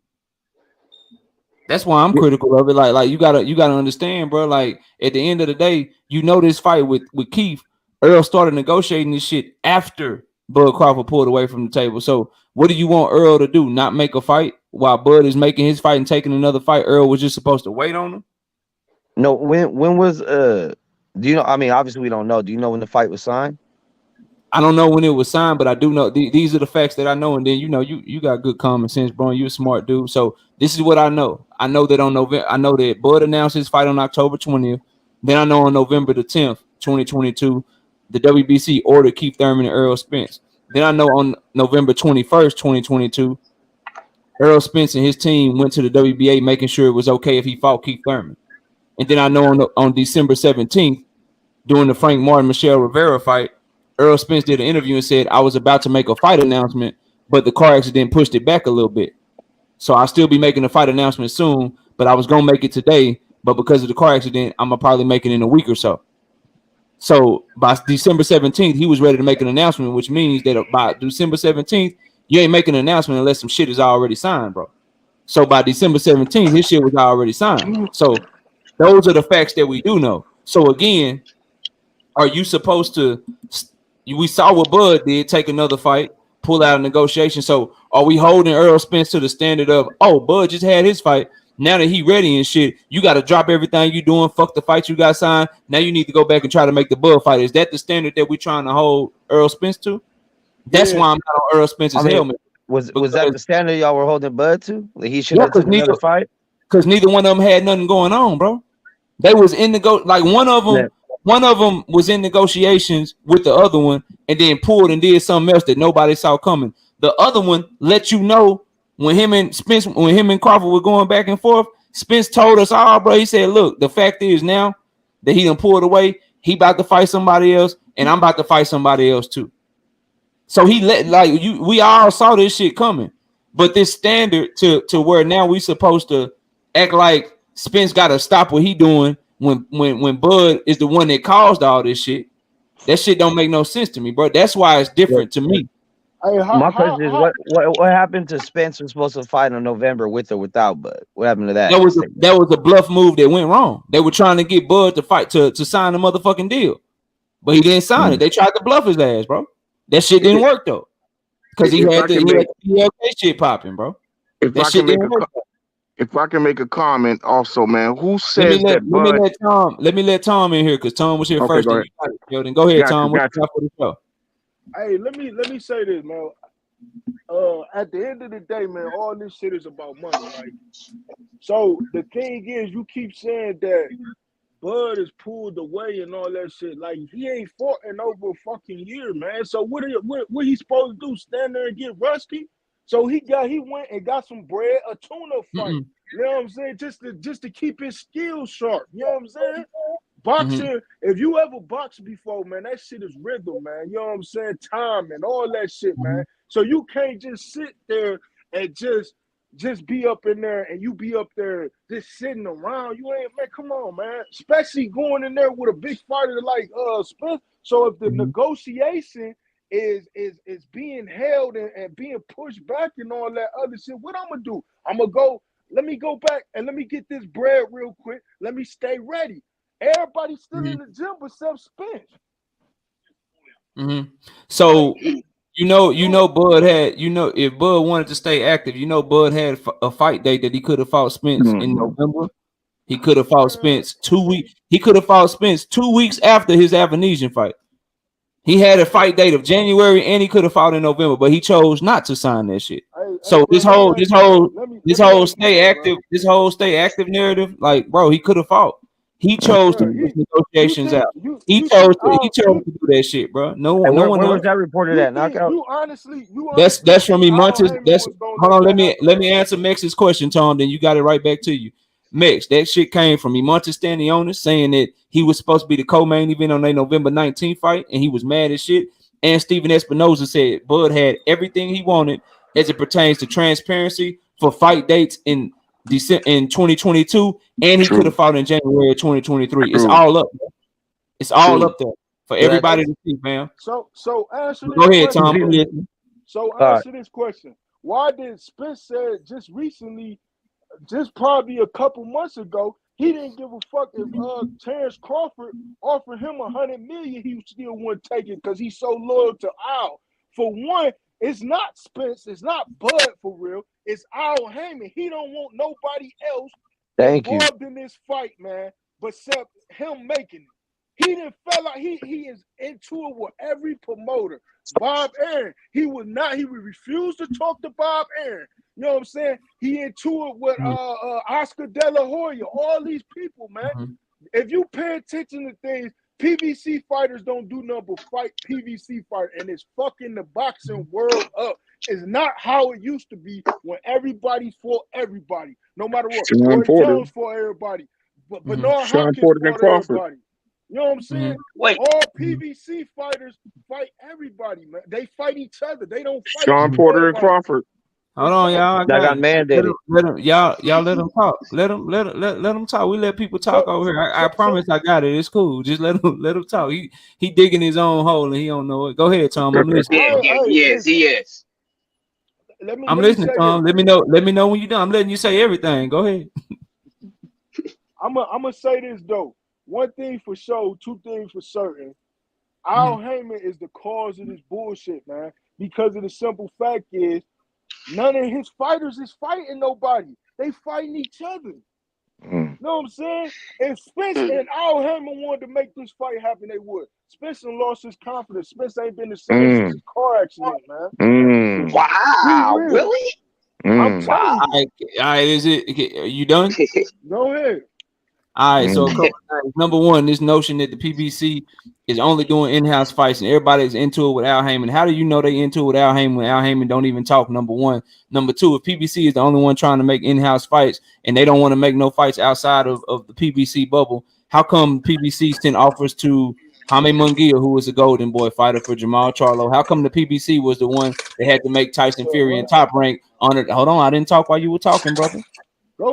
That's why I'm critical of it. Like you gotta understand, bro. Like at the end of the day, this fight with Keith, Earl started negotiating this shit after Bud Crawford pulled away from the table. So what do you want Earl to do? Not make a fight while Bud is making his fight and taking another fight? Earl was just supposed to wait on him. No, when was do you know? I mean, obviously we don't know. Do you know when the fight was signed? I don't know when it was signed, but I do know these are the facts that I know. And then you got good common sense, bro. You're a smart dude. So this is what I know. I know that that Bud announced his fight on October 20th. Then I know on November the 10th, 2022, the WBC ordered Keith Thurman and Earl Spence. Then I know on November 21st, 2022, Earl Spence and his team went to the WBA making sure it was okay if he fought Keith Thurman. And then I know on December 17th, during the Frank Martin Michelle Rivera fight, Earl Spence did an interview and said, I was about to make a fight announcement, but the car accident pushed it back a little bit. So I'll still be making a fight announcement soon, but I was going to make it today. But because of the car accident, I'm going to probably make it in a week or so. So by December 17th, he was ready to make an announcement, which means that by December 17th, you ain't making an announcement unless some shit is already signed, bro. So by December 17th, his shit was already signed. So those are the facts that we do know. So again, are you supposed to? We saw what Bud did, take another fight, pull out a negotiation. So are we holding Earl Spence to the standard of, oh, Bud just had his fight. Now that he ready and shit, you got to drop everything you doing. Fuck the fight you got signed. Now you need to go back and try to make the Bud fight. Is that the standard that we're trying to hold Earl Spence to? That's why I'm not on Earl Spence's helmet. Was that the standard y'all were holding Bud to? Like he should have took another fight? Because neither one of them had nothing going on, bro. They was in one of them was in negotiations with the other one and then pulled and did something else that nobody saw coming. The other one let you know when him and Crawford were going back and forth. Spence told us all, bro. He said, look, the fact is now that he done pulled away, he about to fight somebody else, and I'm about to fight somebody else too. So we all saw this shit coming. But this standard to where now we supposed to act like Spence got to stop what he doing when Bud is the one that caused all this shit. That shit don't make no sense to me, bro. That's why it's different to me. My question is, what happened to Spence was supposed to fight in November with or without Bud? What happened to that? That was a bluff move that went wrong. They were trying to get Bud to fight to sign the motherfucking deal, but he didn't sign it. They tried to bluff his ass, bro. That shit didn't work though, because he had the PLK shit popping, bro. If That I shit can make didn't a work. if I can make a comment also, man, who says that Bud? Let me let Tom in here because Tom was here Okay, first. go And ahead. you got it, yo. Then go ahead, Gotcha, Tom. What's gotcha. up for the show? Hey, let me say this, man. At the end of the day, man, all this shit is about money, right? So the thing is, you keep saying that Bud is pulled away and all that shit. Like, he ain't fought in over a fucking year, man. So what he supposed to do? Stand there and get rusty? So he went and got some bread, a tuna fight. Mm-mm. You know what I'm saying? Just to keep his skills sharp. You know what I'm saying? Boxing, if you ever boxed before, man, that shit is rhythm, man. You know what I'm saying? Time and all that shit, man. So you can't just sit there and just be up in there and you be up there just sitting around. You ain't, man, come on, man. Especially going in there with a big fighter like Spence. So if the negotiation is being held and being pushed back and all that other shit, what I'm gonna do? Let me go back and let me get this bread real quick. Let me stay ready. Everybody's still in the gym except Spence. So you know, Bud had, if Bud wanted to stay active, Bud had a fight date that he could have fought Spence in November. He could have fought Spence 2 weeks. He could have fought Spence 2 weeks after his Avanesian fight. He had a fight date of January and he could have fought in November, but he chose not to sign that shit. So this whole stay active narrative, like, bro, he could have fought. He chose to push negotiations out. He chose to do that shit, bro. No one Where else. was that reported at? Knockout. That's from me, Montes. Hold on. Let me answer Mex's question, Tom. Then you got it right back to you. Mex, that shit came from me. Montes Stanionis saying that he was supposed to be the co-main event on their November 19th fight, and he was mad as shit. And Steven Espinoza said Bud had everything he wanted as it pertains to transparency for fight dates in December in 2022, and he could have fought in January of 2023. It's all up. It's all up there for everybody to see, man. So answer this Go ahead, question. Tom. So answer this question. Why did Spence say just recently, just probably a couple months ago, he didn't give a fuck if Terrence Crawford offered him $100 million, he still wouldn't take it because he's so loyal to Al. For one, it's not Spence, it's not Bud for real. It's Al Heyman. He don't want nobody else involved in this fight, man, but except him making it. He didn't feel like he is into it with every promoter. Bob Aaron, he would refuse to talk to Bob Aaron. You know what I'm saying? He into it with Oscar De La Hoya, all these people, man. If you pay attention to things, PBC fighters don't do nothing but fight PBC fighter, and it's fucking the boxing world up. It's not how it used to be when everybody fought everybody, no matter what. Roy Jones fought everybody, but Bernard Hopkins fought everybody. You know what I'm saying? All PBC fighters fight everybody, man. They fight each other. They don't fight Sean Porter and Crawford. Hold on, y'all. That got mandated. Y'all let them talk. Let them talk. We let people talk over here. I promise I got it. It's cool. Just let him talk. He digging his own hole and he don't know it. Go ahead, Tom. I'm listening. He is. I'm listening, Tom. Let me know when you're done. I'm letting you say everything. Go ahead. I'm gonna say this though. One thing for sure, two things for certain. Al Heyman is the cause of this bullshit, man. Because of the simple fact is, none of his fighters is fighting nobody. They fighting each other. You know what I'm saying? If Spence and Al Heyman wanted to make this fight happen, they would. Spence lost his confidence. Spence ain't been the same since his car accident, man. Wow, really? I'm telling you. All right, is it? You done? Go ahead. All right, so a couple of things. Number one, this notion that the PBC is only doing in-house fights and everybody's into it with Al Heyman. How do you know they into it with Al Heyman when Al Heyman don't even talk? Number one. Number two, if PBC is the only one trying to make in-house fights and they don't want to make no fights outside of the PBC bubble, how come PBC sent offers to Jaime Munguia, who was a Golden Boy fighter for Jamal Charlo? How come the PBC was the one that had to make Tyson Fury in Top Rank honored? Hold on, I didn't talk while you were talking, brother.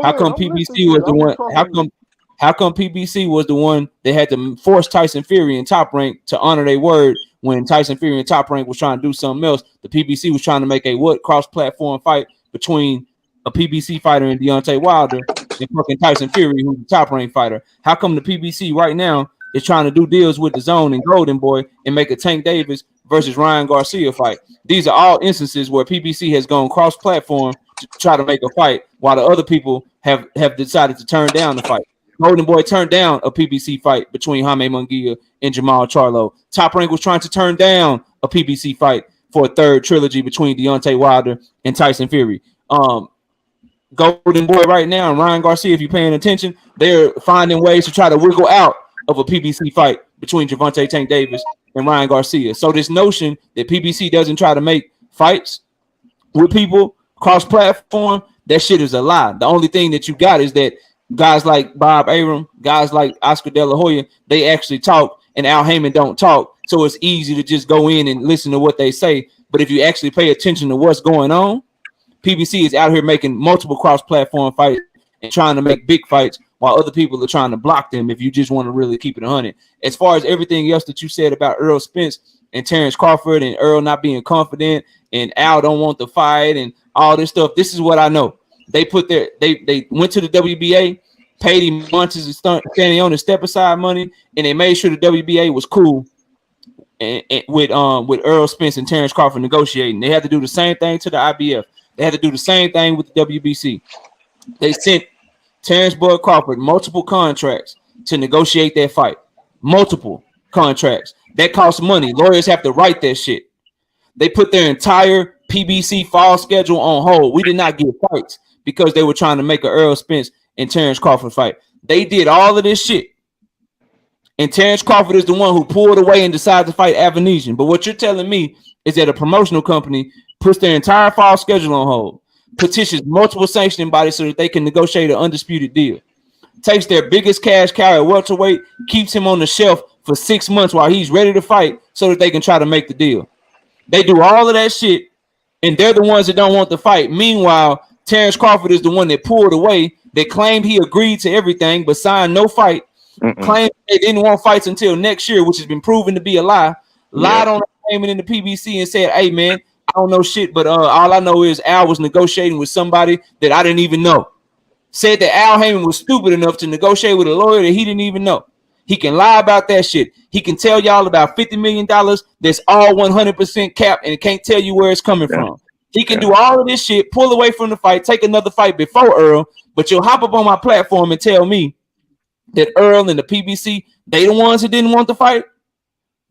How come PBC was the one? How come PBC was the one that had to force Tyson Fury in Top Rank to honor their word when Tyson Fury in Top Rank was trying to do something else? The PBC was trying to make a cross-platform fight between a PBC fighter and Deontay Wilder and fucking Tyson Fury, who's the Top Rank fighter. How come the PBC right now is trying to do deals with the Zone and Golden Boy and make a Tank Davis versus Ryan Garcia fight. These are all instances where PBC has gone cross-platform to try to make a fight, while the other people have decided to turn down the fight. Golden Boy turned down a PBC fight between Jaime Munguia and Jamal Charlo. Top Rank was trying to turn down a PBC fight for a third trilogy between Deontay Wilder and Tyson Fury. Golden Boy right now and Ryan Garcia, if you're paying attention, they're finding ways to try to wiggle out of a PBC fight between Gervonta Tank Davis and Ryan Garcia. So this notion that PBC doesn't try to make fights with people cross-platform, that shit is a lie. The only thing that you got is that guys like Bob Arum, guys like Oscar De La Hoya, they actually talk, and Al Heyman don't talk. So it's easy to just go in and listen to what they say. But if you actually pay attention to what's going on, PBC is out here making multiple cross-platform fights and trying to make big fights while other people are trying to block them if you just want to really keep it 100. As far as everything else that you said about Earl Spence and Terrence Crawford and Earl not being confident and Al don't want the fight and all this stuff, this is what I know. They put their they went to the WBA, paid him months as standing on the step aside money, and they made sure the WBA was cool and with Earl Spence and Terrence Crawford negotiating. They had to do the same thing to the IBF. They had to do the same thing with the WBC. They sent Terrence Bud Crawford multiple contracts to negotiate that fight. Multiple contracts. That costs money. Lawyers have to write that shit. They put their entire PBC fall schedule on hold. We did not get fights because they were trying to make an Earl Spence and Terrence Crawford fight. They did all of this shit. And Terrence Crawford is the one who pulled away and decided to fight Avanesian. But what you're telling me is that a promotional company puts their entire fall schedule on hold, petitions multiple sanctioning bodies so that they can negotiate an undisputed deal, takes their biggest cash cow at welterweight, keeps him on the shelf for 6 months while he's ready to fight so that they can try to make the deal. They do all of that shit, and they're the ones that don't want the fight. Meanwhile, Terrence Crawford is the one that pulled away, that claimed he agreed to everything but signed no fight, claimed they didn't want fights until next year, which has been proven to be a lie, lied on the payment in the PBC and said, hey, man, I don't know shit, but all I know is Al was negotiating with somebody that I didn't even know. Said that Al Heyman was stupid enough to negotiate with a lawyer that he didn't even know. He can lie about that shit. He can tell y'all about $50 million that's all 100% capped and can't tell you where it's coming from. He can do all of this shit, pull away from the fight, take another fight before Earl, but you'll hop up on my platform and tell me that Earl and the PBC, they the ones that didn't want the fight?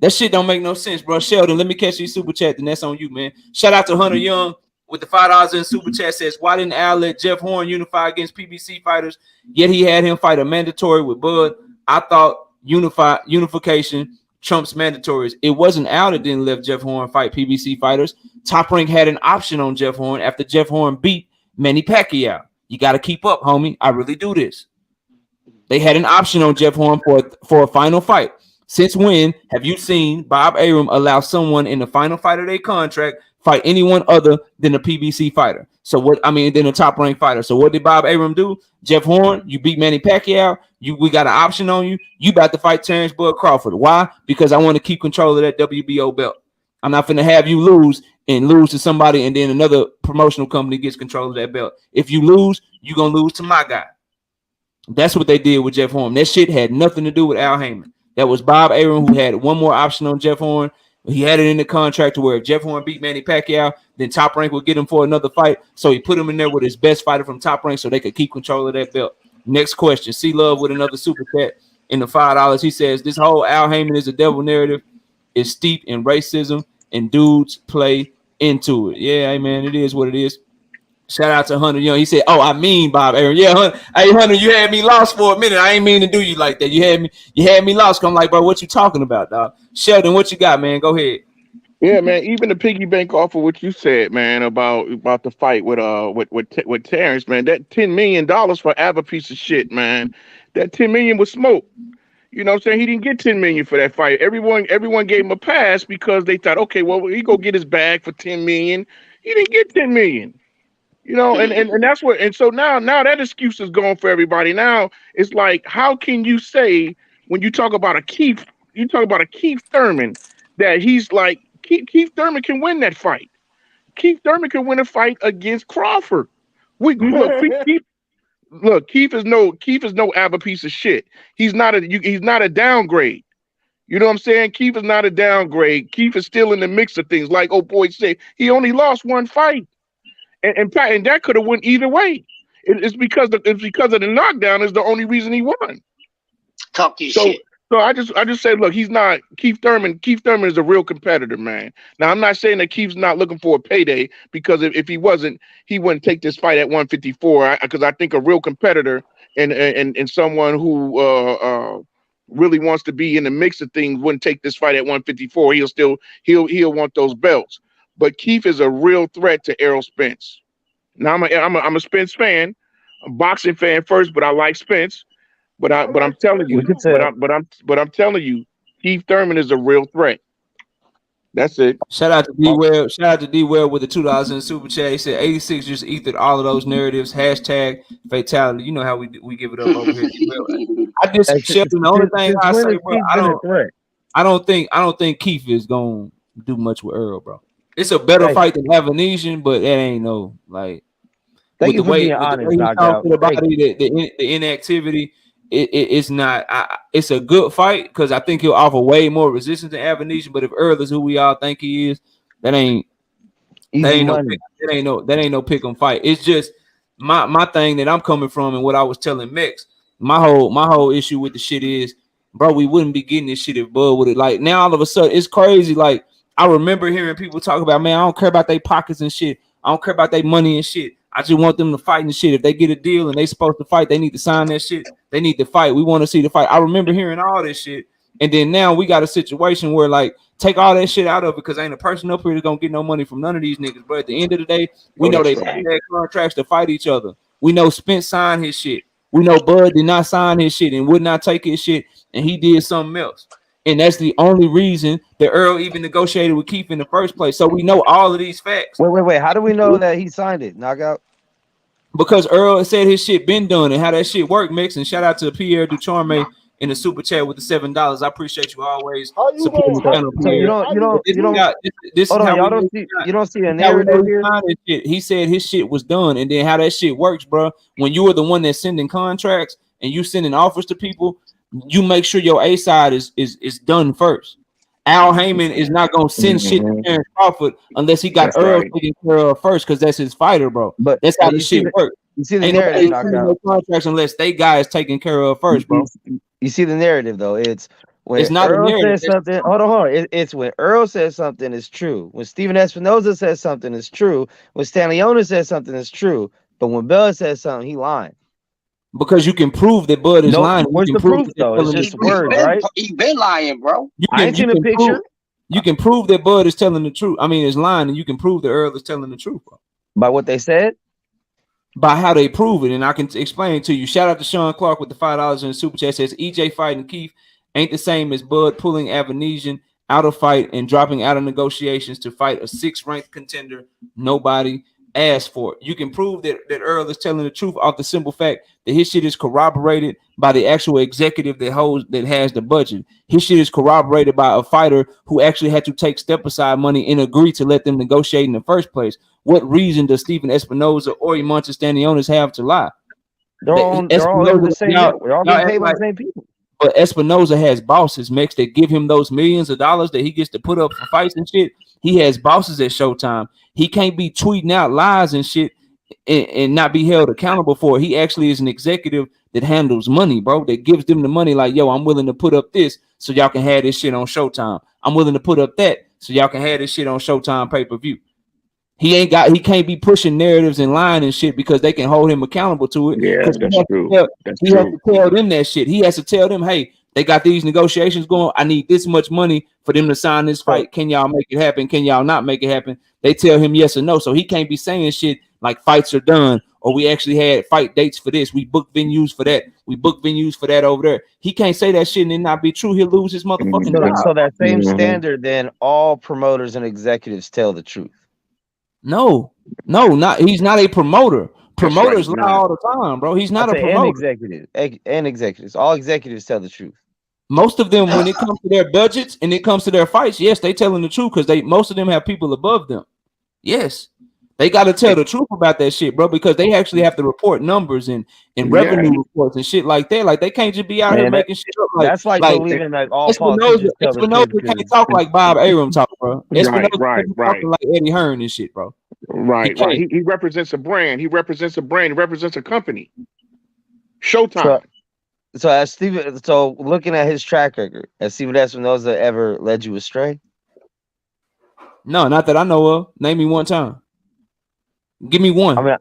That shit don't make no sense, bro. Sheldon, let me catch you super chat, then that's on you, man. Shout out to Hunter Young with the $5 in super chat. Says, why didn't Al let Jeff Horn unify against PBC fighters? Yet he had him fight a mandatory with Bud. I thought unification trumps mandatories. It wasn't Al that didn't let Jeff Horn fight PBC fighters. Top Rank had an option on Jeff Horn after Jeff Horn beat Manny Pacquiao. You got to keep up, homie. I really do this. They had an option on Jeff Horn for a final fight. Since when have you seen Bob Arum allow someone in the final fight of their contract fight anyone other than a PBC fighter? So what? I mean, than a top ranked fighter. So what did Bob Arum do? Jeff Horn, you beat Manny Pacquiao. We got an option on you. You about to fight Terrence Bud Crawford. Why? Because I want to keep control of that WBO belt. I'm not finna have you lose to somebody and then another promotional company gets control of that belt. If you lose, you're gonna lose to my guy. That's what they did with Jeff Horn. That shit had nothing to do with Al Heyman. That was Bob Arum who had one more option on Jeff Horn. He had it in the contract to where if Jeff Horn beat Manny Pacquiao, then Top Rank would get him for another fight. So he put him in there with his best fighter from Top Rank so they could keep control of that belt. Next question. C Love with another super chat in the $5. He says, this whole Al Heyman is a devil narrative is steeped in racism and dudes play into it. Yeah, hey man, it is what it is. Shout out to Hunter Young. He said, oh, I mean Bob Arum. Yeah, Hunter. Hey, Hunter, you had me lost for a minute. I ain't mean to do you like that. You had me lost. I'm like, bro, what you talking about, dog? Sheldon, what you got, man? Go ahead. Yeah, man. Even the piggy bank off of what you said, man, about the fight with Terrence, man. That $10 million for Ab a piece of shit, man. That $10 million was smoke. You know what I'm saying? He didn't get $10 million for that fight. Everyone gave him a pass because they thought, okay, well, he go get his bag for $10 million. He didn't get $10 million. You know, and that's what, and so now that excuse is gone for everybody. Now it's like, how can you say when you talk about a Keith Thurman that he's like Keith Thurman can win that fight. Keith Thurman can win a fight against Crawford. Keith is no Ab a piece of shit. He's not a downgrade. You know what I'm saying? Keith is not a downgrade. Keith is still in the mix of things. Like old boy said, he only lost one fight, and that could have went either way. It's because of the knockdown is the only reason he won. Talk your So shit. so I just say, look, he's not Keith Thurman. Keith Thurman is a real competitor, man. Now I'm not saying that Keith's not looking for a payday, because if he wasn't, he wouldn't take this fight at 154. Because I think a real competitor and someone who really wants to be in the mix of things wouldn't take this fight at 154. He'll want those belts. But Keith is a real threat to Errol Spence. Now I'm a Spence fan, a boxing fan first, but I like Spence. But I'm telling you, I'm telling you, Keith Thurman is a real threat. That's it. Shout out to D-Well. Shout out to D-Well with the $2 in the super chat. He said 86 just ethered all of those narratives. Hashtag fatality. You know how we give it up over here. I just Shelton, the only thing I say, bro, I don't think Keith is gonna do much with Earl, bro. It's a better fight than Avanesian, but that ain't no like. Thank you for being honest, knockout. The body, the inactivity. It's not. It's a good fight because I think he'll offer way more resistance than Avanesian. But if Earl is who we all think he is, that ain't no pick 'em fight. It's just my thing that I'm coming from and what I was telling Mex. My whole issue with the shit is, bro, we wouldn't be getting this shit if Bud would have. Like now all of a sudden it's crazy. Like I remember hearing people talk about, man, I don't care about their pockets and shit. I don't care about their money and shit. I just want them to fight and shit. If they get a deal and they supposed to fight, they need to sign that shit. They need to fight. We want to see the fight. I remember hearing all this shit. And then now we got a situation where like take all that shit out of it because ain't a person up here that's gonna get no money from none of these niggas. But at the end of the day, we know they had contracts to fight each other. We know Spence signed his shit. We know Bud did not sign his shit and would not take his shit, and he did something else. And that's the only reason that Earl even negotiated with Keith in the first place. So we know all of these facts. Wait. How do we know that he signed it? Knockout? Because Earl said his shit been done and how that shit worked, Mix. And shout out to Pierre Ducharme in the super chat with the $7. I appreciate you always supporting the channel. So you don't see a narrative here. He said his shit was done, and then how that shit works, bro. When you are the one that's sending contracts and you sending offers to people, you make sure your A side is done first. Al Heyman is not gonna send shit to Terrence Crawford unless he got Earl taken care of first, because that's his fighter, bro. But that's how this shit works. You see the narrative, no contracts unless they guys taken care of first, bro. You see the narrative though. It's when it's not Earl a narrative. says something. Hold on. It's when Earl says something, it's true. When Steven Espinoza says something, it's true. When Stanley Ona says something, it's true. But when Bell says something, he lying. Because you can prove that Bud is lying. Where's the proof though? It's just words, right? He been lying, bro. I ain't seen a picture. You can prove that Bud is telling the truth. I mean, is lying, and you can prove that Earl is telling the truth, bro. By what they said? By how they prove it, and I can explain it to you. Shout out to Sean Clark with the $5 in the super chat. Says EJ fighting Keith ain't the same as Bud pulling Avanesian out of fight and dropping out of negotiations to fight a 6th-ranked contender nobody asked for it. You can prove that Earl is telling the truth off the simple fact that his shit is corroborated by the actual executive that has the budget. His shit is corroborated by a fighter who actually had to take step aside money and agree to let them negotiate in the first place. What reason does Steven Espinoza or Imantas Stanionis have to lie? They're all the same. We're all getting paid by the same people. But Espinoza has bosses, Max, that give him those millions of dollars that he gets to put up for fights and shit. He has bosses at Showtime. He can't be tweeting out lies and shit and not be held accountable for it. He actually is an executive that handles money, bro, that gives them the money like, yo, I'm willing to put up this so y'all can have this shit on Showtime. I'm willing to put up that so y'all can have this shit on Showtime pay-per-view. He can't be pushing narratives and lying and shit because they can hold him accountable to it. Yeah, that's true. He has to tell them that shit. He has to tell them, hey, they got these negotiations going. I need this much money for them to sign this fight. Can y'all make it happen? Can y'all not make it happen? They tell him yes or no. So he can't be saying shit like fights are done or we actually had fight dates for this. We booked venues for that. We booked venues for that over there. He can't say that shit and it not be true. He'll lose his motherfucking job. So that same standard, then all promoters and executives tell the truth. No, he's not a promoter. Promoters lie all the time, bro. He's not a promoter. And executives. All executives tell the truth. Most of them, when it comes to their budgets and it comes to their fights, yes, they telling the truth because most of them have people above them. Yes, They got to tell the truth about that shit, bro, because they actually have to report numbers and revenue reports and shit like that. Like they can't just be out here making shit up. That's like believing like all politicians tell the Espinosa truth. can't talk like Bob Arum talk, bro. Espinosa Right. talking like Eddie Hearn and shit, bro. Right. He represents a brand. He represents a brand. He represents a company. Showtime. So as Steven, so looking at his track record, has Steven Espinosa ever led you astray? No, not that I know of. Name me one time. Give me one. I mean,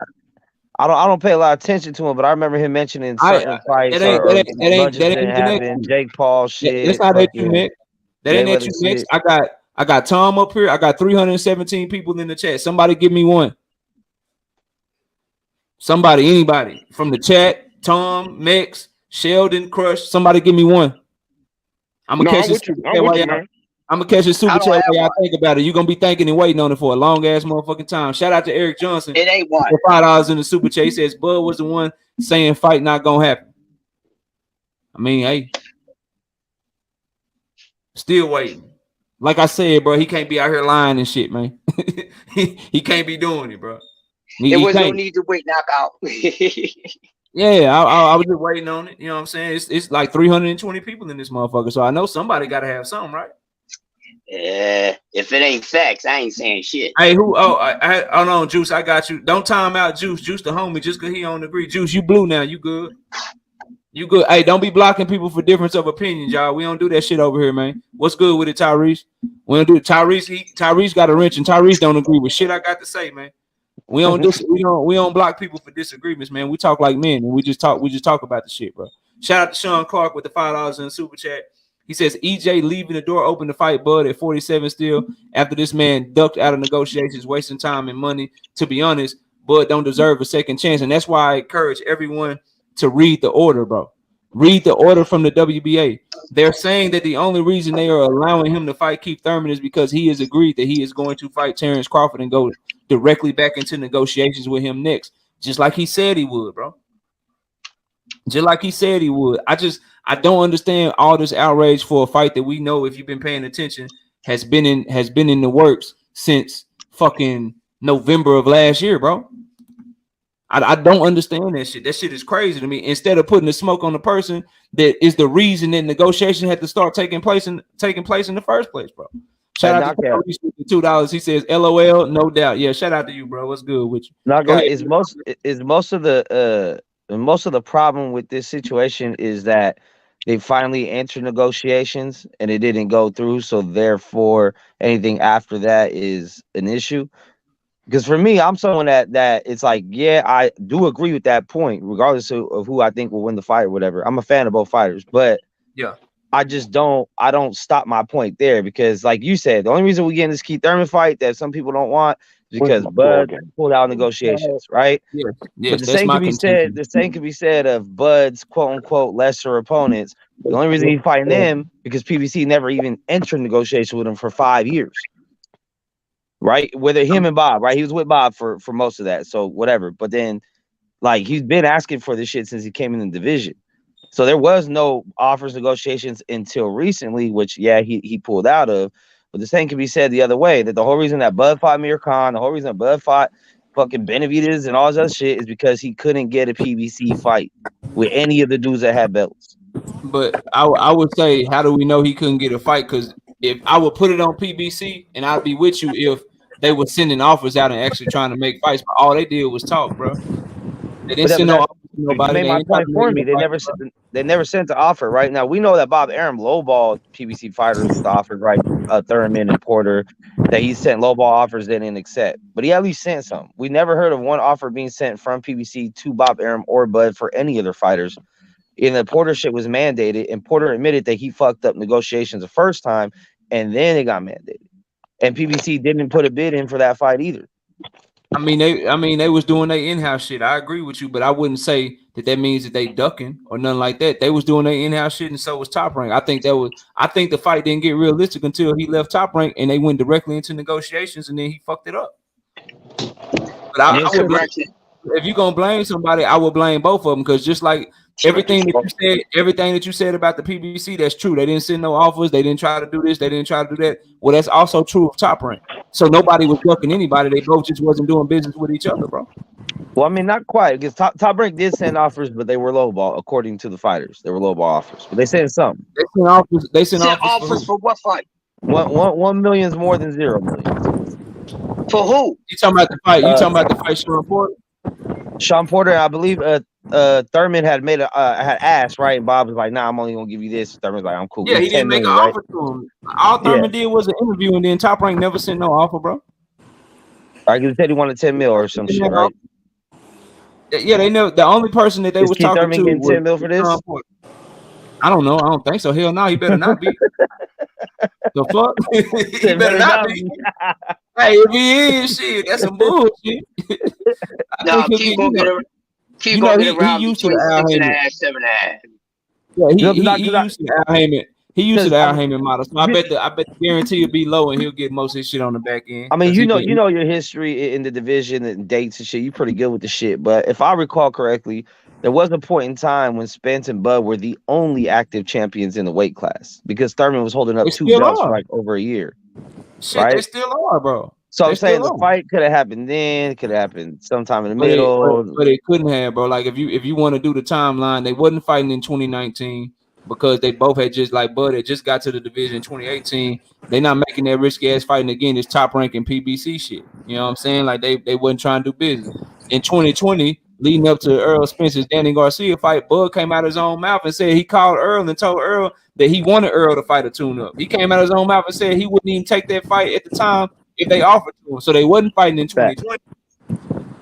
I don't pay a lot of attention to him, but I remember him mentioning certain fights or lunches been having Jake Paul shit. That's not that you next. That ain't that you next. I got Tom up here. I got 317 people in the chat. Somebody give me one. Somebody, anybody from the chat. Tom, Mex, Sheldon, Crush. Somebody give me one. I'm gonna catch this. I'm gonna catch a super chat while y'all think about it. You're gonna be thinking and waiting on it for a long ass motherfucking time. Shout out to Eric Johnson. It ain't one. For $5 in the super chat. He says Bud was the one saying fight not gonna happen. I mean, hey, still waiting. Like I said, bro, he can't be out here lying and shit, man. he can't be doing it, bro. There was no need to wait knockout. Yeah, I was just waiting on it. You know what I'm saying? It's like 320 people in this motherfucker, so I know somebody got to have something, right? Yeah, if it ain't facts, I ain't saying shit. Hey, who? Oh, hold on, Juice. I got you. Don't time out, Juice. Juice the homie, just because he don't agree. Juice, you blue now. You good? You good? Hey, don't be blocking people for difference of opinions, y'all. We don't do that shit over here, man. What's good with it, Tyrese? We don't do it. Tyrese got a wrench, and Tyrese don't agree with shit I got to say, man. We don't block people for disagreements, man. We talk like men, and we just talk about the shit, bro. Shout out to Sean Clark with the $5 in the super chat. He says EJ leaving the door open to fight Bud at 47 still after this man ducked out of negotiations, wasting time and money. To be honest, Bud don't deserve a second chance, and that's why I encourage everyone to read the order, bro. Read the order from the WBA. They're saying that the only reason they are allowing him to fight Keith Thurman is because he has agreed that he is going to fight Terrence Crawford and go directly back into negotiations with him next, just like he said he would, bro. Just like he said he would. I don't understand all this outrage for a fight that we know, if you've been paying attention, has been in the works since fucking November of last year, bro. I don't understand that shit. That shit is crazy to me. Instead of putting the smoke on the person that is the reason that negotiation had to start taking place in the first place, bro. Shout out to $2. He says, LOL, no doubt. Yeah, shout out to you, bro. What's good with you? Most of the problem with this situation is that they finally entered negotiations and it didn't go through. So therefore, anything after that is an issue. Because for me, I'm someone that it's like, yeah, I do agree with that point, regardless of who I think will win the fight or whatever. I'm a fan of both fighters, but yeah, I don't stop my point there because, like you said, the only reason we get in this Keith Thurman fight that some people don't want is because Bud pulled out negotiations, right? Yes, but the same can be said of Bud's quote unquote lesser opponents. The only reason he's fighting them because PBC never even entered negotiation with him for 5 years. Right, whether him and Bob, right? He was with Bob for most of that, so whatever. But then, like, he's been asking for this shit since he came in the division. So there was no offers negotiations until recently, which he pulled out of. But the same can be said the other way, that the whole reason that Bud fought Mir Khan, the whole reason that Bud fought fucking Benavidez and all this other shit is because he couldn't get a PBC fight with any of the dudes that had belts. But I would say, how do we know he couldn't get a fight? Because if I would put it on PBC, and I'd be with you if they were sending offers out and actually trying to make fights, but all they did was talk, bro. They didn't send no offers to nobody. They never sent the offer. Right now, we know that Bob Arum lowballed PBC fighters with offers, right? Thurman and Porter, that he sent lowball offers they didn't accept, but he at least sent some. We never heard of one offer being sent from PBC to Bob Arum or Bud for any other fighters. And the Porter shit was mandated, and Porter admitted that he fucked up negotiations the first time, and then it got mandated. And PBC didn't put a bid in for that fight either. I mean, they was doing their in-house shit. I agree with you, but I wouldn't say that means that they ducking or nothing like that. They was doing their in-house shit, and so was Top Rank. I think the fight didn't get realistic until he left Top Rank, and they went directly into negotiations, and then he fucked it up. But I would blame, if you're gonna blame somebody, I would blame both of them, because just like Everything that you said about the PBC, that's true. They didn't send no offers. They didn't try to do this. They didn't try to do that. Well, that's also true of Top Rank. So nobody was ducking anybody. They both just wasn't doing business with each other, bro. Well, I mean, not quite, because Top Rank did send offers, but they were lowball, according to the fighters. They were lowball offers, but they sent some. They sent offers. They sent offers for what fight? 1 million is more than 0 million. For who? You talking about the fight? You talking about the fight, Sean Porter? Sean Porter, I believe. Thurman had had asked, right? And Bob was like, "Nah, I'm only gonna give you this." Thurman's like, "I'm cool." Yeah, he didn't make an offer to him. All Thurman did was an interview, and then Top Rank never sent no offer, bro. Right, he said he wanted 10 mil or some shit, right? Yeah, they know the only person that they was talking Thurman to getting was 10 mil for this. I don't know. I don't think so. Hell no, he better not be. The fuck? He better not be. Hey, if he is, shit, that's some bullshit. No, keep on getting around. Keep on getting around between 6.5, 7.5. Yeah, he used to Al Heyman. He used to the Al Heyman model. So I bet the guarantee will be low, and he'll get most of his shit on the back end. I mean, you know your history in the division and dates and shit. You pretty good with the shit. But if I recall correctly, there was a point in time when Spence and Bud were the only active champions in the weight class because Thurman was holding up 2 belts for like over a year. Shit, right? They still are, bro. So I'm saying the fight could have happened then, it could have happened sometime in the middle. But it couldn't have, bro. Like if you want to do the timeline, they wasn't fighting in 2019 because they both had just like Bud had just got to the division in 2018. They not making that risky ass fighting again. It's Top Rank and PBC shit. You know what I'm saying? Like they wasn't trying to do business. In 2020, leading up to Earl Spence's Danny Garcia fight, Bud came out of his own mouth and said he called Earl and told Earl that he wanted Earl to fight a tune-up. He came out of his own mouth and said he wouldn't even take that fight at the time if they offered to him. So they wasn't fighting in 2020.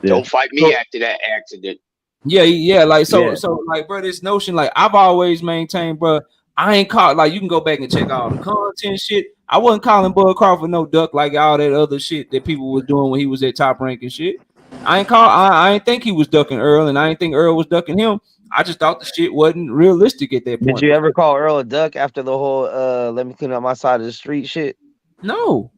Don't fight me after that accident. Yeah. Like so, like, bro, this notion, like I've always maintained, bro. I ain't caught like you can go back and check all the content shit. I wasn't calling Bud Crawford no duck like all that other shit that people was doing when he was at Top Rank and shit. I ain't think he was ducking Earl, and I ain't think Earl was ducking him. I just thought the shit wasn't realistic at that point. Did you ever call Earl a duck after the whole let me clean up my side of the street shit? No.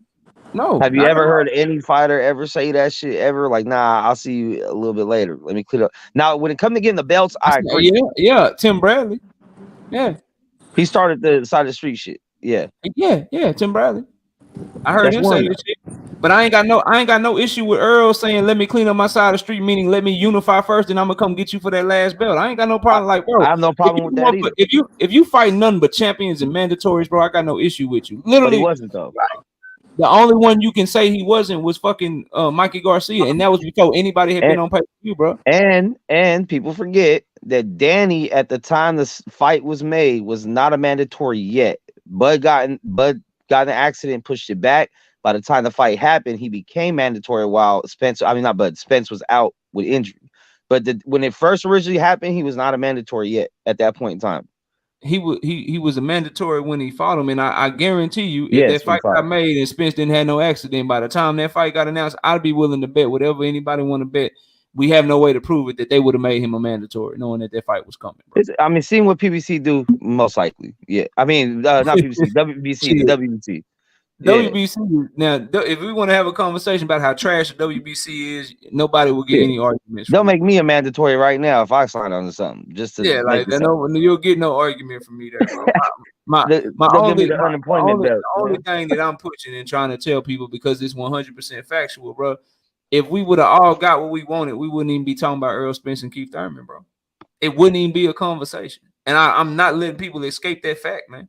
Have you ever heard any fighter ever say that shit ever? Like, nah, I'll see you a little bit later. Let me clean up. Now, when it comes to getting the belts, I agree. Yeah, Tim Bradley. Yeah. He started the side of the street shit. Yeah, Tim Bradley. I heard him say this shit. But I ain't got no issue with Earl saying let me clean up my side of the street, meaning let me unify first, and I'm gonna come get you for that last belt. I ain't got no problem. Like, bro, I have no problem with that either. If you fight nothing but champions and mandatories, bro, I got no issue with you. Literally, but he wasn't though. The only one you can say he wasn't was fucking Mikey Garcia, and that was before anybody had been on pay-per-view, bro. And people forget that Danny at the time the fight was made was not a mandatory yet. Bud got in an accident, pushed it back. By the time the fight happened, he became mandatory while Spence was out with injury. But when it first originally happened, he was not a mandatory yet at that point in time. He was a mandatory when he fought him, and I guarantee you, if that fight got made and Spence didn't have no accident, by the time that fight got announced, I'd be willing to bet whatever anybody want to bet. We have no way to prove it that they would have made him a mandatory, knowing that fight was coming. Bro. Seeing what PBC do, most likely, yeah. I mean, not PBC, WBC, WBC. WBC. Now, if we want to have a conversation about how trash the WBC is, nobody will get any arguments. They'll make me a mandatory right now if I sign on to something. Just to you'll get no argument from me there, bro. The only thing that I'm pushing and trying to tell people, because it's 100% factual, bro. If we would have all got what we wanted, we wouldn't even be talking about Earl Spence and Keith Thurman, bro. It wouldn't even be a conversation. And I'm not letting people escape that fact, man.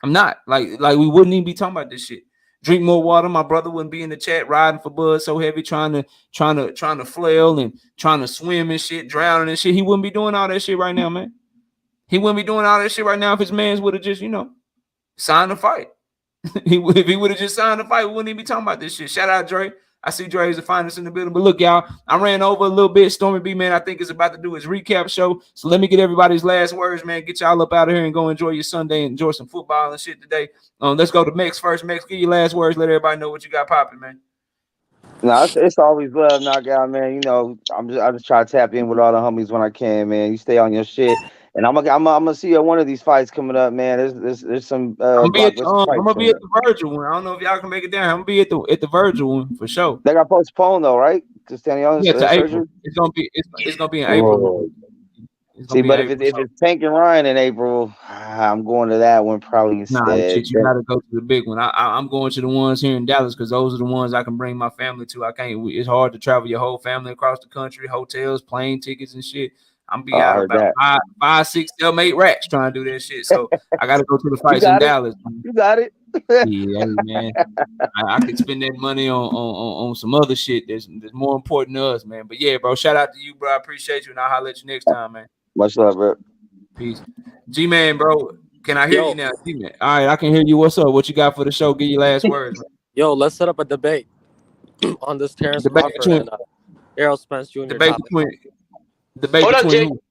I'm not like we wouldn't even be talking about this shit. Drink more water. My brother wouldn't be in the chat riding for Bud so heavy, trying to flail and trying to swim and shit, drowning and shit. He wouldn't be doing all that shit right now, man. He wouldn't be doing all that shit right now if his mans would have just, signed the fight. If he would have just signed the fight, we wouldn't even be talking about this shit. Shout out Dre. I see Dre is the finest in the building. But look, y'all, I ran over a little bit. Stormy B, man, I think is about to do his recap show. So let me get everybody's last words, man. Get y'all up out of here and go enjoy your Sunday and enjoy some football and shit today. Let's go to Mex first. Mex, give your last words. Let everybody know what you got popping, man. No, it's always love, knockout, man. I just try to tap in with all the homies when I can, man. You stay on your shit. And I'm gonna see you at one of these fights coming up, man. There's some. I'm gonna be at the Virgil one. I don't know if y'all can make it down. I'm gonna be at the Virgil one for sure. They got postponed though, right? Because to April. It's gonna be in April. It's gonna See, be in but if April. it's Tank and Ryan in April, I'm going to that one probably Nah, instead. shit, you gotta go to the big one. I'm going to the ones here in Dallas because those are the ones I can bring my family to. I can't. It's hard to travel your whole family across the country, hotels, plane tickets, and shit. I'm be I out heard about that. five, 6, 7, 8 racks trying to do that shit. So I gotta go to the You fights in got it. Dallas. You got it. Yeah, hey, man. I could spend that money on some other shit that's more important to us, man. But yeah, bro, shout out to you, bro. I appreciate you, and I'll holler at you next time, man. Much love, bro. Peace. G-Man, bro. Can I hear Yo. you now? G-Man. All right, I can hear you. What's up? What you got for the show? Give your last words, man. Yo, let's set up a debate on this Terrence Debate Crawford between and Errol Spence Jr. debate topic between debate Hold up, between Jay. who?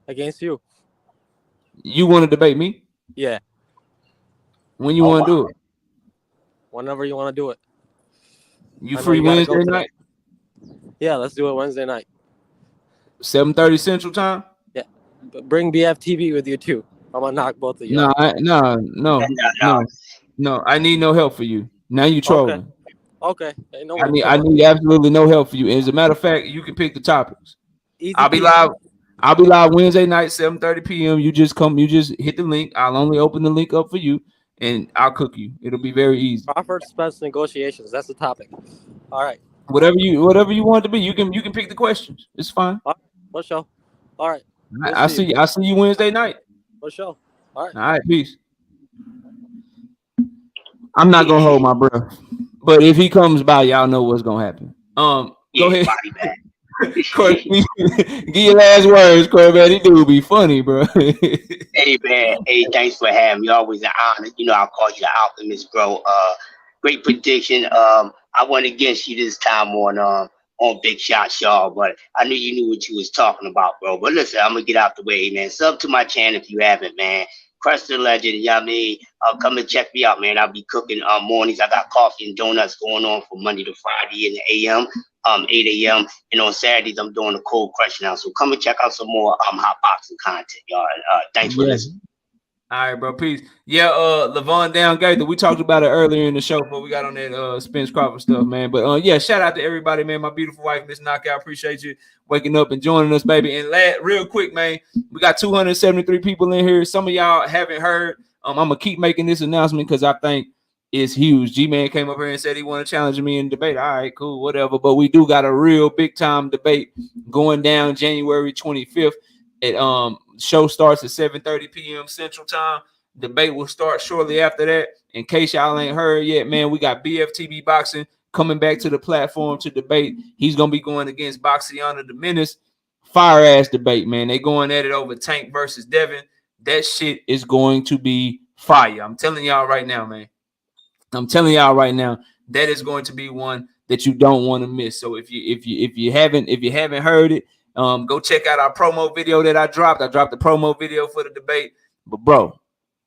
against you. You want to debate me? Yeah, When you Oh, want to wow. do it? whenever you want to do it. You I know free you gotta Wednesday go today. night, Yeah, let's do it Wednesday night. 7:30 Central Time? Yeah, but bring BFTV with you too. I'm gonna knock both of you No, out. no. I need no help for you. Now you Okay, trolling. okay. Hey, no I worries. need Come I on. need absolutely no help for you. As a matter of fact, you can pick the topics. Easy I'll be peasy. live. I'll be live Wednesday night, 7:30 p.m. You just hit the link. I'll only open the link up for you and I'll cook you. It'll be very easy. Crawford Spence negotiations. That's the topic. All right. Whatever you want it to be, you can pick the questions. It's fine. All right. For sure. All right. We'll I see you. I see you Wednesday night. For sure. All right. All right, peace. I'm not gonna hold my breath, but if he comes by, y'all know what's gonna happen. Go ahead. Body bag. Corey, give your last words, Corey, man. He do be funny, bro. Hey man, hey, thanks for having me. Always an honor. You know, I'll call you the Alchemist, bro. Great prediction. I went against you this time on Big Shot Shaw, but I knew you knew what you was talking about, bro. But listen, I'm gonna get out the way, man. Sub to my channel if you haven't, man. Crush the legend, you know what I mean? Come and check me out, man. I'll be cooking mornings. I got coffee and donuts going on from Monday to Friday in the AM, 8 a.m. And on Saturdays, I'm doing a cold crush now. So come and check out some more hot boxing content, y'all. Thanks for listening. All right, bro. Peace. Yeah, Levon Down Gaither. We talked about it earlier in the show, but we got on that Spence Crawford stuff, man. But yeah, shout out to everybody, man. My beautiful wife, Miss Knockout. Appreciate you waking up and joining us, baby. And real quick, man, we got 273 people in here. Some of y'all haven't heard. I'm gonna keep making this announcement because I think it's huge. G-Man came up here and said he want to challenge me in debate. All right, cool, whatever. But we do got a real big time debate going down January 25th. Show starts at 7:30 p.m. Central Time. Debate will start shortly after that. In case y'all ain't heard yet, man, we got BFTB Boxing coming back to the platform to debate. He's gonna be going against Boxiana the Menace. Fire ass debate, man. They going at it over Tank versus Devin. That shit is going to be fire. I'm telling y'all right now, man. I'm telling y'all right now, that is going to be one that you don't want to miss. So if you haven't heard it, go check out our promo video that I dropped. I dropped the promo video for the debate. But bro,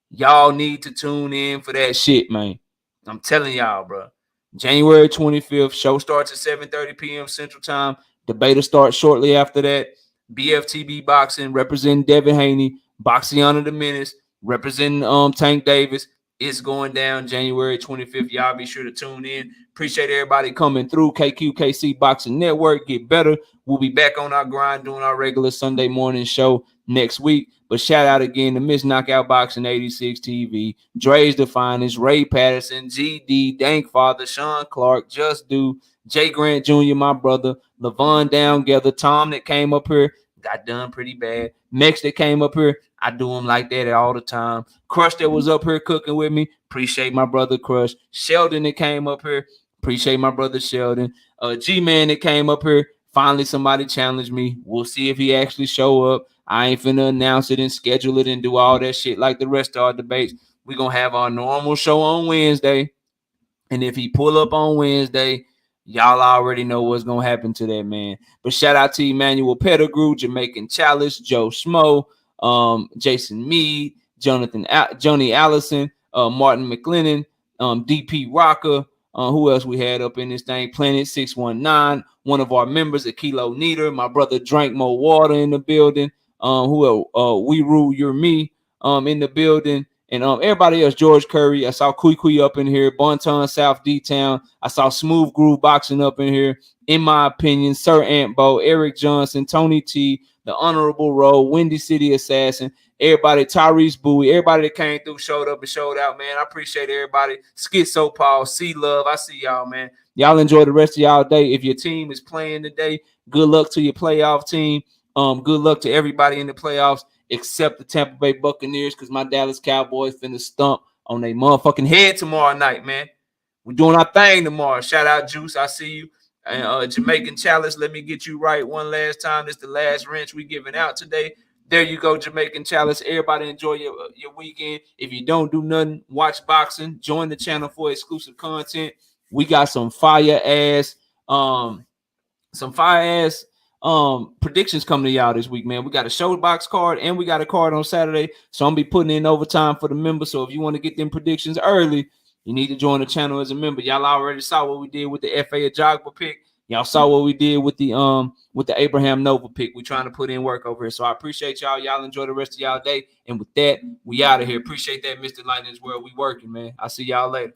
y'all need to tune in for that shit, man. I'm telling y'all, bro. January 25th, show starts at 7:30 p.m. Central Time. Debate will start shortly after that. BFTB Boxing, representing Devin Haney, Boxiana the Menace, representing Tank Davis. It's going down January 25th. Y'all be sure to tune in. Appreciate everybody coming through. KQKC Boxing Network. Get better. We'll be back on our grind doing our regular Sunday morning show next week. But shout out again to Miss Knockout Boxing 86 TV, Dre's the Finest, Ray Patterson, GD, Dankfather, Sean Clark, Just Do, Jay Grant Jr., my brother, Levon Downgether, Tom that came up here, got done pretty bad. Mex that came up here, I do him like that all the time. Crush that was up here cooking with me, appreciate my brother Crush. Sheldon that came up here, appreciate my brother Sheldon. G-Man that came up here, finally somebody challenged me. We'll see if he actually show up. I ain't finna announce it and schedule it and do all that shit like the rest of our debates. We're going to have our normal show on Wednesday. And if he pull up on Wednesday, y'all already know what's going to happen to that man. But shout out to Emmanuel Pettigrew, Jamaican Chalice, Joe Schmo, Jason Mead, Johnny Allison, Martin McLennan, DP Rocker. Who else we had up in this thing? Planet 619, one of our members, a Kilo Neater. My brother Drank More Water in the building. We Rule You're Me in the building. And everybody else, George Curry. I saw Kui up in here. Bonton, South D-Town. I saw Smooth Groove Boxing up in here. In my opinion, Sir Antbo, Eric Johnson, Tony T, the Honorable Road, Windy City Assassin, everybody, Tyrese Bowie, everybody that came through, showed up and showed out, man. I appreciate everybody. Schizo Paul, C Love, I see y'all, man. Y'all enjoy the rest of y'all day. If your team is playing today, good luck to your playoff team. Good luck to everybody in the playoffs except the Tampa Bay Buccaneers, because my Dallas Cowboys finna stump on their motherfucking head tomorrow night, man. We're doing our thing tomorrow. Shout out Juice, I see you. And Jamaican Chalice, let me get you right one last time. This is the last wrench we giving out today. There you go, Jamaican Chalice. Everybody enjoy your weekend. If you don't do nothing, watch boxing. Join the channel for exclusive content. We got some fire ass predictions coming to y'all this week, man. We got a show box card and we got a card on Saturday, so I'm gonna be putting in overtime for the members. So if you want to get them predictions early, you need to join the channel as a member. Y'all already saw what we did with the FA Ajagba pick. Y'all saw what we did with the Abraham Nova pick. We trying to put in work over here. So I appreciate y'all. Y'all enjoy the rest of y'all day. And with that, we out of here. Appreciate that, Mr. Lightning's World. We working, man. I'll see y'all later.